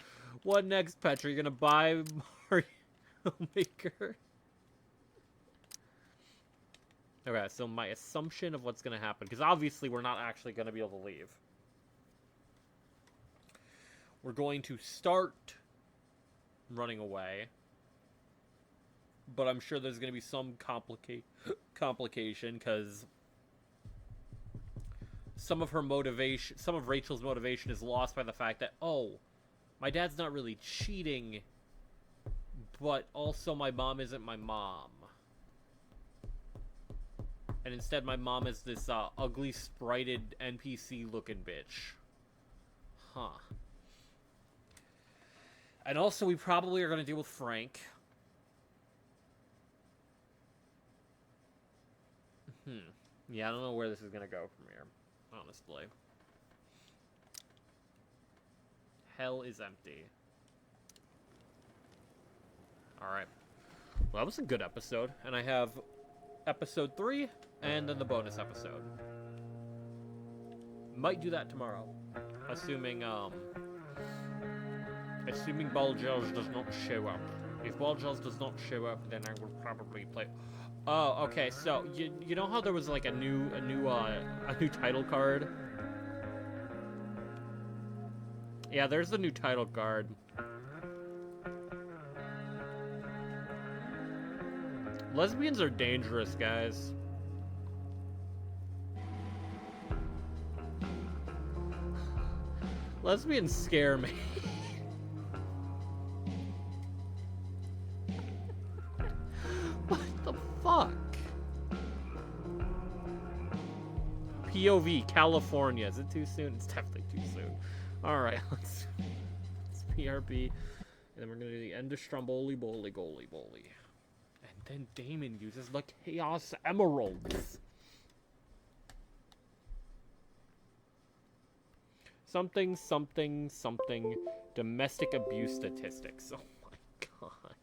What next, Petra? You gonna buy Mario Maker? Okay, so my assumption of what's gonna happen, because obviously we're not actually gonna be able to leave. We're going to start running away, but I'm sure there's gonna be some complication, because some of Rachel's motivation is lost by the fact that, oh, my dad's not really cheating, but also my mom isn't my mom. And instead my mom is this ugly, sprited NPC-looking bitch. Huh. And also we probably are going to deal with Frank. Yeah, I don't know where this is going to go from here. Honestly. Hell is empty. Alright. Well, that was a good episode. And I have episode 3 and then the bonus episode. Might do that tomorrow. Assuming Balgels does not show up. If Balgels does not show up, then I will probably play... Oh, okay, so, you know how there was, like, a new title card? Yeah, there's the new title card. Lesbians are dangerous, guys. Lesbians scare me. What the fuck? POV, California. Is it too soon? It's definitely too soon. Alright, let's PRP. And then we're gonna do the end of Stromboli Boli Goli Boli. And then Damon uses the Chaos Emeralds. Something, something, something. Domestic abuse statistics. Oh my god.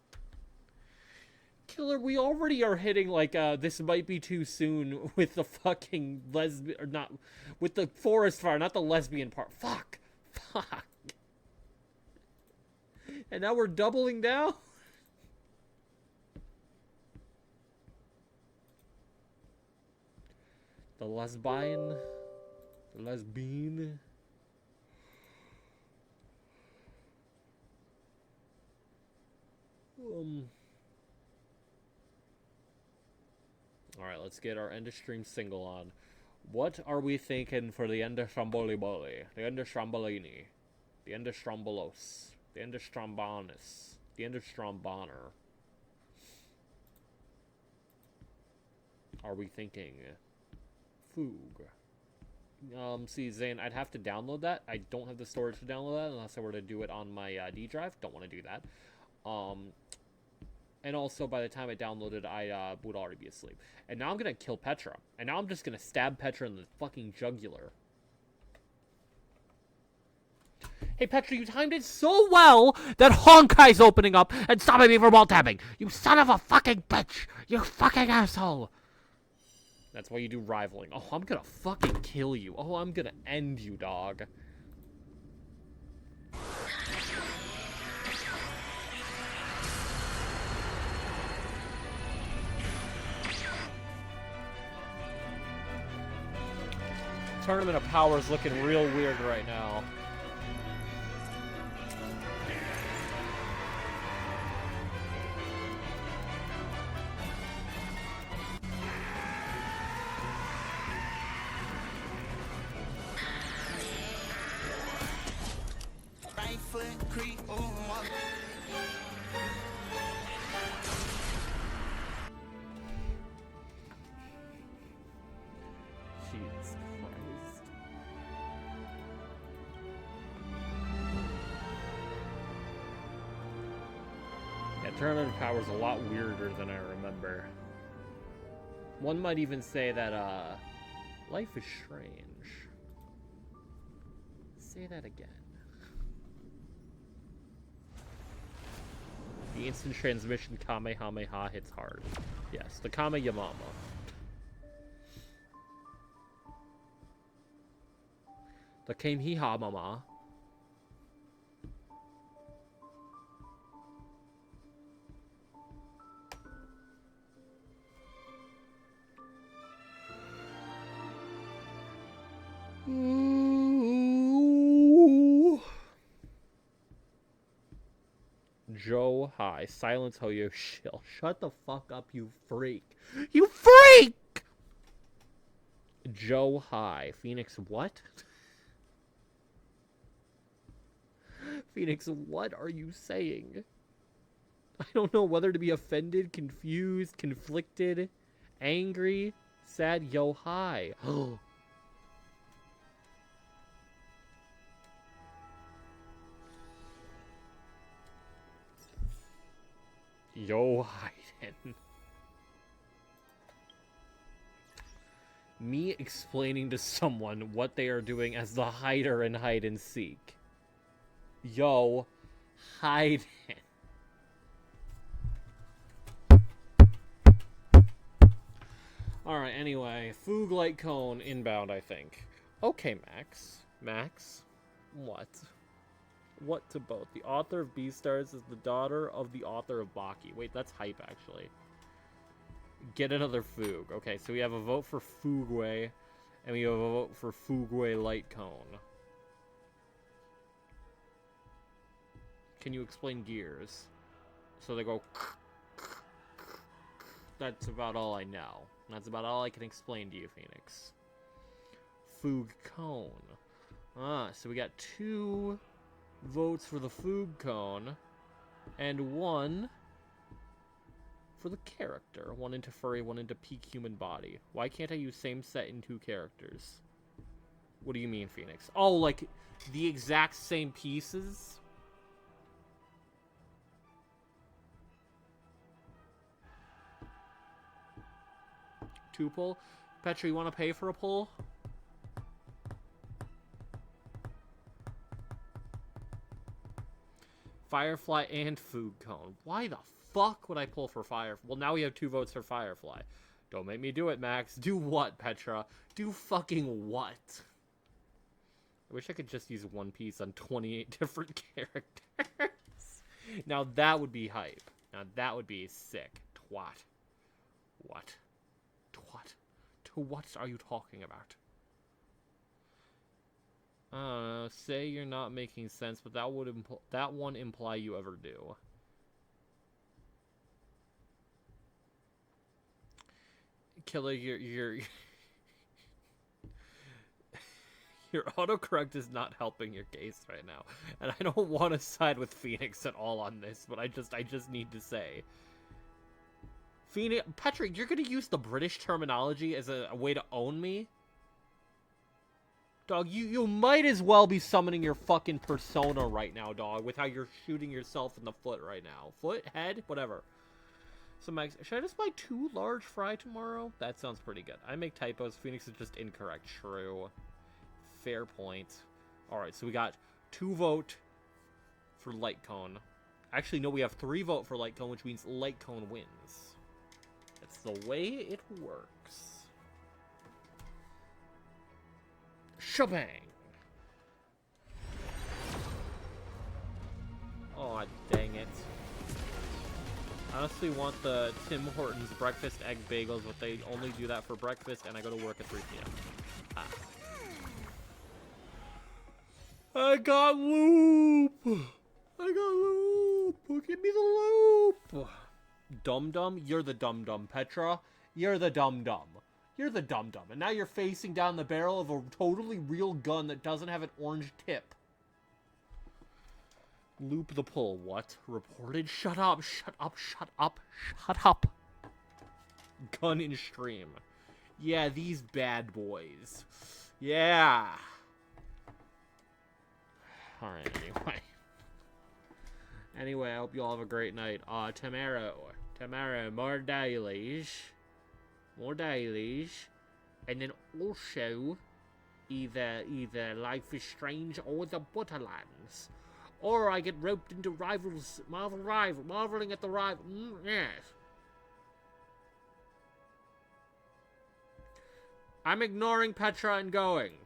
Killer, we already are hitting, like, this might be too soon with the fucking lesbian, or not, with the forest fire, not the lesbian part. Fuck. Fuck. And now we're doubling down? The lesbian. The lesbian. Alright, let's get our end of stream single on. What are we thinking for the end of Stromboli Boli? The end of Strombolini? The end of Strombolos? The end of Strombonis? The end of Stromboner? Are we thinking Foog? See, Zane, I'd have to download that. I don't have the storage to download that unless I were to do it on my D drive. Don't want to do that. And also, by the time I downloaded, I would already be asleep. And now I'm going to kill Petra. And now I'm just going to stab Petra in the fucking jugular. Hey, Petra, you timed it so well that Honkai's opening up and stopping me from wall tapping. You son of a fucking bitch. You fucking asshole. That's why you do rivaling. Oh, I'm going to fucking kill you. Oh, I'm going to end you, dog. Tournament of Power's looking real weird right now. Right foot creep over my... Jesus Christ. Yeah, Tournament of Power's a lot weirder than I remember. One might even say that, life is strange. Say that again. The instant transmission Kamehameha hits hard. Yes, the Kameyamama. The Kamehameha Mama. Joe High. Silence Hoyo Shill. Shut the fuck up, you freak. You freak! Joe High. Phoenix what? Phoenix, what are you saying? I don't know whether to be offended, confused, conflicted, angry, sad. Yo High. Yo, Hayden. Me explaining to someone what they are doing as the hider in hide and seek. Yo, Hayden. Alright, anyway. Foog Light Cone inbound, I think. Okay, Max. Max? What? What to both? The author of Beastars is the daughter of the author of Baki. Wait, that's hype, actually. Get another Foog. Okay, so we have a vote for Foogway, and we have a vote for Foogway Light Cone. Can you explain gears? So they go... That's about all I know. That's about all I can explain to you, Phoenix. Foog Cone. Ah, so we got 2... votes for the Foog Cone, and 1 for the character. 1 into furry, 1 into peak human body. Why can't I use same set in 2 characters? What do you mean, Phoenix? Oh, like, the exact same pieces? Two pull? Petra, you want to pay for a pull? Firefly and Foog Cone. Why the fuck would I pull for Firefly? Well, now we have 2 votes for Firefly. Don't make me do it, Max. Do what, Petra? Do fucking what? I wish I could just use One Piece on 28 different characters. Now that would be hype. Now that would be sick. Twat. What? Twat. To what are you talking about? Say you're not making sense, but that would that one imply you ever do. Killer, your autocorrect is not helping your case right now, and I don't want to side with Phoenix at all on this, but I just need to say, Phoenix, Patrick, you're gonna use the British terminology as a way to own me? Dog, you might as well be summoning your fucking persona right now, dog, with how you're shooting yourself in the foot right now. Foot? Head? Whatever. So, Max, should I just buy 2 large fry tomorrow? That sounds pretty good. I make typos. Phoenix is just incorrect. True. Fair point. Alright, so we got 2 vote for Light Cone. Actually, no, we have 3 vote for Light Cone, which means Light Cone wins. That's the way it works. Shebang! Aw, dang it. I honestly want the Tim Hortons breakfast egg bagels, but they only do that for breakfast, and I go to work at 3 p.m. Ah. I got loop! I got loop! Give me the loop! Dum-dum? You're the dum-dum, Petra. You're the dum-dum. You're the dum-dum, and now you're facing down the barrel of a totally real gun that doesn't have an orange tip. Loop the pull. What? Reported? Shut up, shut up, shut up, shut up. Gun in stream. Yeah, these bad boys. Yeah. Alright, anyway. Anyway, I hope you all have a great night. Tomorrow, more dailies. More dailies. And then also, Either Life is Strange or the Borderlands. Or I get roped into marveling at the rival. Yes. I'm ignoring Petra and going.